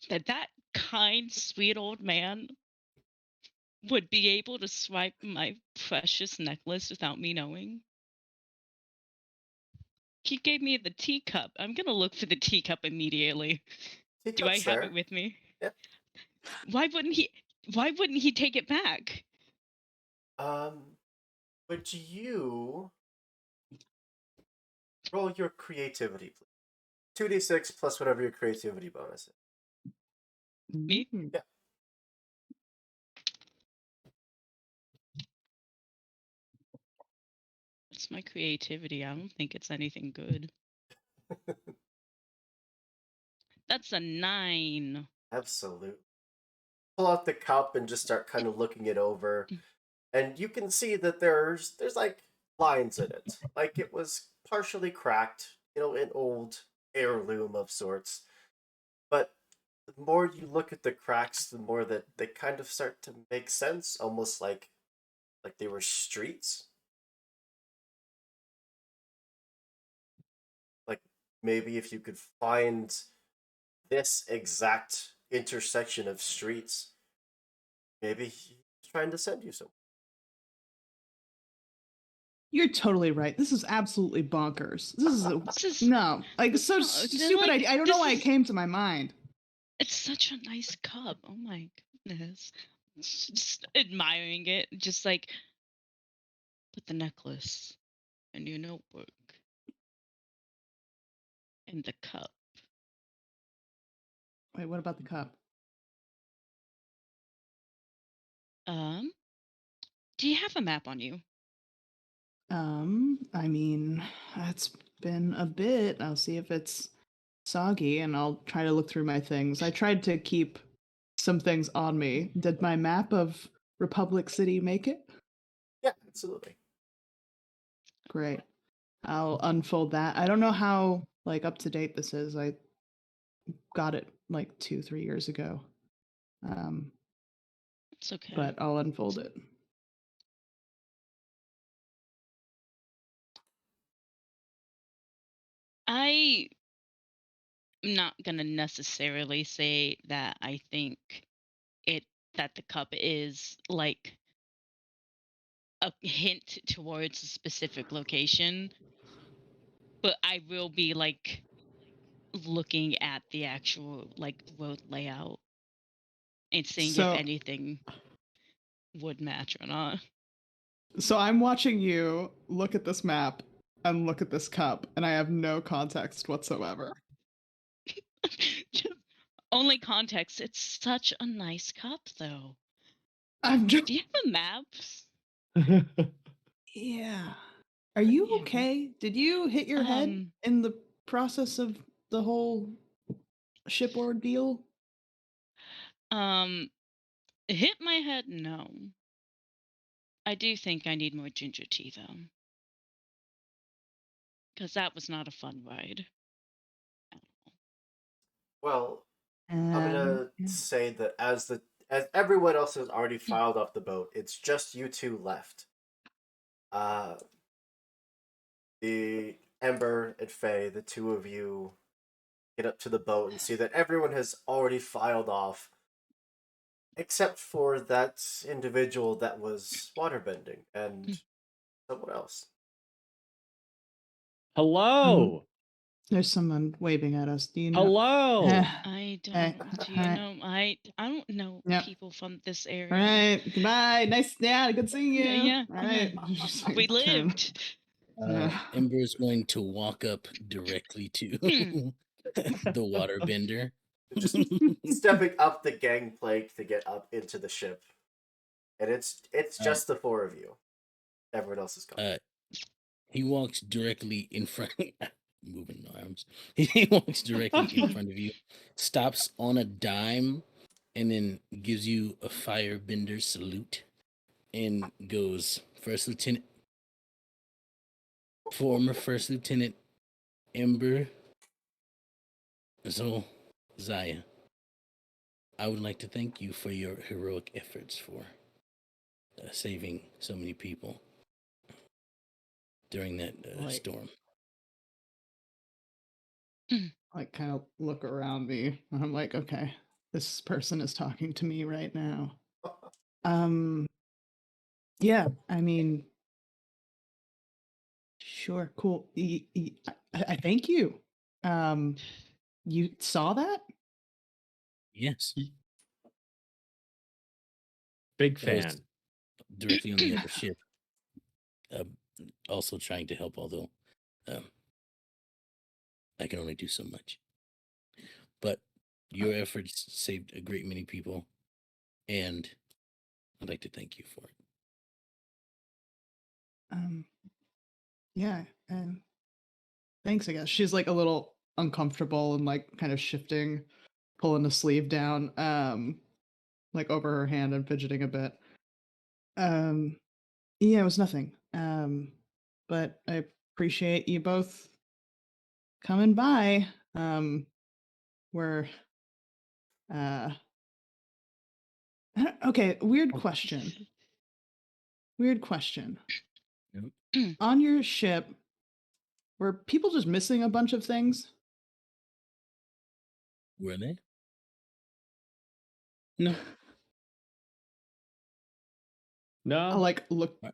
S5: that kind, sweet old man would be able to swipe my precious necklace without me knowing? He gave me the teacup. I'm gonna look for the teacup immediately. Do I
S1: Teacup's
S5: have
S1: there.
S5: it with me?
S1: Yep.
S5: Why wouldn't he? Why wouldn't he take it back?
S1: Would you roll your creativity, please? 2d6 plus whatever your creativity bonus is.
S5: Me?
S2: Mm.
S1: Yeah.
S5: It's my creativity. I don't think it's anything good. That's a 9.
S1: Absolutely. Pull out the cup and just start kind of looking it over, and you can see that there's like lines in it, like it was partially cracked, an old heirloom of sorts. But the more you look at the cracks, the more that they kind of start to make sense, almost like they were streets. Like maybe if you could find this exact intersection of streets, maybe he's trying to send you some.
S2: You're totally right. This is absolutely bonkers. This is
S5: This is
S2: no, like so
S5: no,
S2: stupid
S5: like,
S2: idea. I don't know
S5: this
S2: why it
S5: is
S2: came to my mind.
S5: it's such a nice cup. Oh my goodness. Just admiring it. Just like put the necklace and your notebook in the cup.
S2: Wait, what about the cup?
S5: Do you have a map on you?
S2: I mean, it's been a bit. I'll see if it's soggy and I'll try to look through my things. I tried to keep some things on me. Did my map of Republic City make it?
S1: Yeah, absolutely.
S2: Great. I'll unfold that. I don't know how like up to date this is. I got it like 2, 3 years ago.
S5: It's okay.
S2: But I'll unfold it.
S5: I'm not gonna necessarily say that I think it that the cup is like a hint towards a specific location, but I will be like looking at the actual like road layout and seeing if
S2: So
S5: anything would match or not.
S2: so I'm watching you look at this map and look at this cup, and I have no context whatsoever.
S5: Just only context. It's such a nice cup, though.
S2: I'm just
S5: Do you have a map?
S2: yeah. Are you
S5: Yeah.
S2: okay? Did you hit your head in the process of the whole ship ordeal?
S5: Hit my head? No. I do think I need more ginger tea, though, because that was not a fun ride.
S1: Well, I'm gonna
S2: Yeah.
S1: say that as everyone else has already filed off the boat, it's just you two left. Uh, the Ember and Faye, the two of you, get up to the boat and see that everyone has already filed off, except for that individual that was waterbending and someone else.
S3: Hello.
S2: There's someone waving at us. Do you know?
S3: Hello.
S5: I
S2: Hey,
S5: don't. Do you
S2: hi.
S5: know? I don't know
S2: Yep.
S5: people from this
S2: All
S5: area.
S2: right. Goodbye. Nice. Yeah. Good seeing you.
S5: Yeah.
S2: All right. Just, like,
S5: We
S2: turn.
S5: lived.
S4: Ember is going to walk up directly to the waterbender.
S1: Just stepping up the gangplank to get up into the ship, and it's just the four of you. Everyone else is gone.
S4: He walks directly in front. Moving arms. He walks directly in front of you, stops on a dime, and then gives you a firebender salute, and goes, former First Lieutenant Ember Zaya. I would like to thank you for your heroic efforts for saving so many people during that storm.
S2: Like, kind of look around me. And I'm like, okay, this person is talking to me right now. Yeah, I mean, sure, cool. I thank you. You saw that?
S4: Yes.
S3: Big
S4: I was
S3: fan.
S4: directly on the other ship, also trying to help, although I can only do so much. But your efforts saved a great many people, and I'd like to thank you for it.
S2: Yeah, and thanks, I guess. She's like a little uncomfortable and like kind of shifting, pulling the sleeve down, like over her hand and fidgeting a bit. Um, yeah, it was nothing. But I appreciate you both coming by. We're uh okay, weird question. Weird question.
S4: Yep.
S2: On your ship, were people just missing a bunch of things?
S4: Were they? No.
S2: I'll
S3: No.
S2: like
S4: Are, are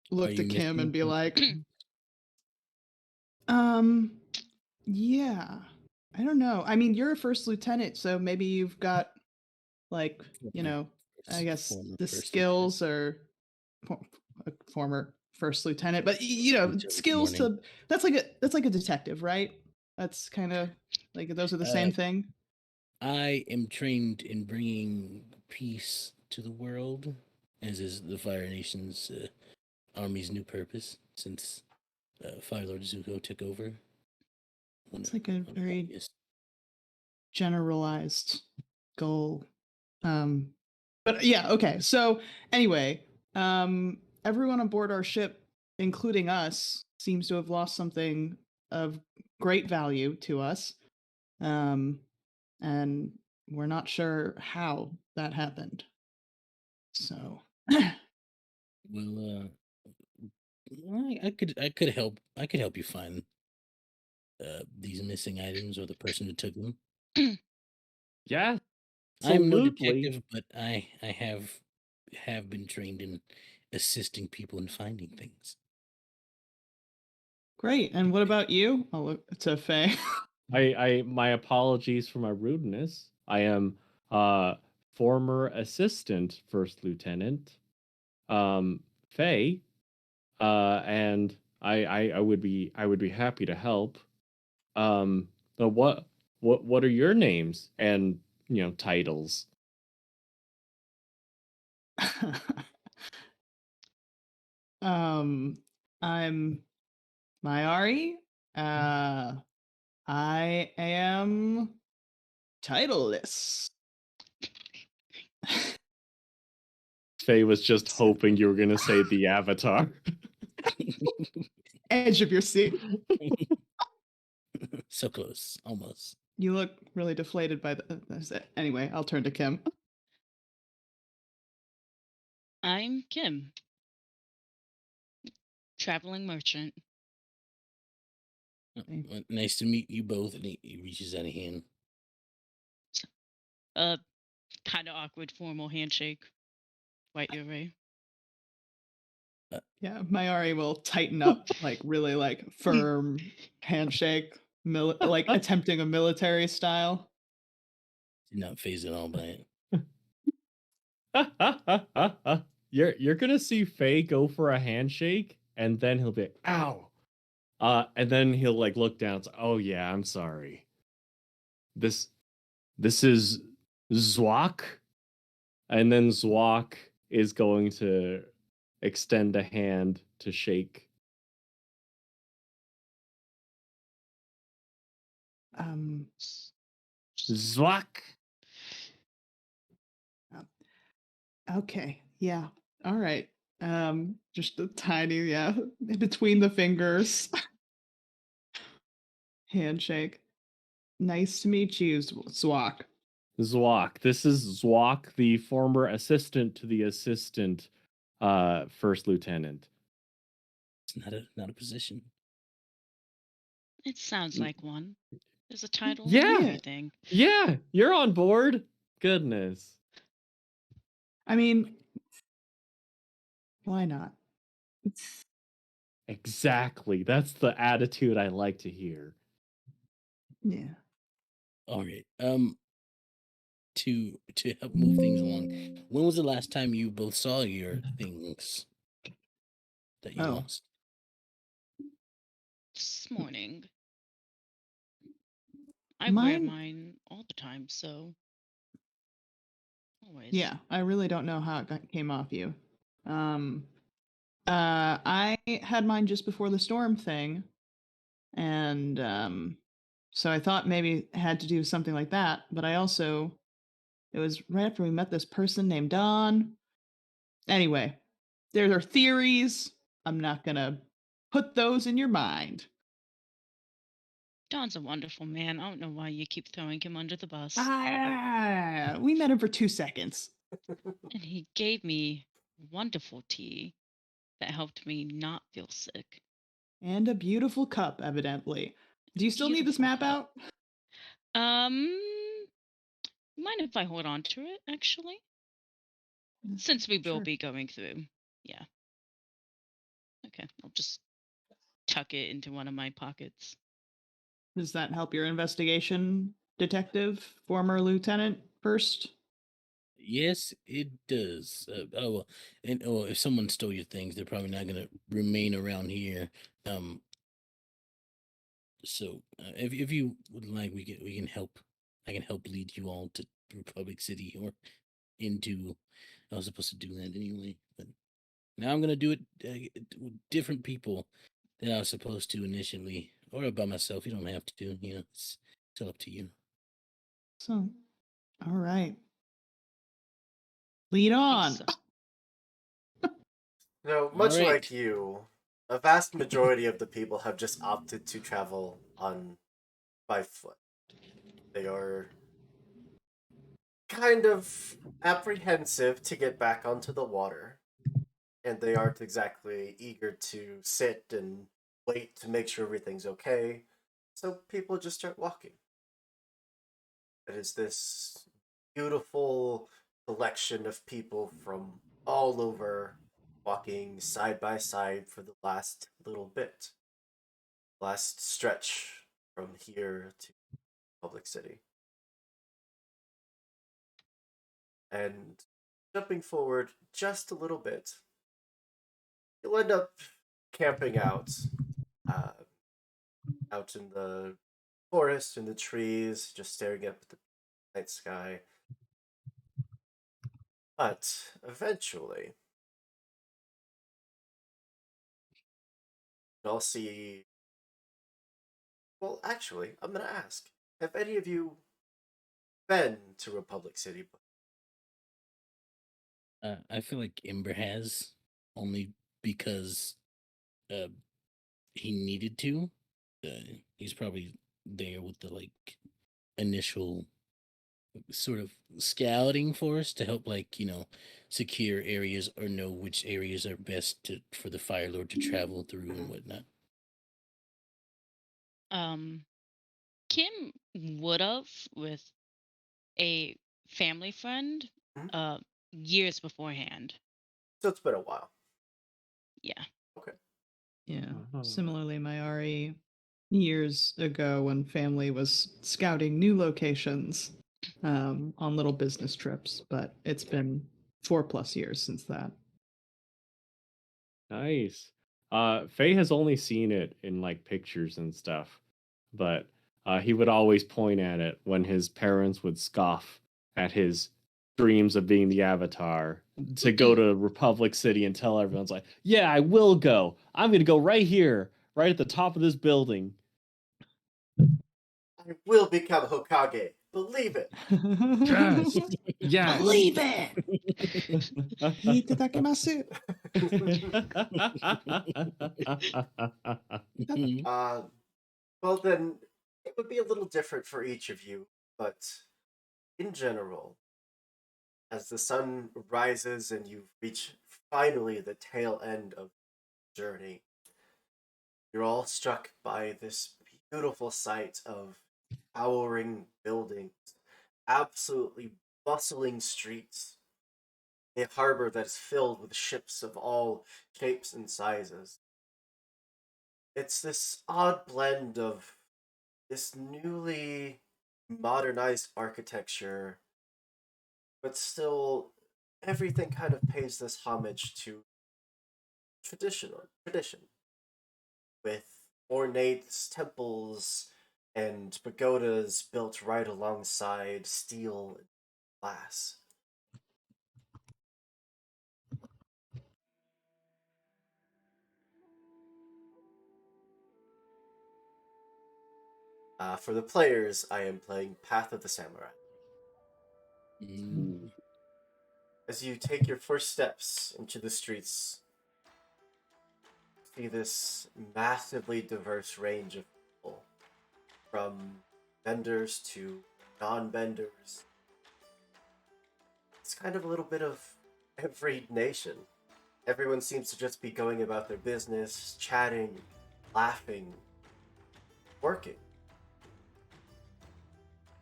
S2: look to
S4: you
S2: Kim and
S4: missing?
S2: be like, um, yeah. I don't know. I mean, you're a first lieutenant, so maybe you've got like, you know, I guess
S4: Former
S2: the
S4: first lieutenant.
S2: skills or for- a former first lieutenant, but you know,
S4: Until this
S2: skills
S4: morning.
S2: to that's like a detective, right? That's kind of like those are the
S4: Uh,
S2: same thing.
S4: I am trained in bringing peace to the world, as is the Fire Nation's army's new purpose since Fire Lord Zuko took over.
S2: It's like a
S4: One of
S2: very
S4: August.
S2: generalized goal. Um, but yeah, okay. So anyway, everyone on board our ship, including us, seems to have lost something of great value to us. Um, and we're not sure how that happened. So
S4: Well, I could help you find these missing items or the person who took them.
S3: Yeah,
S4: I'm no
S3: absolutely.
S4: detective, but I have been trained in assisting people in finding things.
S2: great. And what about you? I'll look to Faye.
S3: My apologies for my rudeness. I am former assistant first lieutenant, Faye, and I would be happy to help. But what are your names and titles?
S2: um, I'm Mayari. Uh, I am titleless.
S3: Faye was just hoping you were gonna say the Avatar.
S2: Edge of your seat.
S4: So close, almost.
S2: You look really deflated by Anyway, I'll turn to Kim.
S5: I'm Kim, traveling merchant.
S4: Well, nice to meet you both. And he reaches out a hand.
S5: Uh, kind of awkward formal handshake. Right your way.
S2: Yeah, Mayari will tighten up, like really like firm handshake, like attempting a military style.
S4: Did not phase at all by
S3: it. You're gonna see Faye go for a handshake, and then he'll be like, "Ow!" And then he'll like look down. It's, oh yeah, I'm sorry. This is Zwak, and then Zwak is going to extend a hand to shake.
S2: Um,
S3: Zwak.
S2: okay, yeah, all right. Just a tiny, yeah, in between the fingers handshake. Nice to meet you, Zwak.
S3: Zwak. This is Zwak, the former assistant to the assistant first lieutenant.
S4: it's not a position.
S5: It sounds like one. There's a title and
S3: Yeah.
S5: everything.
S3: Yeah, you're on board. Goodness.
S2: I mean, why not?
S3: Exactly. That's the attitude I like to hear.
S2: Yeah.
S4: All right. To help move things along, when was the last time you both saw your things that you
S2: Oh,
S4: lost?
S5: This morning. I wear
S2: mine.
S5: mine all the time, so always.
S2: Yeah, I really don't know how it came off you. Um, I had mine just before the storm thing, and so I thought maybe it had to do something like that. But it was right after we met this person named Don. Anyway, there are theories. I'm not gonna put those in your mind.
S5: Don's a wonderful man. I don't know why you keep throwing him under the bus.
S2: We met him for 2 seconds.
S5: And he gave me wonderful tea that helped me not feel sick.
S2: And a beautiful cup, evidently. Do you still need this
S5: Beautiful
S2: map
S5: cup.
S2: out?
S5: Mind if I hold on to it, actually? Since we will be going through. Yeah. Okay, I'll just tuck it into one of my pockets.
S2: Does that help your investigation, detective, former lieutenant, first?
S4: Yes, it does. Well, and if someone stole your things, they're probably not gonna remain around here. So if you would like, we can help. I can help lead you all to Republic City or into. I was supposed to do that anyway, but now I'm gonna do it with different people than I was supposed to initially, or by myself. You don't have to. You know, it's all up to you.
S2: So, all right. Lead on.
S5: So,
S1: So, much
S4: right.
S1: like you, a vast majority of the people have just opted to travel on by foot. They are kind of apprehensive to get back onto the water, and they aren't exactly eager to sit and wait to make sure everything's okay. So people just start walking. It is this beautiful collection of people from all over walking side by side for the last little bit, last stretch from here to Public City. And jumping forward just a little bit, you'll end up camping uh, out in the forest, in the trees, just staring up at the night sky. But eventually, you'll see. Well, actually, I'm gonna ask: have any of you been to Republic City?
S4: I feel like Ember has only because uh, he needed to. He's probably there with the initial sort of scouting force to help secure areas or know which areas are best for the Fire Lord to travel through and whatnot.
S5: Kim would have with a family friend
S1: Mhm.
S5: years beforehand.
S1: So it's been a while.
S5: Yeah.
S1: Okay.
S2: Yeah.
S3: Oh.
S2: Similarly, my RE years ago when family was scouting new locations on little business trips, but it's been 4+ years since that.
S3: Nice. Faye has only seen it in like pictures and stuff, but he would always point at it when his parents would scoff at his dreams of being the Avatar to go to Republic City and tell everyone's like, "Yeah, I will go. I'm going to go right here, right at the top of this building."
S1: I will become Hokage. Believe it.
S3: Yes. Yes.
S2: Believe it! Itadakimasu!
S1: uh, well, then it would be a little different for each of you, but in general, as the sun rises and you reach finally the tail end of the journey, you're all struck by this beautiful sight of towering buildings, absolutely bustling streets, a harbor that is filled with ships of all shapes and sizes. It's this odd blend of this newly modernized architecture, but still everything kind of pays this homage to tradition, with ornate temples and pagodas built right alongside steel and glass. For the players, I am playing Path of the Samurai.
S4: Mm.
S1: As you take your first steps into the streets, see this massively diverse range of people, from vendors to non-vendors. It's kind of a little bit of every nation. Everyone seems to just be going about their business, chatting, laughing, working.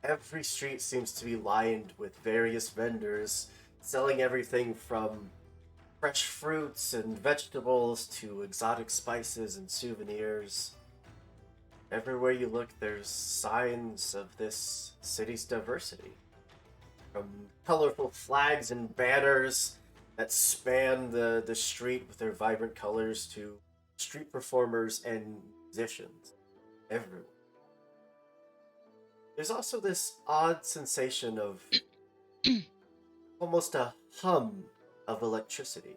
S1: Every street seems to be lined with various vendors selling everything from fresh fruits and vegetables to exotic spices and souvenirs. Everywhere you look, there's signs of this city's diversity. From colorful flags and banners that span the street with their vibrant colors to street performers and musicians everywhere. There's also this odd sensation of almost a hum of electricity.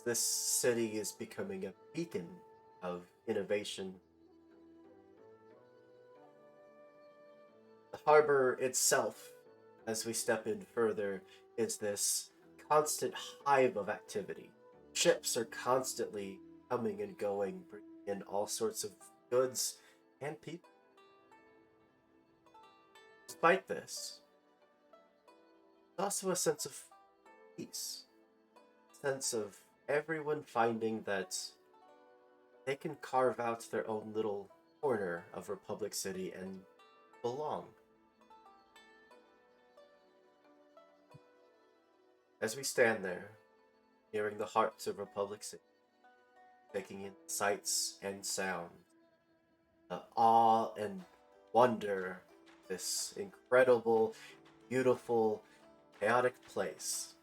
S1: This city is becoming a beacon of innovation. The harbor itself, as we step in further, is this constant hive of activity. Ships are constantly coming and going, bringing in all sorts of goods and people. Despite this, there's also a sense of peace, a sense of everyone finding that they can carve out their own little corner of Republic City and belong. As we stand there, nearing the heart of Republic City, taking in sights and sounds, the awe and wonder, this incredible, beautiful, chaotic place.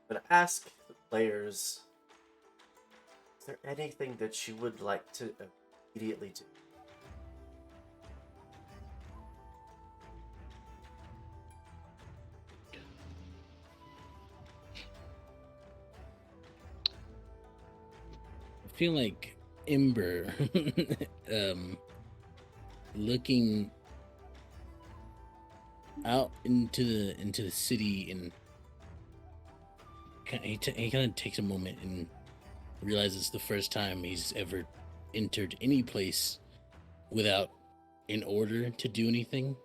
S1: I'm gonna ask the players, is there anything that you would like to immediately do?
S4: I feel like Ember looking out into the city, and he kind of takes a moment and realizes it's the first time he's ever entered any place without an order to do anything,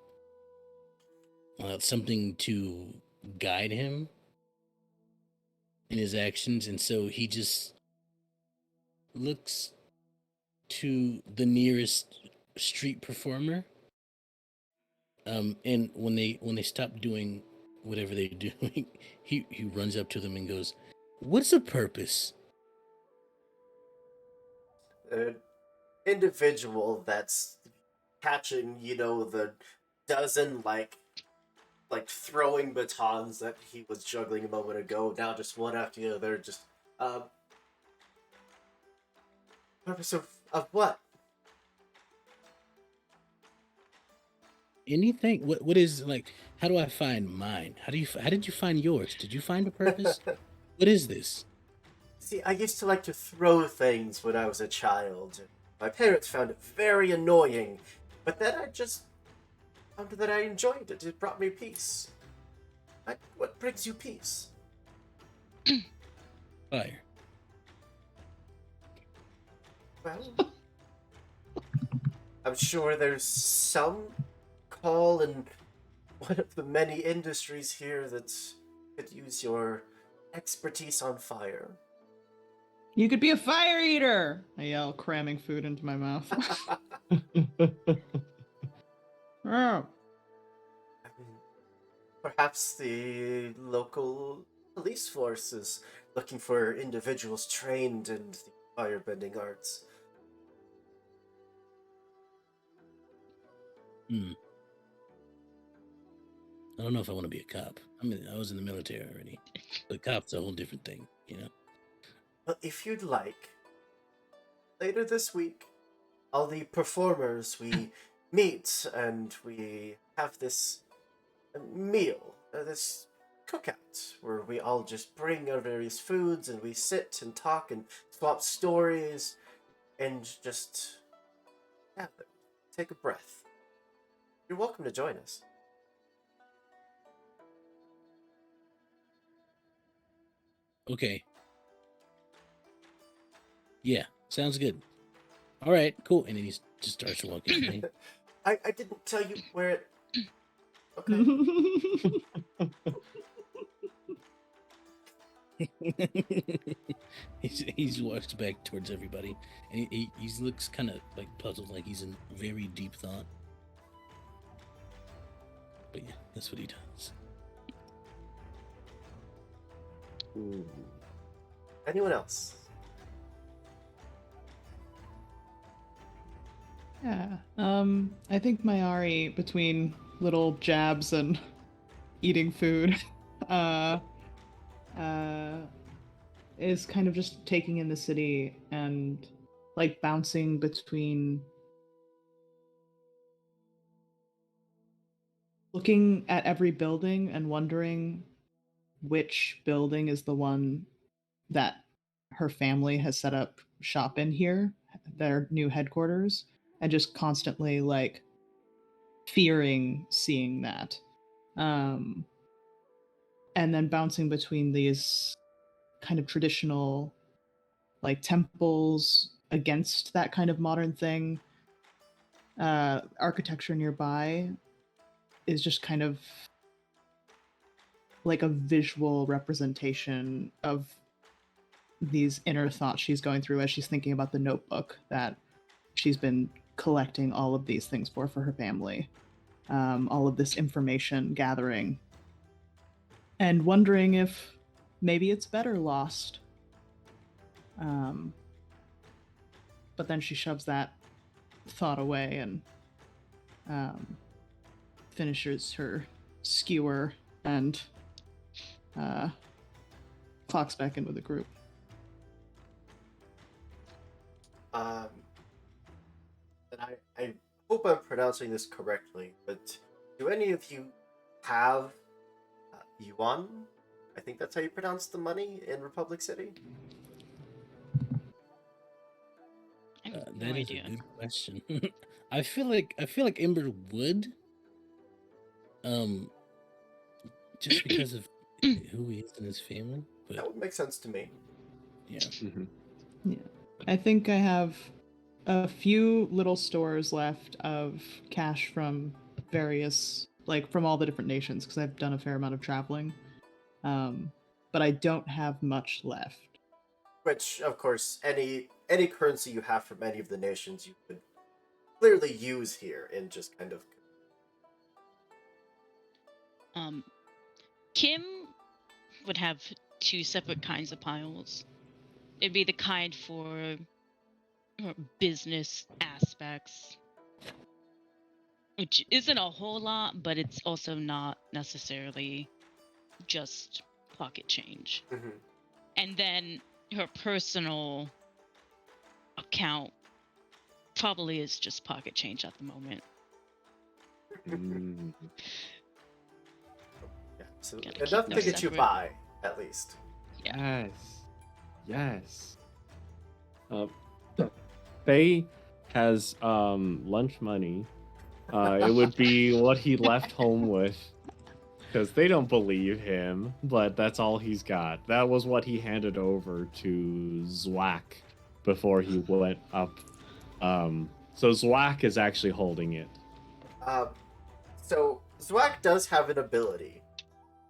S4: without something to guide him in his actions, and so he just looks to the nearest street performer. And when they stop doing whatever they're doing, he runs up to them and goes, "What's the purpose?"
S1: An individual that's catching, the dozen throwing batons that he was juggling a moment ago, now just one after the other, just purpose of what?
S4: Anything? What is, like? How do I find mine? How did you find yours? Did you find a purpose? What is this?
S1: See, I used to like to throw things when I was a child. My parents found it very annoying, but then I just found that I enjoyed it. It brought me peace. What brings you peace?
S4: Fire.
S1: Well, I'm sure there's some call in one of the many industries here that could use your expertise on fire.
S2: You could be a fire eater! I yell, cramming food into my mouth. Oh.
S1: I mean, perhaps the local police force is looking for individuals trained in the firebending arts.
S4: Hmm. I don't know if I want to be a cop. I was in the military already. But cop's a whole different thing, you know?
S1: But if you'd like, later this week, all the performers, we meet and we have this meal, this cookout, where we all just bring our various foods and we sit and talk and swap stories and just gather, take a breath. You're welcome to join us.
S4: Okay. Yeah, sounds good. All right, cool. And then he just starts walking away.
S1: I didn't tell you where it... Okay.
S4: He walks back towards everybody, and he looks kind of like puzzled, like he's in very deep thought. But yeah, that's what he does.
S3: Ooh.
S1: Anyone else?
S2: Yeah. I think Mayari, between little jabs and eating food, is kind of just taking in the city and like bouncing between looking at every building and wondering which building is the one that her family has set up shop in here, their new headquarters, and just constantly like fearing seeing that. And then bouncing between these kind of traditional like temples against that kind of modern thing. Architecture nearby is just kind of like a visual representation of these inner thoughts she's going through as she's thinking about the notebook that she's been collecting all of these things for her family. All of this information gathering. And wondering if maybe it's better lost. But then she shoves that thought away and finishes her skewer and clocks back in with the group.
S1: And I hope I'm pronouncing this correctly, but do any of you have yuan? I think that's how you pronounce the money in Republic City.
S5: I have no
S4: That is
S5: idea.
S4: a good question. I feel like Ember would, just because of who he is in his family. But
S1: That would make sense to me.
S4: yeah,
S2: Yeah. I think I have a few little stores left of cash from various, like from all the different nations, because I've done a fair amount of traveling. But I don't have much left.
S1: Which, of course, any currency you have from any of the nations you could clearly use here in just kind of...
S5: Kim would have two separate kinds of piles. It'd be the kind for business aspects, which isn't a whole lot, but it's also not necessarily just pocket change.
S1: Mhm.
S5: And then her personal account probably is just pocket change at the moment.
S3: Mm.
S1: Yeah, so
S5: Gotta keep
S1: enough to
S5: those
S1: get you
S5: separate.
S1: by, at least.
S5: Yeah.
S3: Yes. Faye has lunch money. It would be what he left home with, because they don't believe him, but that's all he's got. That was what he handed over to Zwak before he went up. So Zwak is actually holding it.
S1: So Zwak does have an ability,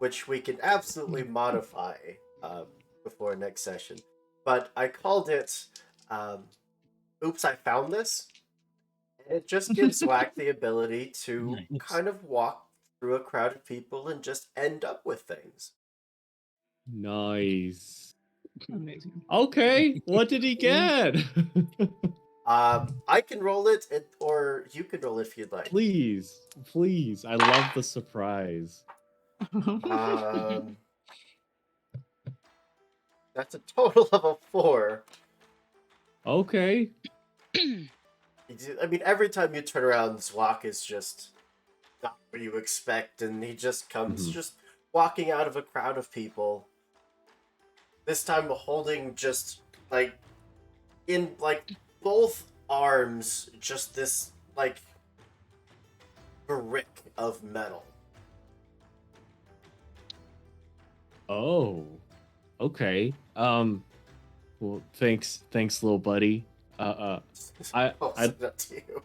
S1: which we can absolutely modify before next session. But I called it, Oops, I Found This. And it just gives Zwak the ability to
S4: Nice.
S1: kind of walk through a crowd of people and just end up with things.
S3: Nice.
S2: Amazing.
S3: Okay, what did he get?
S1: I can roll it, or you can roll it if you'd like.
S3: Please, please. I love the surprise.
S1: That's a total of a 4.
S3: Okay.
S1: I mean, every time you turn around, Zwak is just not what you expect, and he just comes just walking out of a crowd of people. This time holding just, like, in, like, both arms just this like brick of metal.
S3: Oh, okay. Well, thanks, little buddy.
S1: I'll
S3: I,
S1: send it to you.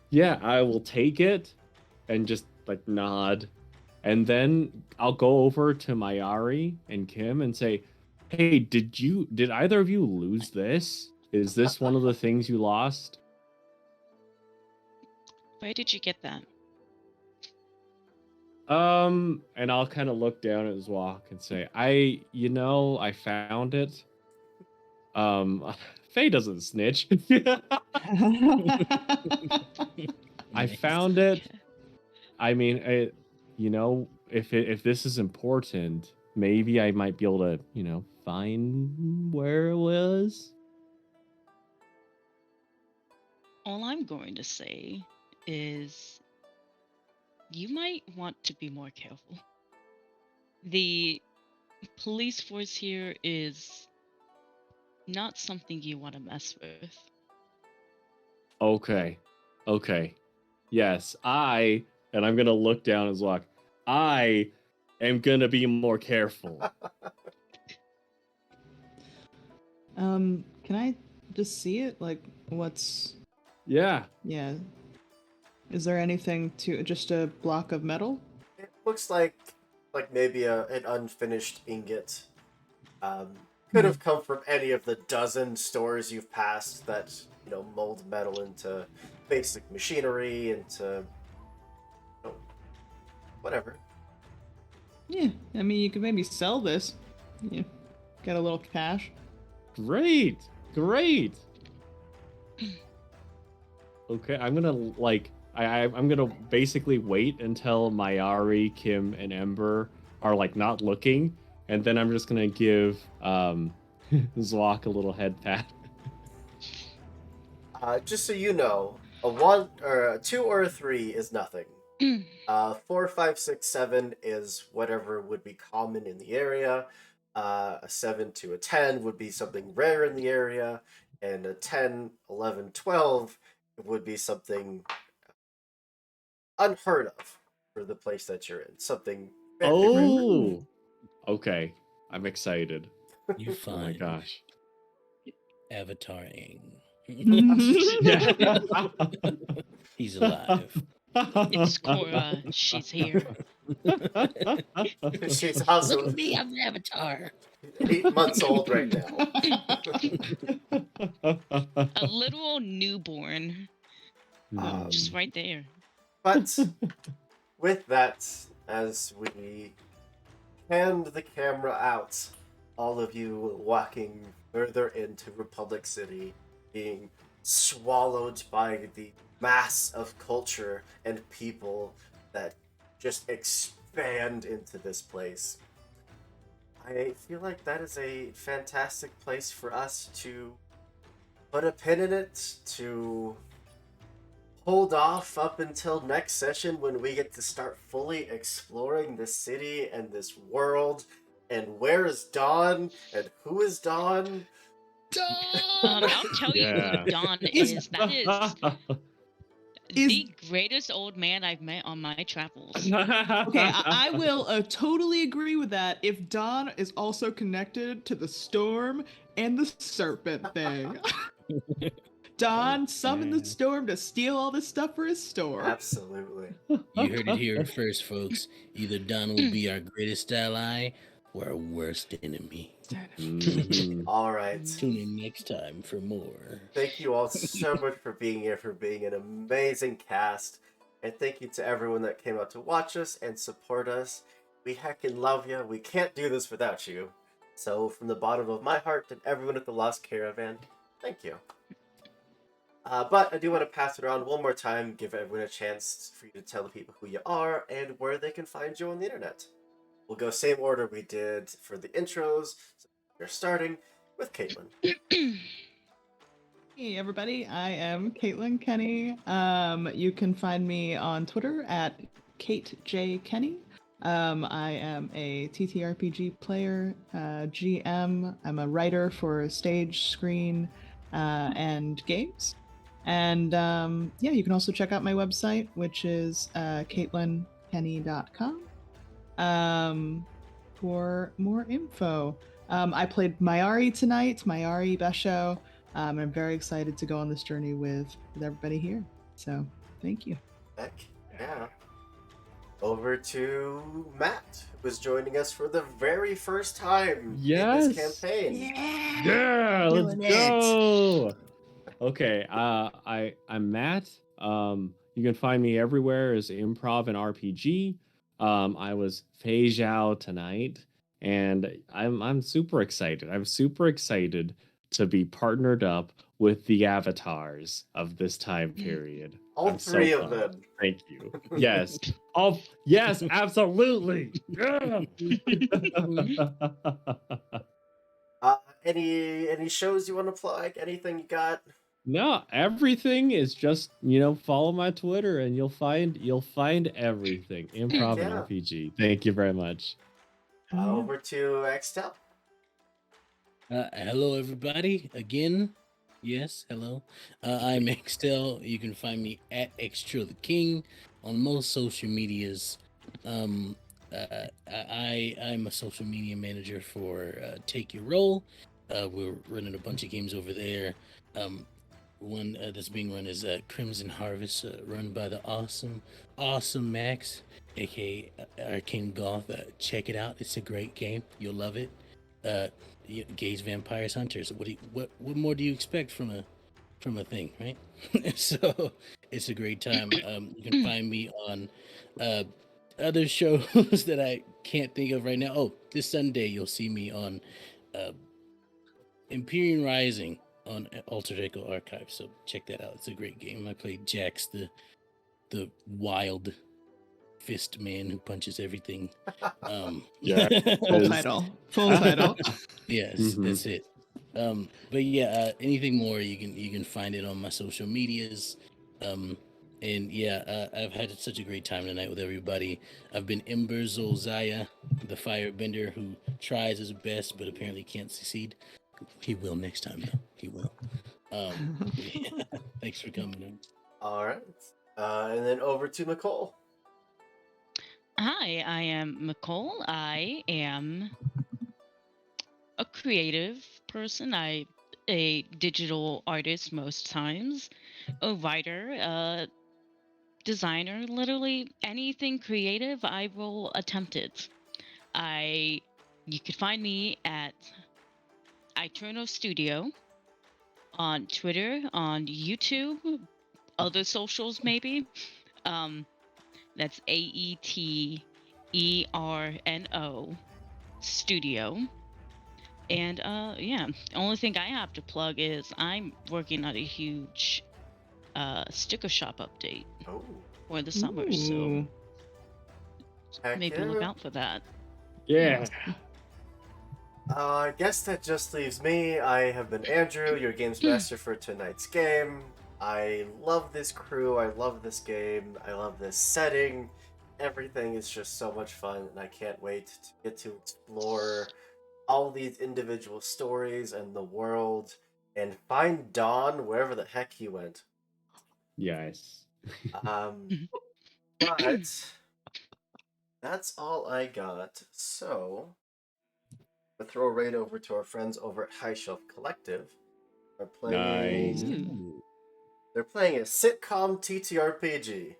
S3: yeah, I will take it and just like nod, and then I'll go over to Mayari and Kim and say, "Hey, did either of you lose this? Is this one of the things you lost?"
S5: Where did you get that?
S3: And I'll kind of look down at his walk and say, I found it. Faye doesn't snitch. I
S4: Nice.
S3: found it. I mean, if this is important, maybe I might be able to, find where it was.
S5: All I'm going to say is you might want to be more careful. The police force here is not something you want to mess with.
S3: Okay. Yes, and I'm gonna look down his walk. I am gonna be more careful.
S2: Can I just see it? Like, what's...
S3: Yeah.
S2: Yeah. Is there anything to... Just a block of metal?
S1: It looks like maybe an unfinished ingot. Could have come from any of the dozen stores you've passed that mold metal into basic machinery, into whatever.
S2: Yeah, I mean, you could maybe sell this. Yeah, get a little cash.
S3: Great. Okay, I'm gonna I'm gonna basically wait until Mayari, Kim, and Ember are like not looking, and then I'm just gonna give Zwok a little head pat.
S1: Just so you know, a 1 or a 2 or a 3 is nothing. 4, 5, 6, 7 is whatever would be common in the area. A 7 to a 10 would be something rare in the area, and a 10, 11, 12 would be something unheard of for the place that you're in. Something very rare.
S3: Oh, okay. I'm excited.
S4: You
S3: Oh my
S4: find
S3: gosh.
S4: Avatar Aang.
S3: Yeah.
S4: He's alive.
S5: It's Cora. She's here.
S1: She's
S4: Look
S1: also
S4: at me, I'm the Avatar.
S1: 8 months old right now.
S5: A literal newborn.
S3: No.
S5: Just right there.
S1: But with that, as we hand the camera out, all of you walking further into Republic City, being swallowed by the mass of culture and people that just expand into this place. I feel like that is a fantastic place for us to put a pin in it, to hold off up until next session when we get to start fully exploring this city and this world, and where is Dawn and who is Dawn.
S5: I'll tell you
S3: Yeah.
S5: who Don is. That is the greatest old man I've met on my travels.
S2: Okay, I will totally agree with that if Don is also connected to the storm and the serpent thing. Don summoned the storm to steal all this stuff for his store.
S1: Absolutely.
S4: You heard it here first, folks. Either Don will be our greatest ally or our worst enemy.
S3: Mhm.
S1: All right.
S4: Tune in next time for more.
S1: Thank you all so much for being here, for being an amazing cast. And thank you to everyone that came out to watch us and support us. We heckin' love you. We can't do this without you. So from the bottom of my heart and everyone at the Lost Caravan, thank you. But I do want to pass it around one more time, give everyone a chance for you to tell the people who you are and where they can find you on the internet. We'll go same order we did for the intros. So we're starting with Caitlin.
S2: Hey everybody, I am Caitlin Kenny. You can find me on Twitter at Kate J. Kenny. I am a TTRPG player, GM. I'm a writer for stage, screen, and games. And yeah, you can also check out my website, which is caitlinkenny.com, for more info. I played Mayari tonight, Mayari Besho. I'm very excited to go on this journey with everybody here. So thank you.
S1: Heck, yeah. Over to Matt, who is joining us for the very first time in this campaign.
S3: Yeah, let's
S4: Doing it.
S3: go. Okay, I'm Matt. You can find me everywhere as improv and RPG. I was Fei Zhao tonight, and I'm super excited. I'm super excited to be partnered up with the avatars of this time period.
S1: All
S3: I'm
S1: three
S3: so
S1: of
S3: pumped.
S1: them.
S3: Thank you. Yes. Yes, absolutely. Yeah.
S1: Any shows you want to plug? Anything you got?
S3: No, everything is just, follow my Twitter and you'll find everything. Improv and
S1: Yeah.
S3: RPG. Thank you very much.
S1: Over to Xtel.
S4: Hello, everybody. Again, yes, hello. I'm Xtel. You can find me at XTrillTheKing on most social medias. I'm a social media manager for Take Your Roll. We're running a bunch of games over there. One that's being run is Crimson Harvest, run by the awesome Max, aka Arcane Goth. Check it out; it's a great game. You'll love it. Gays, vampires, hunters. What more do you expect from a thing, right? So it's a great time. You can find me on other shows that I can't think of right now. Oh, this Sunday you'll see me on Empyrean Rising on Altered Echo Archive. So check that out. It's a great game. I played Jax, the wild fist man who punches everything.
S3: Yeah.
S2: Full title. Full title.
S4: Yes,
S3: Mhm.
S4: that's it. But yeah, anything more you can find it on my social medias. And yeah, I've had such a great time tonight with everybody. I've been Ember Zolzaya, the firebender who tries his best but apparently can't succeed. He will next time though. He will. Yeah, thanks for coming in.
S1: All right. And then over to Nicole.
S5: Hi, I am McCole. I am a creative person. A digital artist most times, a writer, a designer, literally anything creative, I will attempt it. You could find me at Iturno Studio on Twitter, on YouTube, other socials maybe. That's AETERNO Studio. And yeah, only thing I have to plug is I'm working on a huge sticker shop update
S1: Oh,
S5: for the summer, so
S2: Ooh.
S1: heck
S5: maybe
S1: yeah.
S5: look out for that.
S3: Yeah.
S1: I guess that just leaves me. I have been Andrew, your games master for tonight's game. I love this crew. I love this game. I love this setting. Everything is just so much fun, and I can't wait to get to explore all these individual stories and the world and find Dawn wherever the heck he went.
S3: Yes.
S1: But that's all I got. So we'll throw right over to our friends over at High Shelf Collective. They're playing.
S3: Nice.
S5: Ooh.
S1: They're playing a sitcom TTRPG.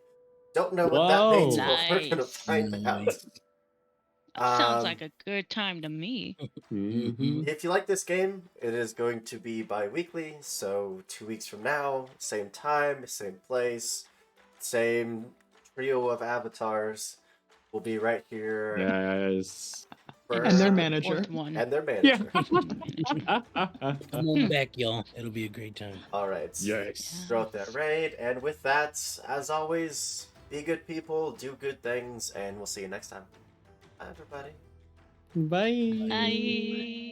S1: Don't know what that
S3: Whoa.
S1: means, but we're gonna
S5: Nice.
S1: find out.
S4: Nice.
S5: That sounds
S1: Um,
S5: like a good time to me.
S3: Mhm.
S1: If you like this game, it is going to be bi-weekly, so 2 weeks from now, same time, same place, same trio of avatars will be right here.
S3: Yes.
S2: And their
S1: for-
S2: manager.
S5: Fourth one.
S1: And their
S3: Yeah.
S1: manager.
S4: Come on back, y'all. It'll be a great time.
S1: All right.
S3: Yes.
S1: Throughout that raid, and with that, as always, be good people, do good things, and we'll see you next time. Bye, everybody.
S3: Bye.
S5: Bye.